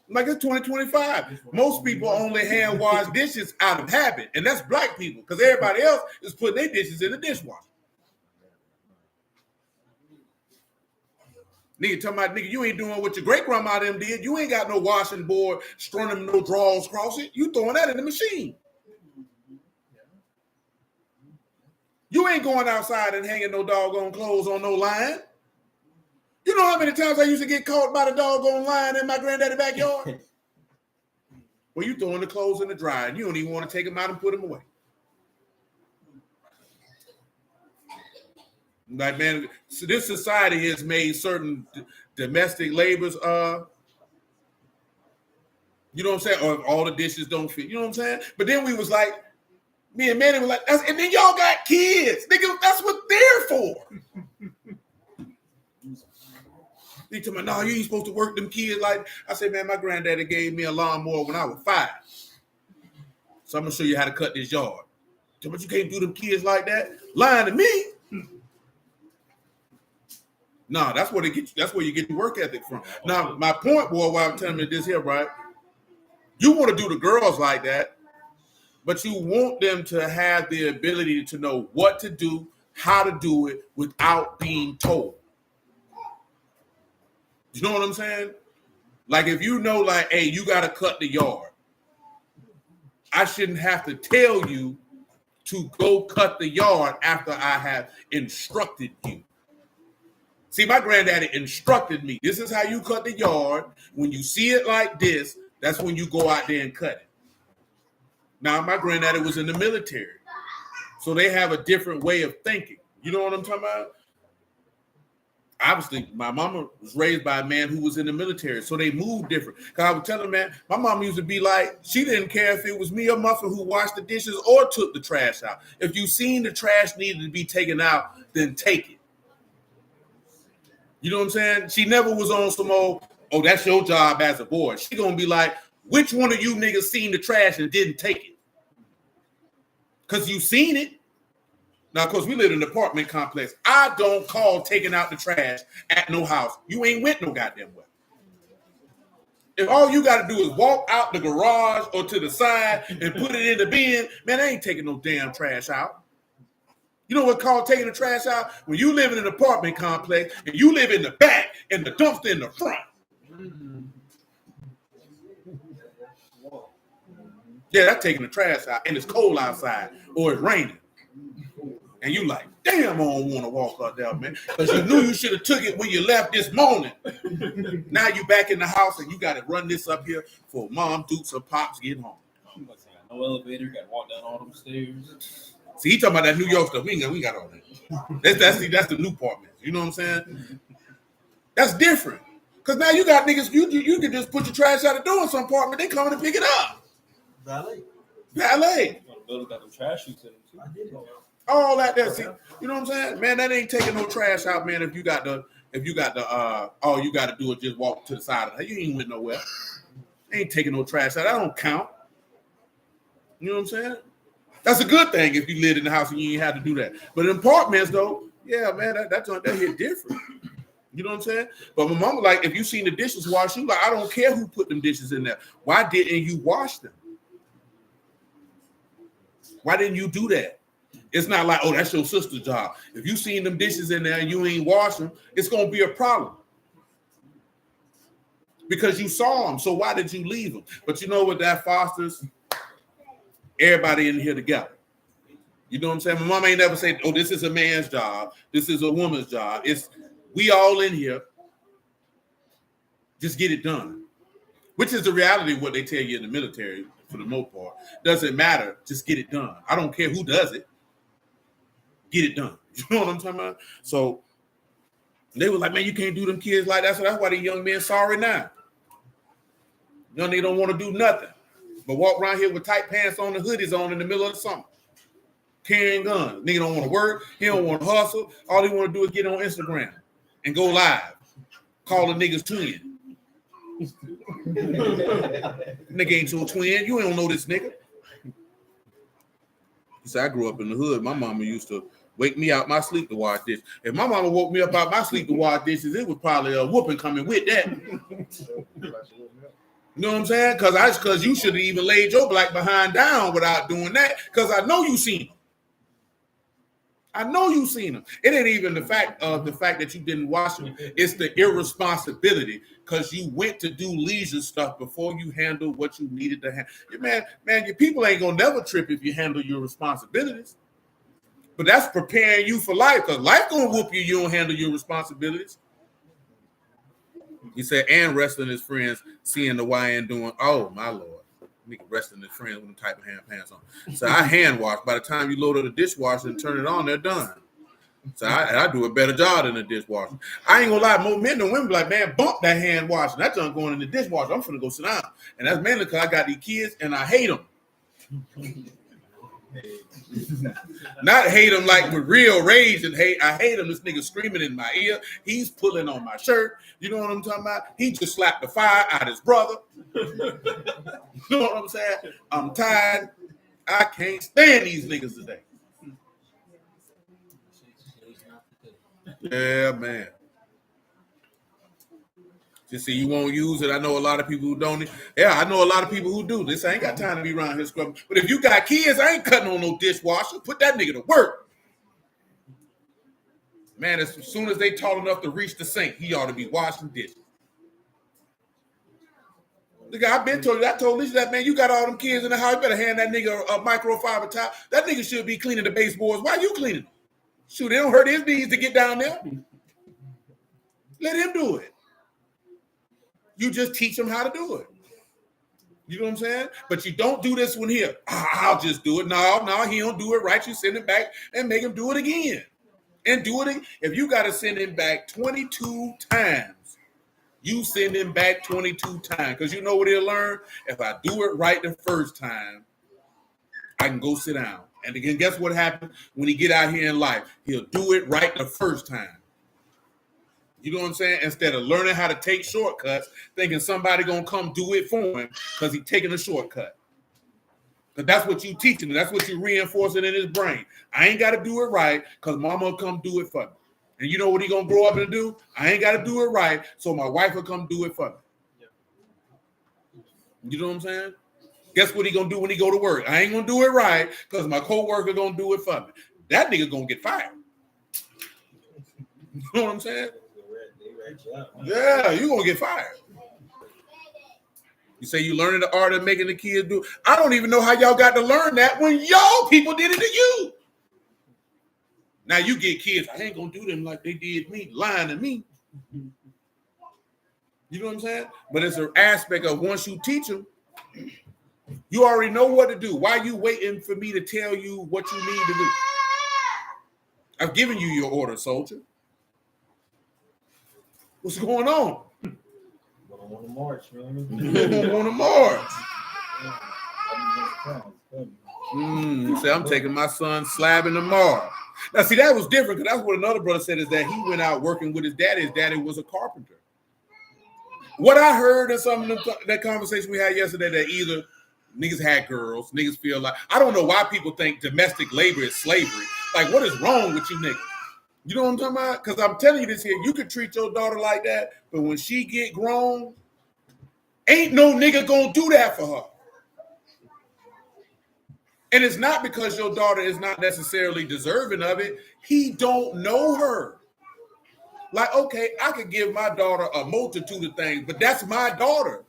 I'm like, it's 2025. Most people only hand wash dishes out of habit. And that's black people because everybody else is putting their dishes in the dishwasher. Nigga talking about, nigga, you ain't doing what your great grandma them did. You ain't got no washing board, strung no drawers across it. You throwing that in the machine. You ain't going outside and hanging no doggone clothes on no line. You know how many times I used to get caught by the doggone line in my granddaddy's backyard? Well, you throwing the clothes in the dryer and you don't even want to take them out and put them away. Like, man, so this society has made certain domestic labors, you know what I'm saying? Or all the dishes don't fit, you know what I'm saying? But then we was like, me and Manny were like, and then y'all got kids. Nigga, that's what they're for. He told me, no, you ain't supposed to work them kids like. I said, man, my granddaddy gave me a lawnmower when I was 5. So I'm going to show you how to cut this yard. But you can't do them kids like that. Lying to me. No, that's where you get your work ethic from. Now, my point, boy, while I'm telling you this here, right? You want to do the girls like that, but you want them to have the ability to know what to do, how to do it without being told. You know what I'm saying? Like if you know, like, hey, you got to cut the yard. I shouldn't have to tell you to go cut the yard after I have instructed you. See, my granddaddy instructed me. This is how you cut the yard. When you see it like this, that's when you go out there and cut it. Now, my granddaddy was in the military, so they have a different way of thinking. You know what I'm talking about? Obviously, my mama was raised by a man who was in the military, so they moved different. Because I was telling man, my mom used to be like, she didn't care if it was me or Muffin who washed the dishes or took the trash out. If you seen the trash needed to be taken out, then take it. You know what I'm saying? She never was on some old, oh, that's your job as a boy. She gonna be like, which one of you niggas seen the trash and didn't take it? Because you seen it. Now, of course, we live in an apartment complex. I don't call taking out the trash at no house. You ain't went no goddamn way. If all you got to do is walk out the garage or to the side and put it in the bin, man, I ain't taking no damn trash out. You know what called taking the trash out? When you live in an apartment complex and you live in the back and the dumpster in the front. Yeah, that's taking the trash out and it's cold outside or it's raining. And you like, damn, I don't want to walk out there, man. Because you knew you should have took it when you left this morning. Now you back in the house and you got to run this up here for mom, dukes, or pops get home. No elevator, got to walk down all them stairs. See, he talking about that New York stuff. We got all that. That's the new apartment. You know what I'm saying? That's different. Because now you got niggas, you can just put your trash out the door in some apartment. They coming to pick it up. Valet. Building got them trash chutes in them too. I did it. All that there. See, you know what I'm saying? Man, that ain't taking no trash out, man. If you got all you got to do is just walk to the side of it. You ain't went nowhere. Ain't taking no trash out. That don't count. You know what I'm saying? That's a good thing if you lived in the house and you ain't had to do that. But in apartments, though, yeah, man, that hit different. You know what I'm saying? But my mama, like, if you seen the dishes washed, you like, I don't care who put them dishes in there. Why didn't you wash them? Why didn't you do that? It's not like, oh, that's your sister's job. If you seen them dishes in there and you ain't wash them, it's going to be a problem. Because you saw them. So why did you leave them? But you know what that fosters? Everybody in here together. You know what I'm saying? My mom ain't never said, oh, this is a man's job. This is a woman's job. It's we all in here. Just get it done. Which is the reality of what they tell you in the military for the most part. Doesn't matter. Just get it done. I don't care who does it. Get it done. You know what I'm talking about? So they were like, man, you can't do them kids like that. So that's why the young men sorry now. Young nigga don't want to do nothing but walk around here with tight pants on and hoodies on in the middle of the summer. Carrying guns. Nigga don't want to work. He don't want to hustle. All he want to do is get on Instagram and go live. Call the niggas twin. Nigga ain't your twin. You don't know this nigga. He said, I grew up in the hood. My mama used to wake me out my sleep to wash dishes. If my mama woke me up out my sleep to wash dishes, it was probably a whooping coming with that. You know what I'm saying? Because you should have even laid your black behind down without doing that. Because I know you seen them. I know you seen them. It ain't even the fact that you didn't wash them. It's the irresponsibility because you went to do leisure stuff before you handled what you needed to handle. Man, your people ain't gonna never trip if you handle your responsibilities. But that's preparing you for life because life gonna whoop you. You don't handle your responsibilities. He said, and wrestling his friends, seeing the YN doing. Oh my lord. Nigga wrestling his friends with them type of hand pants on. So I hand wash. By the time you load up the dishwasher and turn it on, they're done. So I do a better job than the dishwasher. I ain't gonna lie, more men than women be like, man, bump that hand washing. That junk going in the dishwasher. I'm finna go sit down. And that's mainly because I got these kids and I hate them. Not hate them like with real rage and hate. I hate him. This nigga screaming in my ear. He's pulling on my shirt. You know what I'm talking about? He just slapped the fire out of his brother. You know what I'm saying? I'm tired. I can't stand these niggas today. Yeah, man. Just see, you won't use it. I know a lot of people who don't. Yeah, I know a lot of people who do. This I ain't got time to be around here scrubbing. But if you got kids, I ain't cutting on no dishwasher. Put that nigga to work. Man, as soon as they tall enough to reach the sink, he ought to be washing dishes. Nigga, I've been told you. I told Lisa that, man, you got all them kids in the house. You better hand that nigga a microfiber towel. That nigga should be cleaning the baseboards. Why you cleaning them? Shoot, it don't hurt his knees to get down there. Let him do it. You just teach him how to do it. You know what I'm saying? But you don't do this one here. I'll just do it. No, he don't do it right. You send him back and make him do it again. And do it. If you got to send him back 22 times, you send him back 22 times. Because you know what he'll learn? If I do it right the first time, I can go sit down. And again, guess what happens when he get out here in life? He'll do it right the first time. You know what I'm saying? Instead of learning how to take shortcuts, thinking somebody gonna come do it for him because he's taking a shortcut. Because that's what you teaching him. That's what you reinforcing in his brain. I ain't got to do it right because mama will come do it for me. And you know what he gonna grow up and do? I ain't got to do it right, so my wife will come do it for me. You know what I'm saying? Guess what he gonna do when he go to work? I ain't gonna do it right because my coworker gonna do it for me. That nigga gonna get fired. You know what I'm saying? Yeah, you gonna get fired. You say you learning the art of making the kids do. I don't even know how y'all got to learn that when y'all people did it to you. Now you get kids. I ain't gonna do them like they did me, lying to me. You know what I'm saying? But it's an aspect of once you teach them, you already know what to do. Why are you waiting for me to tell you what you need to do? I've given you your order, soldier. What's going on? On the march, man. On the march. Say I'm taking my son slabbing tomorrow. Now, see, that was different because that's what another brother said is that he went out working with his daddy. His daddy was a carpenter. What I heard in some of that conversation we had yesterday, that either niggas had girls, niggas feel like, I don't know why people think domestic labor is slavery. Like, what is wrong with you niggas? You know what I'm talking about? Because I'm telling you this here, you could treat your daughter like that, but when she get grown, ain't no nigga gonna do that for her. And it's not because your daughter is not necessarily deserving of it. He don't know her. Like, okay, I could give my daughter a multitude of things, but that's my daughter.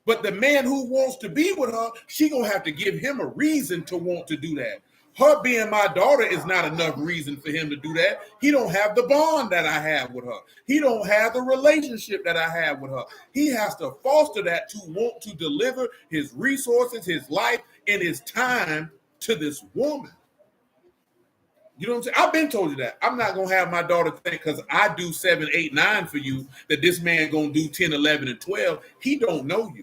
But the man who wants to be with her, she gonna have to give him a reason to want to do that. Her being my daughter is not enough reason for him to do that. He don't have the bond that I have with her. He don't have the relationship that I have with her. He has to foster that to want to deliver his resources, his life, and his time to this woman. You know what I'm saying? I've been told you that. I'm not going to have my daughter think because I do 7, 8, 9 for you that this man going to do 10, 11, and 12. He don't know you.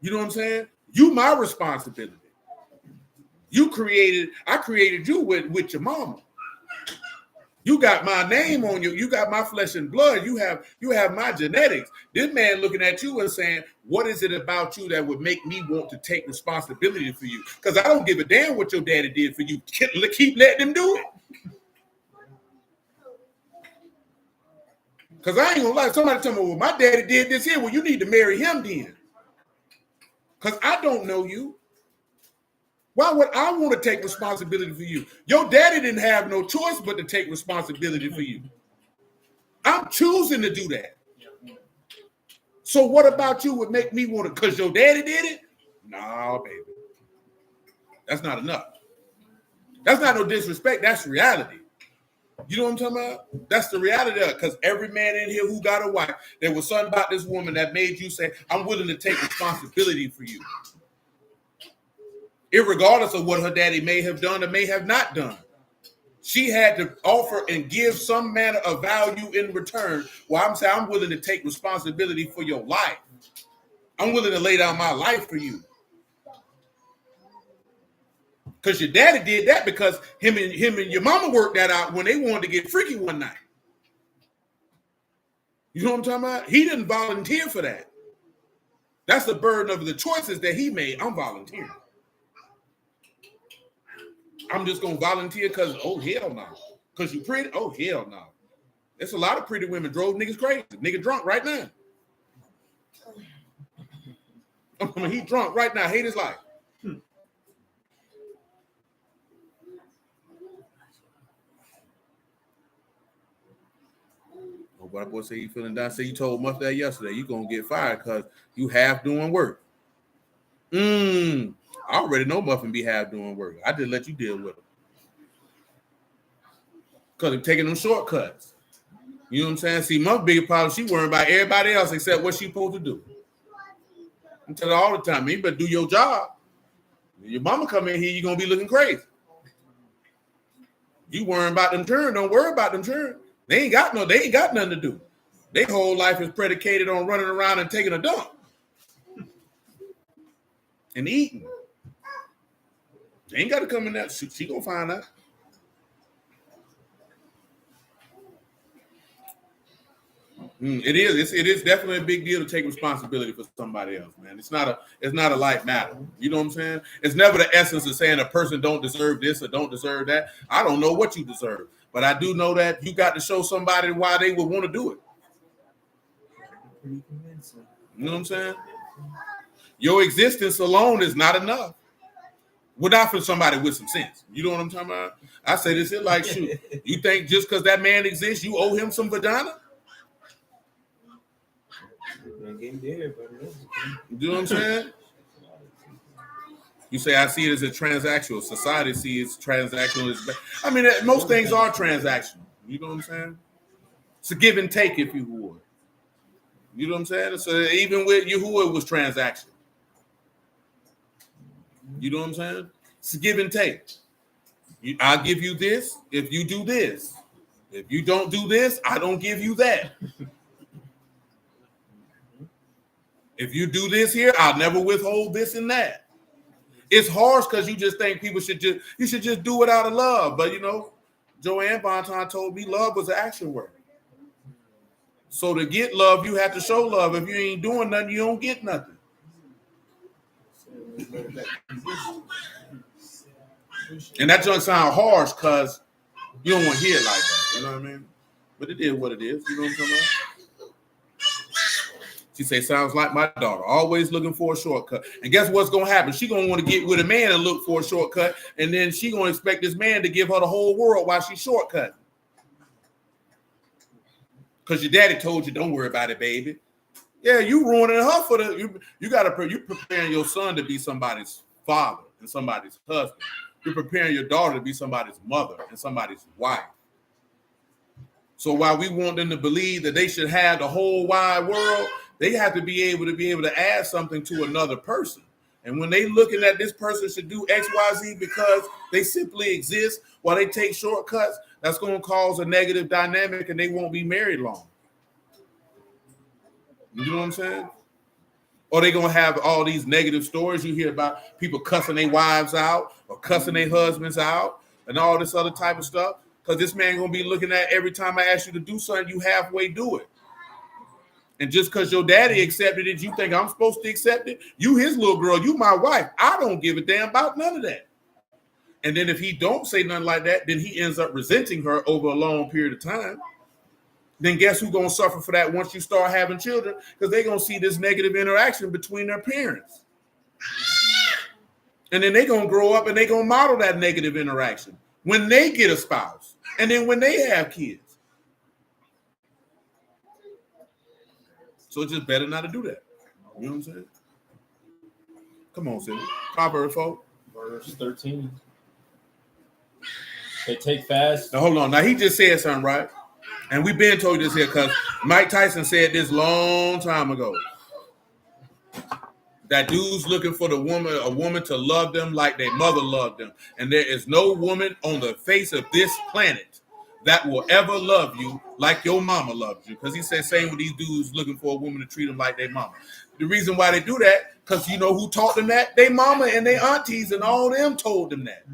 You know what I'm saying? You my responsibility. I created you with your mama. You got my name on you. You got my flesh and blood. You have my genetics. This man looking at you and saying, what is it about you that would make me want to take responsibility for you? Because I don't give a damn what your daddy did for you. Keep letting him do it. Because I ain't gonna lie. Somebody tell me, well, my daddy did this here. Well, you need to marry him then. Because I don't know you. Why would I want to take responsibility for you? Your daddy didn't have no choice but to take responsibility for you. I'm choosing to do that. So what about you would make me want to, because your daddy did it? No, baby. That's not enough. That's not no disrespect. That's reality. You know what I'm talking about? That's the reality of it. Because every man in here who got a wife, there was something about this woman that made you say, I'm willing to take responsibility for you. Irregardless of what her daddy may have done or may have not done. She had to offer and give some manner of value in return. Well, I'm saying I'm willing to take responsibility for your life. I'm willing to lay down my life for you. Because your daddy did that because him and your mama worked that out when they wanted to get freaky one night. You know what I'm talking about? He didn't volunteer for that. That's the burden of the choices that he made. I'm volunteering. I'm just going to volunteer because, oh, hell no. Because you pretty? Oh, hell no. There's a lot of pretty women drove niggas crazy. Nigga drunk right now. I mean, he drunk right now. Hate his life. Oh, but that boy say you feeling down. Say you told Muff that yesterday. You going to get fired because you half doing work. I already know Muffin be half doing work. I just let you deal with him. Because they're taking them shortcuts. You know what I'm saying? See, my bigger problem, she worrying about everybody else except what she supposed to do. I tell her all the time, you better do your job. When your mama come in here, you're going to be looking crazy. You worrying about them children, don't worry about them children. They ain't got nothing to do. Their whole life is predicated on running around and taking a dump. And eating. They ain't got to come in that. She going to find out. It is definitely a big deal to take responsibility for somebody else, man. It's not a light matter. You know what I'm saying? It's never the essence of saying a person don't deserve this or don't deserve that. I don't know what you deserve, but I do know that you got to show somebody why they would want to do it. You know what I'm saying? Your existence alone is not enough. Without for somebody with some sense. You know what I'm talking about? I say this here like, shoot, you think just because that man exists, you owe him some vagina? You know what I'm saying? You say, I see it as a transactional. Society sees transactional as I mean, most things are transactional. You know what I'm saying? It's a give and take, if you would. You know what I'm saying? So even with Yahuwah, it was transactional. You know what I'm saying? It's a give and take. I'll give you this if you do this. If you don't do this, I don't give you that. If you do this here, I'll never withhold this and that. It's harsh because you just think people should just do it out of love. But you know, Joanne Bonton told me love was an action word. So to get love, you have to show love. If you ain't doing nothing, you don't get nothing. And that doesn't sound harsh because you don't want to hear it like that. You know what I mean? But it is what it is. You know what I'm talking about? She say, sounds like my daughter, always looking for a shortcut. And guess what's going to happen? She's going to want to get with a man and look for a shortcut. And then she's going to expect this man to give her the whole world while she's shortcutting. Because your daddy told you, don't worry about it, baby. Yeah, you ruining her for you preparing your son to be somebody's father and somebody's husband. You're preparing your daughter to be somebody's mother and somebody's wife. So while we want them to believe that they should have the whole wide world, they have to be able to add something to another person. And when they looking at this person should do X, Y, Z because they simply exist while they take shortcuts, that's going to cause a negative dynamic and they won't be married long. You know what I'm saying? Or they going to have all these negative stories you hear about people cussing their wives out or cussing their husbands out and all this other type of stuff. Because this man going to be looking at every time I ask you to do something, you halfway do it. And just because your daddy accepted it, you think I'm supposed to accept it? You his little girl, you my wife. I don't give a damn about none of that. And then if he don't say nothing like that, then he ends up resenting her over a long period of time. Then guess who's going to suffer for that once you start having children? Because they're going to see this negative interaction between their parents. And then they're going to grow up and they're going to model that negative interaction when they get a spouse and then when they have kids. So it's just better not to do that. You know what I'm saying? Come on, Cindy. Proverbs 4. Verse 13. They take fast. Now, hold on. Now, he just said something, right? And we've been told this here because Mike Tyson said this long time ago. That dude's looking for a woman to love them like their mother loved them. And there is no woman on the face of this planet that will ever love you like your mama loved you. Because he said same with these dudes looking for a woman to treat them like their mama. The reason why they do that, because you know who taught them that? They mama and they aunties and all them told them that.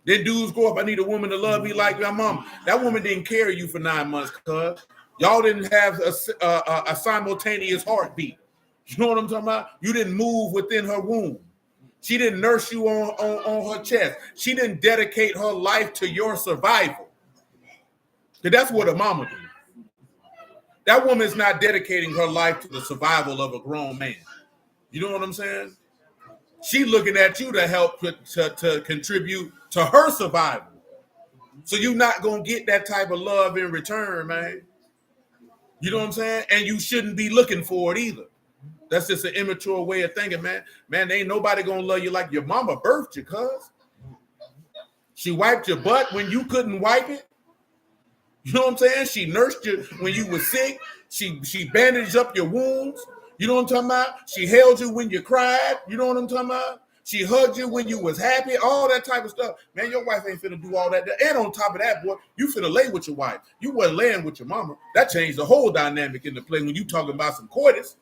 Then dudes grow up, I need a woman to love me like my mama. That woman didn't carry you for 9 months, cuz. Y'all didn't have a simultaneous heartbeat. You know what I'm talking about? You didn't move within her womb. She didn't nurse you on her chest. She didn't dedicate her life to your survival. Because that's what a mama do. That woman is not dedicating her life to the survival of a grown man. You know what I'm saying? She looking at you to help to contribute to her survival. So you're not going to get that type of love in return, man. You know what I'm saying? And you shouldn't be looking for it either. That's just an immature way of thinking, man. Man, ain't nobody going to love you like your mama birthed you, cuz. She wiped your butt when you couldn't wipe it. You know what I'm saying? She nursed you when you were sick. She bandaged up your wounds. You know what I'm talking about? She held you when you cried. You know what I'm talking about? She hugged you when you was happy. All that type of stuff. Man, your wife ain't finna do all that. And on top of that, boy, you finna lay with your wife. You wasn't laying with your mama. That changed the whole dynamic in the play when you talking about some coitus.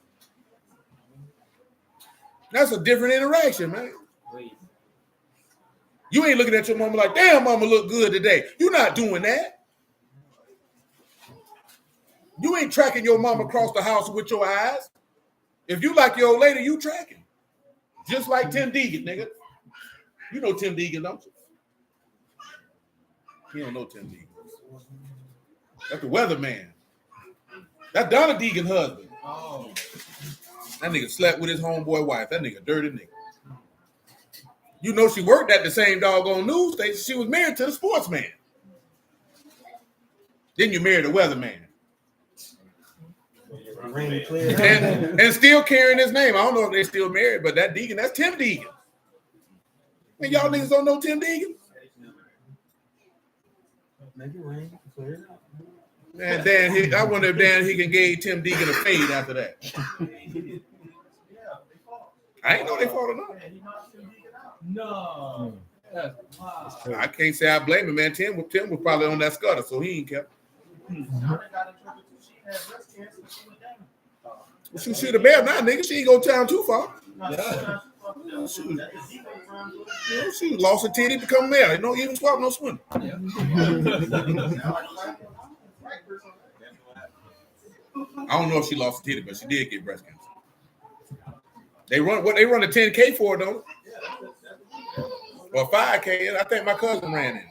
That's a different interaction, man. You ain't looking at your mama like, damn, mama look good today. You're not doing that. You ain't tracking your mama across the house with your eyes. If you like your old lady, you tracking. Just like Tim Deegan, nigga. You know Tim Deegan, don't you? You don't know Tim Deegan. That's the weatherman. That's Donna Deegan's husband. Oh. That nigga slept with his homeboy wife. That nigga dirty nigga. You know she worked at the same doggone news station. She was married to the sportsman. Then you married the weatherman. And still carrying his name. I don't know if they still married, but that Deegan, that's Tim Deegan. And y'all niggas don't know Tim Deegan? Man, Dan, I wonder if Dan he can give Tim Deegan a fade after that. I ain't know they fought or not. No. Wow. I can't say I blame him, man. Tim was probably on that scudder, so he ain't kept. She should have been now, nigga. She ain't go town too far. She lost a titty to come there. No even swap, no swim. I don't know if she lost a titty, but she did get breast cancer. They run a 10K for it, don't they? Or 5K. I think my cousin ran it.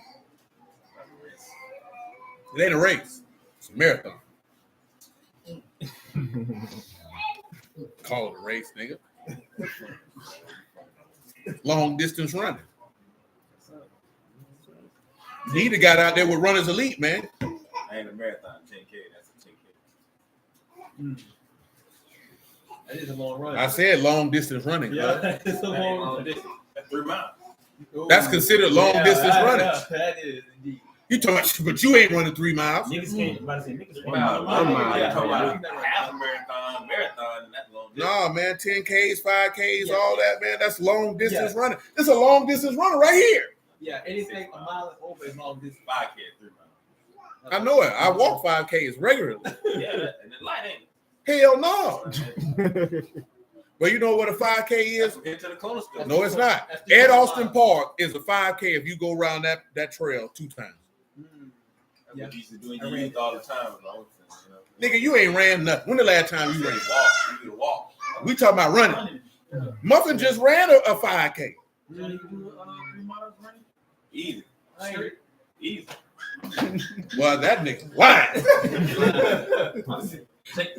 It ain't a race. It's a marathon. Call it a race, nigga. Long distance running. Nita got out there with Runners Elite, man. I ain't a marathon, 10K. That's a 10K. That is a long run. I said long distance running. Yeah, it's a long distance. That's 3 miles. That's considered long distance running. Yeah, that is indeed. You talking about, but you ain't running 3 miles. Niggas can't. I'm about to say niggas 1 mile. can't. Half a marathon, and that's long distance. No, man, 10Ks, 5Ks, all that, man. That's long distance running. It's a long distance runner right here. Yeah, anything a mile and over is long distance. 5K, 3 miles. I know it. I walk 5Ks regularly. Yeah, and the light ain't. Hell no. But you know what a 5K is? Into the corner store. No, it's not. Ed Austin Park is a 5K if you go around that trail 2 times. That's what you used to do in your youth all the time. Bro. Nigga, you ain't ran nothing. When the last time you ran? You could walk. We talking about running. Muffin just ran a 5K. Easy. Easy. Well, that nigga lying.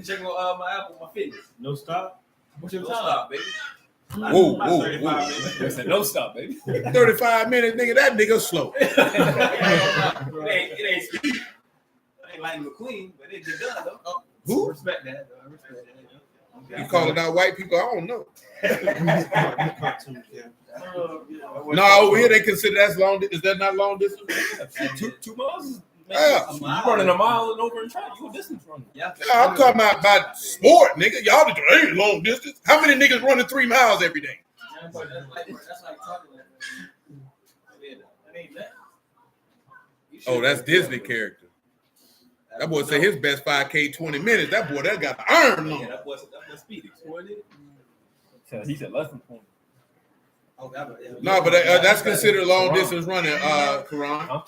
Check my Apple, my fitness. No stop. What's your time, baby? Whoa. They said no stop, baby. 35 minutes, nigga. That nigga slow. It ain't speed. I ain't like McQueen, but it get done though. Who? Respect that. I respect that. You calling out white people? I don't know. No, over here they consider that's long. Is that not long distance? 2 miles. Yeah. You running a mile and over and track. You a distance runner. Yeah, I'm talking about sport, nigga. Y'all ain't long distance. How many niggas running 3 miles every day? That's like talking like that. Oh, that's Disney character. That boy say his best 5K 20 minutes. That boy that got the iron on. Yeah, that boy speedy. He said less than 20. No, but that's considered long distance running, Karan.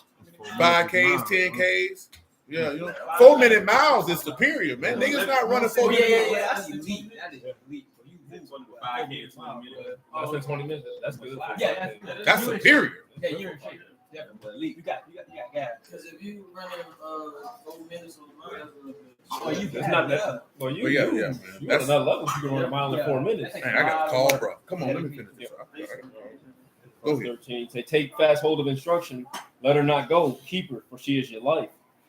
5Ks, 10Ks. Yeah, you know, 4-minute miles is superior, man. Niggas not running 4 minutes. Yeah, that's elite. That is elite. Less than 20 minutes. That's good. Yeah, That's superior. Yeah, you're in shape. Definitely elite. You got gas. Because if you running 4 minutes on the mile, that's a little bit. Oh, it's not that. Well, you man. You at another level. You can run a mile in 4 minutes. Man, I got a call, bro. Come on, let me finish this. Go ahead. 13. Say, take fast hold of instruction. Let her not go. Keep her, for she is your life.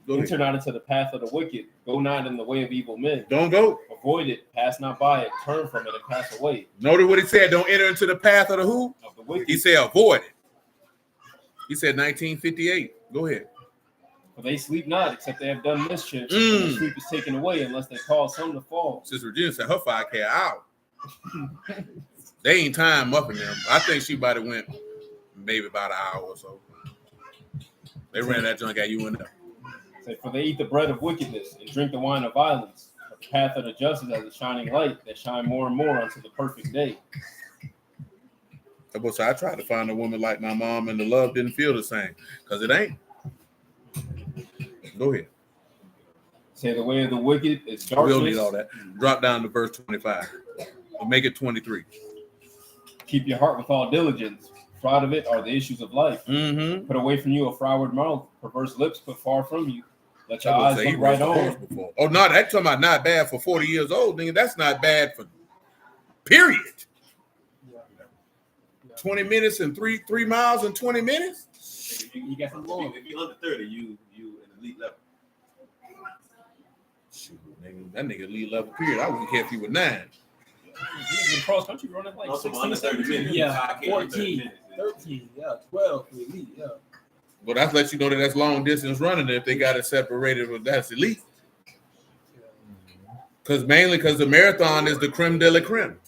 Enter not into the path of the wicked. Go not in the way of evil men. Don't go. Avoid it. Pass not by it. Turn from it and pass away. Notice what he said. Don't enter into the path of the who? Of the wicked. He said avoid it. He said 1958. Go ahead. For they sleep not, except they have done mischief. And their sleep is taken away, unless they cause some to fall. Sister Regina said her 5K out. They ain't time up in them. I think she might have went maybe about an hour or so. They ran that junk at you in there. Say, for they eat the bread of wickedness and drink the wine of violence. But the path of the just is as a shining light that shine more and more unto the perfect day. So I tried to find a woman like my mom, and the love didn't feel the same because it ain't. Go ahead. Say the way of the wicked is darkness. We'll need all that. Drop down to verse 25. We'll make it 23. Keep your heart with all diligence. For out of it are the issues of life. Mm-hmm. Put away from you a froward mouth, perverse lips put far from you. Let your eyes look right on. Oh, no, that's talking about not bad for 40 years old, nigga. That's not bad for period. 20 minutes and 3 miles in 20 minutes? You got some long. If you're under 30, you an elite level. Shoot, nigga, that nigga elite level period. I wouldn't care if he was 9. In cross country running like 16, 30 minutes. Yeah, 14, 13, 12 for elite, But that's let you know that that's long distance running. If they got it separated, that's elite. Mainly because the marathon is the creme de la creme.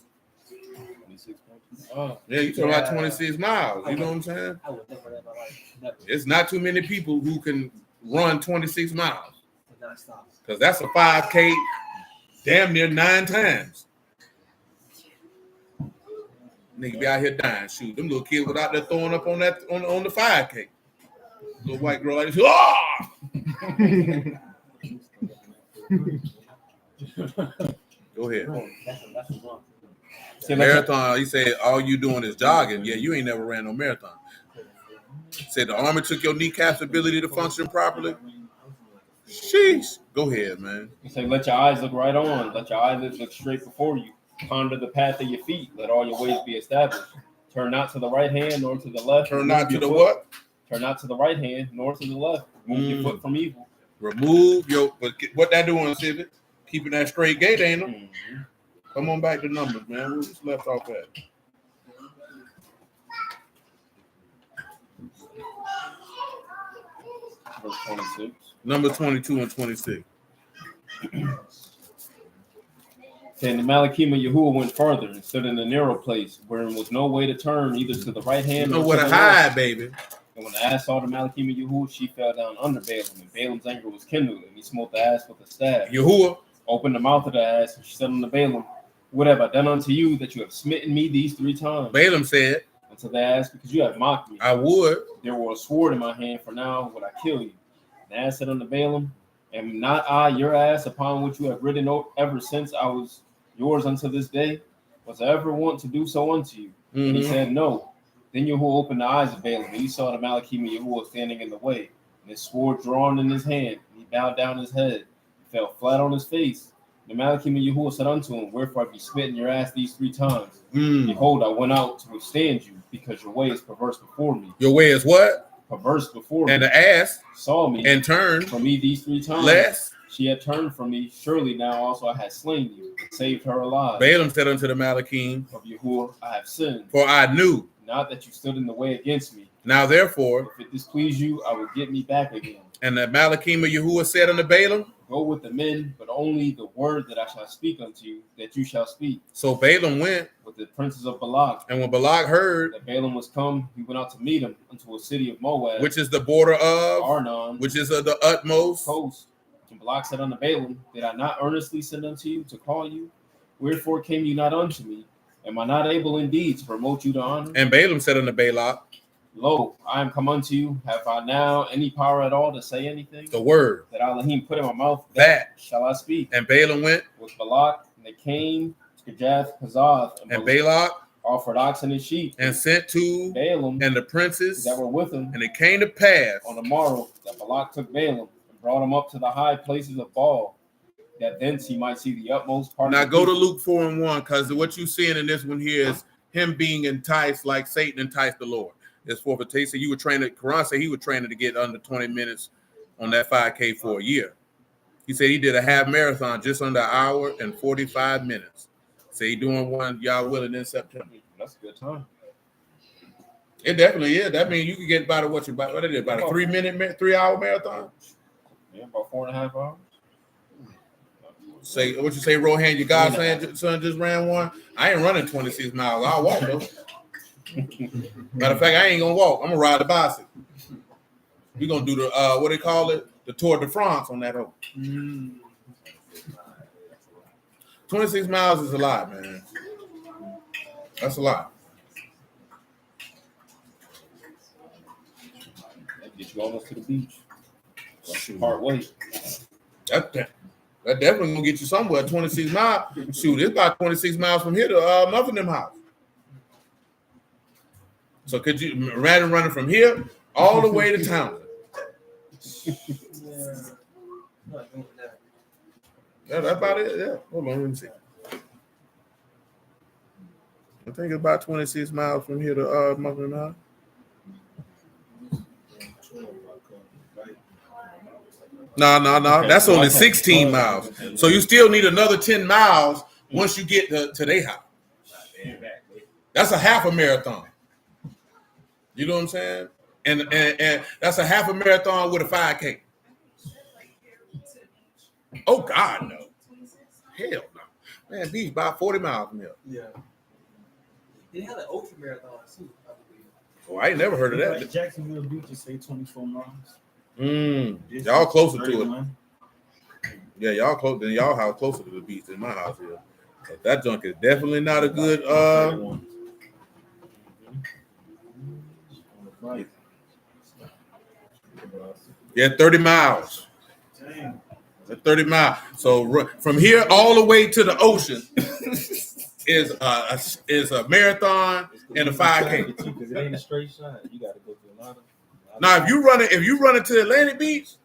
Yeah, you talking about 26 miles. You know what I'm saying? I would never in my life. Never. It's not too many people who can run 26 miles. Not stop. Because that's a 5K damn near 9 times. Nigga be out here dying. Shoot, them little kids were out there throwing up on that on the 5K. Little white girl like this. Oh! Go ahead. That's wrong. Marathon, he said, all you doing is jogging. Yeah, you ain't never ran no marathon. Said the army took your kneecaps ability to function properly. Sheesh. Go ahead, man. He said, let your eyes look right on. Let your eyelids look straight before you. Ponder the path of your feet. Let all your ways be established. Turn not to the right hand nor to the left. Turn not to the what? Turn not to the right hand nor to the left. Remove your foot from evil. Remove your, but what that doing, Civic? Keeping that straight gate, ain't it? Mm-hmm. Come on back to numbers, man. We just left off at. Verse 26. Number 22 and 26. And the Malachim of Yahuwah went further and stood in a narrow place wherein was no way to turn either to the right hand You know or where to to the hide, left. baby. And when the ass saw the Malachim of Yahuwah, she fell down under Balaam, and Balaam's anger was kindled, and he smote the ass with a staff. Yahuwah Opened the mouth of the ass, and she said unto Balaam, what have I done unto you that you have smitten me these 3 times? Balaam said, Unto the ass, because you have mocked me. I would. There was a sword in my hand, for now would I kill you. And the ass said unto Balaam, am not I your ass upon which you have ridden ever since I was yours unto this day? Was I ever want to do so unto you? And he said, no. Then Yahuwah opened the eyes of Balaam, and he saw the Malachim of Yahuwah standing in the way, and his sword drawn in his hand. And he bowed down his head, and fell flat on his face. The Malachim of Yahuwah said unto him, wherefore have you smitten your ass these 3 times? Behold, I went out to withstand you, because your way is perverse before me. Your way is what? Perverse before me. And the ass saw me and turned from me these 3 times. lest She had turned from me. Surely now also I had slain you, and saved her alive. Balaam said unto the Malachim, of Yahuwah I have sinned. for I knew. Not that you stood in the way against me. Now therefore, If it displease you, I will get me back again. and the Malachim of Yahuwah said unto Balaam, Go with the men, but only the word that I shall speak unto you, that you shall speak. so Balaam went, With the princes of Balak. and when Balak heard, That Balaam was come, he went out to meet him unto a city of Moab, which is the border of, Arnon, which is of the utmost, coast. And Balak said unto Balaam, did I not earnestly send unto you to call you? Wherefore came you not unto me? Am I not able indeed to promote you to honor? and Balaam said unto Balak, Lo, I am come unto you. Have I now any power at all to say anything? the word, That Elohim put in my mouth, that. shall I speak. And Balaam went, With Balak, and they came to Gajath Hazath, and Balak, offered oxen and sheep, and sent to, Balaam, and the princes, that were with him. and it came to pass, On the morrow, that Balak took Balaam, and brought him up to the high places of Baal, that thence he might see the utmost part now of the go to people. Luke 4 and 1, because what you're seeing in this one here is him being enticed like Satan enticed the Lord. It's for taste. You were training, Quran said he was training to get under 20 minutes on that 5K for a year. He said he did a half marathon just under an hour and 45 minutes. So he doing one, y'all willing, in September. That's a good time. It definitely is. That means you can get about a 3 hour marathon. Yeah, about 4.5 hours. Say what you say, Rohan? Your godson just ran one. I ain't running 26 miles. I'll walk though. Matter of fact, I ain't gonna walk. I'm gonna ride the bicycle. We gonna do the what they call it, the Tour de France on that hoe. 26 miles is a lot, man. That's a lot. That gets you almost to the beach. Part way. That definitely gonna get you somewhere. 26 miles. Shoot, it's about 26 miles from here to Muffin House. So could you rather running from here all the way to town? Yeah, that's about it. Yeah. Hold on, let me see. I think it's about 26 miles from here to Muffin House. No. That's only 16 miles. So you still need another 10 miles once you get to their house. That's a half a marathon. You know what I'm saying? And that's a half a marathon with a 5K. Oh God, no. Hell no. Man, beach about 40 miles from here. Yeah. They had an ultra marathon too, I believe. Oh, I ain't never heard of that. Like Jacksonville Beach just say 24 miles. Y'all closer to it. Yeah, y'all close. Then y'all house closer to the beach than my house here. But that junk is definitely not a good. Yeah, 30 miles. Dang. 30 miles. So from here all the way to the ocean is a marathon and a 5K. Because it ain't a straight shot. You got to go through a lot of. Now, if you run it to Atlantic Beach,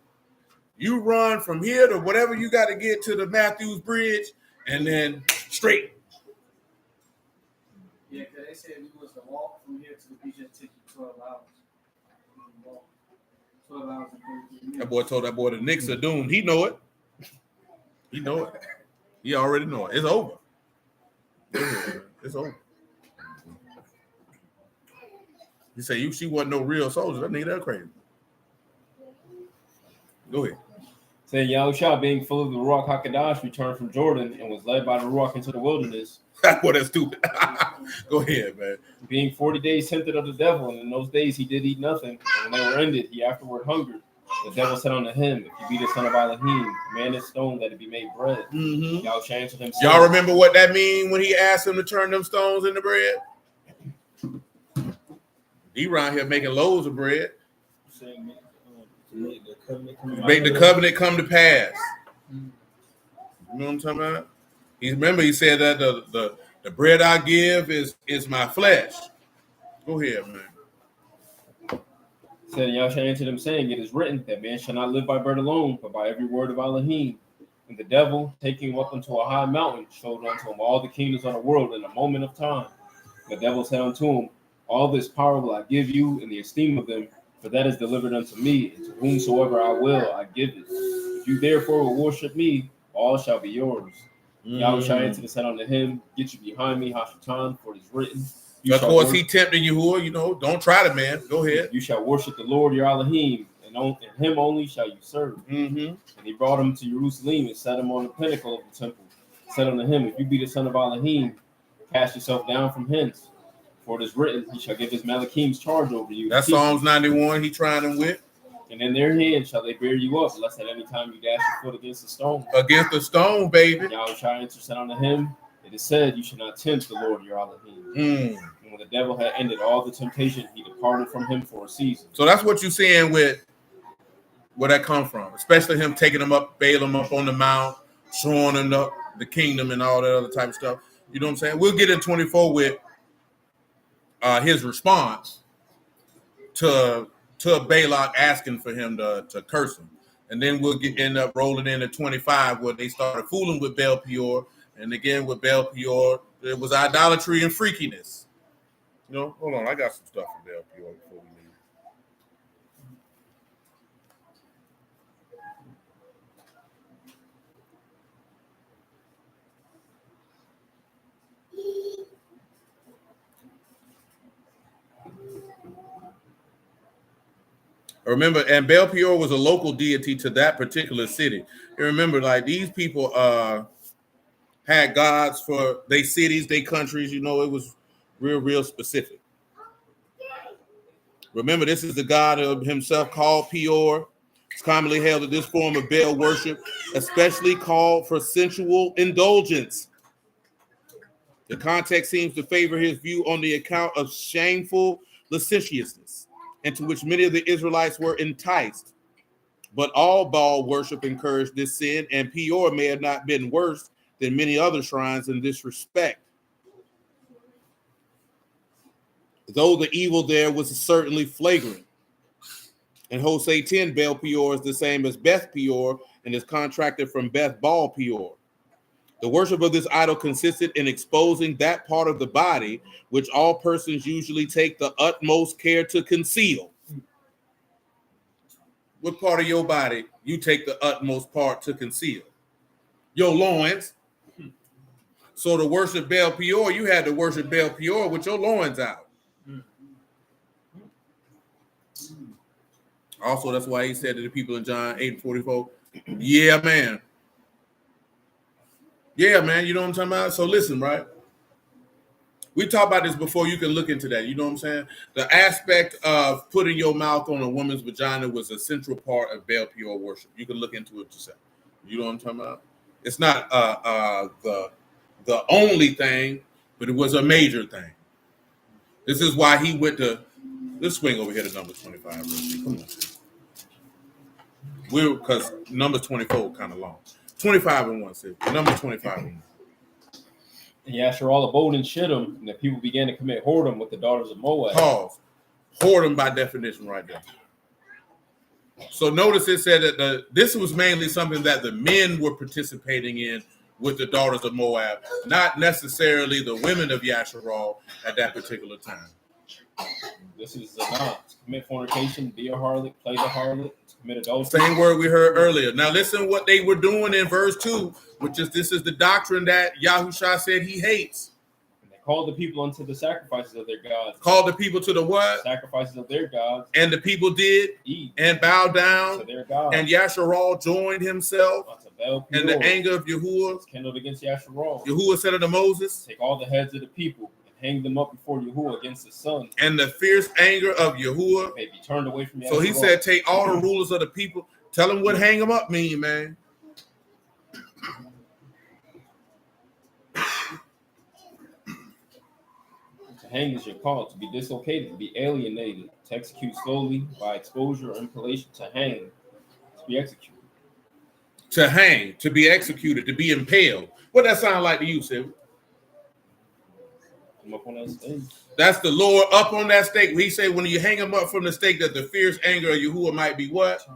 you run from here to whatever you got to get to the Matthews Bridge, and then straight. Yeah, because they said we was to walk from here to the beach and take you 12 hours. 12 hours and 33 minutes. That boy told that boy the Knicks are doomed. He know it. He know it. He already know it. It's over. It's over. You say she wasn't no real soldier. That nigga, that crazy. Go ahead. Saying Yahusha, being full of the Ruach HaKodesh, returned from Jordan and was led by the Ruach into the wilderness. That boy, that's stupid. Go ahead, man. Being 40 days tempted of the devil, and in those days he did eat nothing. And when they were ended, he afterward hungered. The devil said unto him, if you be the son of Elohim, command this stone that it be made bread. Yahusha answered him, y'all remember what that mean when he asked him to turn them stones into bread? He around here making loaves of bread. Make the covenant come to pass. You know what I'm talking about? He said that the bread I give is my flesh. Go ahead, man. Said Yahusha answered him, saying, it is written that man shall not live by bread alone, but by every word of Elohim. And the devil, taking him up unto a high mountain, showed unto him all the kingdoms of the world in a moment of time. The devil said unto him, all this power will I give you in the esteem of them, for that is delivered unto me, and to whomsoever I will I give it. If you therefore will worship me, all shall be yours. Yahusha answered and said unto him, get you behind me, Hashatan, for it is written. Of course, he tempted Yahuwah, don't try the man. Go ahead. You shall worship the Lord your Elohim, and him only shall you serve. And he brought him to Jerusalem and set him on the pinnacle of the temple. Said unto him, if you be the son of Elohim, cast yourself down from hence. For it is written, he shall give his Malachim's charge over you. That's Psalms 91 he trying them with. And in their hand shall they bear you up, lest at any time you dash your foot against a stone. Against a stone, baby. Yahusha answered, said unto him, it is said, you should not tempt the Lord your Elohim. And when the devil had ended all the temptation, he departed from him for a season. So that's what you're saying with where that come from, especially him taking them up, bailing them up on the mount, showing them the kingdom and all that other type of stuff. You know what I'm saying? We'll get in 24 with his response to Balak asking for him to curse him. And then we'll end up rolling into 25 where they started fooling with Baal Peor. And again, with Baal Peor, it was idolatry and freakiness. You know, hold on, I got some stuff from Baal Peor before we leave. Remember, and Baal Peor was a local deity to that particular city. You remember, like these people had gods for their cities, their countries. You know, it was real specific. Remember, this is the god of himself called Peor. It's commonly held that this form of Baal worship, especially called for sensual indulgence. The context seems to favor his view on the account of shameful licentiousness, into which many of the Israelites were enticed. But all Baal worship encouraged this sin, and Peor may have not been worse than many other shrines in this respect. Though the evil there was certainly flagrant. In Hosea 10, Baal Peor is the same as Beth Peor and is contracted from Beth Baal Peor. The worship of this idol consisted in exposing that part of the body which all persons usually take the utmost care to conceal. What part of your body you take the utmost part to conceal? Your loins. So to worship Baal Peor, you had to worship Baal Peor with your loins out. Also, that's why he said to the people in John 8:44, yeah, man. Yeah, man, you know what I'm talking about? So listen, right? We talked about this before. You can look into that. You know what I'm saying? The aspect of putting your mouth on a woman's vagina was a central part of Baal Peor worship. You can look into it yourself. You know what I'm talking about? It's not the only thing, but it was a major thing. This is why he went to, let's swing over here to number 25. Come on. Because number 24 kind of long. 25 and 1, see. Number 25 and 1. And Yasharal abode in Shittim, and the people began to commit whoredom with the daughters of Moab. Pause. Whoredom by definition right there. So notice it said that this was mainly something that the men were participating in with the daughters of Moab, not necessarily the women of Yasharal at that particular time. This is Zanah. Commit fornication, be a harlot, play the harlot, commit adultery. Same word we heard earlier. Now listen what they were doing in verse 2, which is this is the doctrine that Yahushua said he hates. And they called the people unto the sacrifices of their gods. Called the people to the what? Sacrifices of their gods. And the people did eat and bow down. To their gods. And Yasharal joined himself. And the anger of Yahuwah kindled against Yasharal. Yahuwah said unto Moses, take all the heads of the people and hang them up before Yahuwah against the sun. And the fierce anger of Yahuwah may be turned away from Yasharal. So he said, take all the rulers of the people. Tell them what hang them up mean, man. To hang is your call, to be dislocated, to be alienated, to execute slowly by exposure or impalation, to hang, to be executed. To hang, to be executed, to be impaled. What that sound like to you, Sid? Come up on that stake. That's the Lord up on that stake. He said when you hang him up from the stake that the fierce anger of Yahuwah might be what?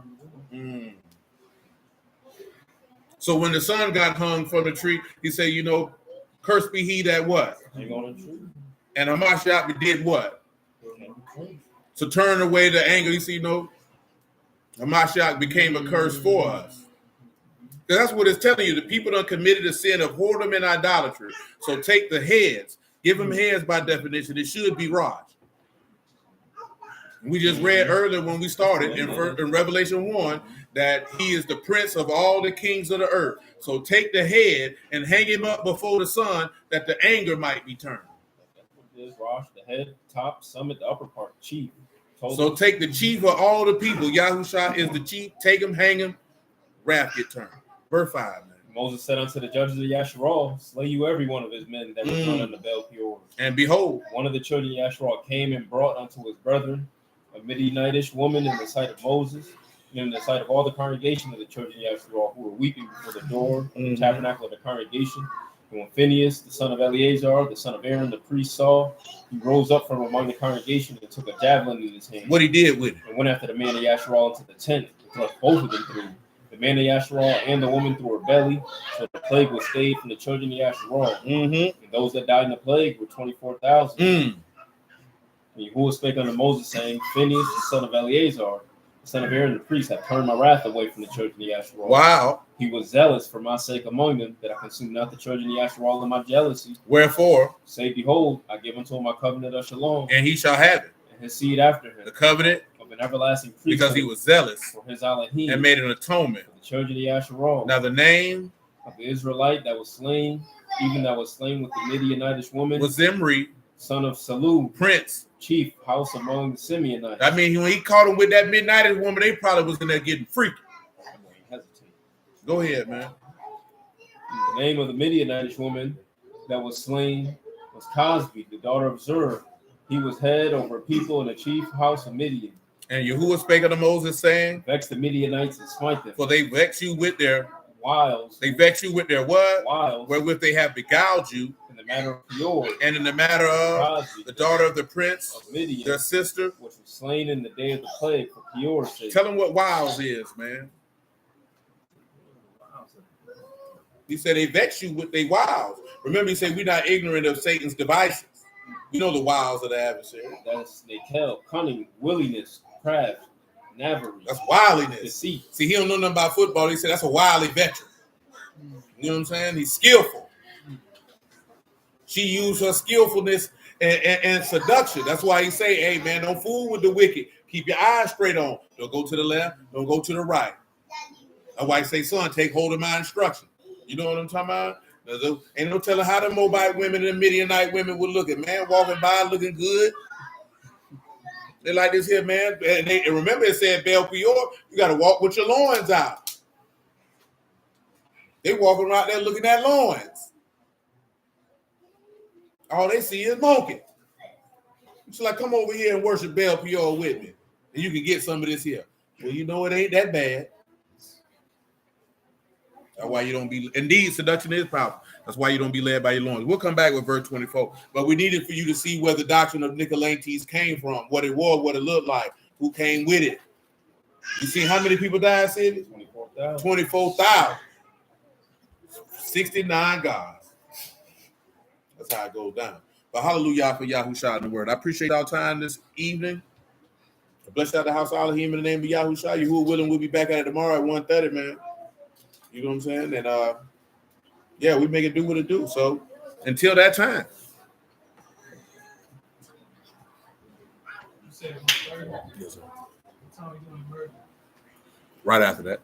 So when the son got hung from the tree, he said, you know, cursed be he that what? Hang on the tree. And Hamashiach did what? To turn away the anger. You see, you know, Hamashiach became a curse for us. That's what it's telling you. The people done committed a sin of whoredom and idolatry. So take the heads. Give them heads by definition. It should be Raj. We just read earlier when we started in Revelation 1 that he is the prince of all the kings of the earth. So take the head and hang him up before the sun that the anger might be turned. That's what it is, Raj. The head, top, summit, the upper part, chief. So take the chief of all the people. Yahushua is the chief. Take him, hang him, wrath get turned. Verse 5, man. Moses said unto the judges of Yasharal, slay you every one of his men that was run unto Baal Peor. And behold, one of the children of Yasharal came and brought unto his brethren a Midianitish woman in the sight of Moses, and in the sight of all the congregation of the children of Yasharal, who were weeping before the door of the tabernacle of the congregation. And when Phinehas, the son of Eleazar, the son of Aaron, the priest, saw, he rose up from among the congregation and took a javelin in his hand. What he did with it? And went after the man of Yasharal into the tent, and thrust both of them through. The man of Yasharal and the woman through her belly, so the plague was stayed from the children of Yasharal. And those that died in the plague were 24,000. And Yahuwah spake unto Moses, saying, Phinehas, the son of Eleazar, the son of Aaron the priest, hath turned my wrath away from the children of Yasharal. Wow. He was zealous for my sake among them, that I consume not the children of Yasharal in my jealousy. Wherefore, say, behold, I give unto him my covenant of shalom. And he shall have it. And his seed after him. The covenant of an an everlasting because he priesthood was zealous for his Elohim and made an atonement. for the children of Yasharal. Now the name Of the Israelite that was slain, even that was slain with the Midianitish woman, was Zimri, son of Salu, prince. chief house among the Simeonites. I mean, when he caught him with that midnightish woman, they probably was in there getting freaky. Hesitate. Go ahead, man. The name of the Midianitish woman that was slain was Cosby, the daughter of Zur. He was head over a people in the chief house of Midian. And Yahuwah spake unto Moses, saying, Vex the Midianites and smite them. for they vex you with their Wiles. They vex you with their what? Wiles. Wherewith they have beguiled you. In the matter of Peor. And in the matter of Cosby, the daughter of the prince, of Midian, their sister. which was slain in the day of the plague for Peor's sake. Tell them what wiles is, man. He said they vex you with their wiles. Remember, he said we're not ignorant of Satan's devices. We know the wiles of the adversary. That's they tell cunning, willingness, craft, knavery. That's wiliness. Deceit. See, he don't know nothing about football. He said that's a wily veteran. You know what I'm saying? He's skillful. She used her skillfulness and seduction. That's why he say, hey, man, don't fool with the wicked. Keep your eyes straight on. Don't go to the left. Don't go to the right. That's why he say, son, take hold of my instruction. You know what I'm talking about? Ain't no telling how the Moabite women and the Midianite women would look at, man, walking by looking good. They like this here, man. And remember it said, Bel Peor, you got to walk with your loins out. They walking around there looking at loins. All they see is monkey. It's like, come over here and worship Bel Peor with me. And you can get some of this here. Well, you know it ain't that bad. That's why you don't be, indeed, seduction is powerful. That's why you don't be led by your loins. We'll come back with verse 24. But we needed for you to see where the doctrine of Nicolaitans came from, what it was, what it looked like, who came with it. You see how many people died, Sid? 24,000. 24,000. 69 gods. That's how it goes down. But hallelujah for Yahushua in the word. I appreciate our time this evening. Bless out the house of Elohim in the name of Yahushua. You who are willing, we'll be back at it tomorrow at 1:30, man. You know what I'm saying? And yeah, we make it do what it do. So until that time. Right after that.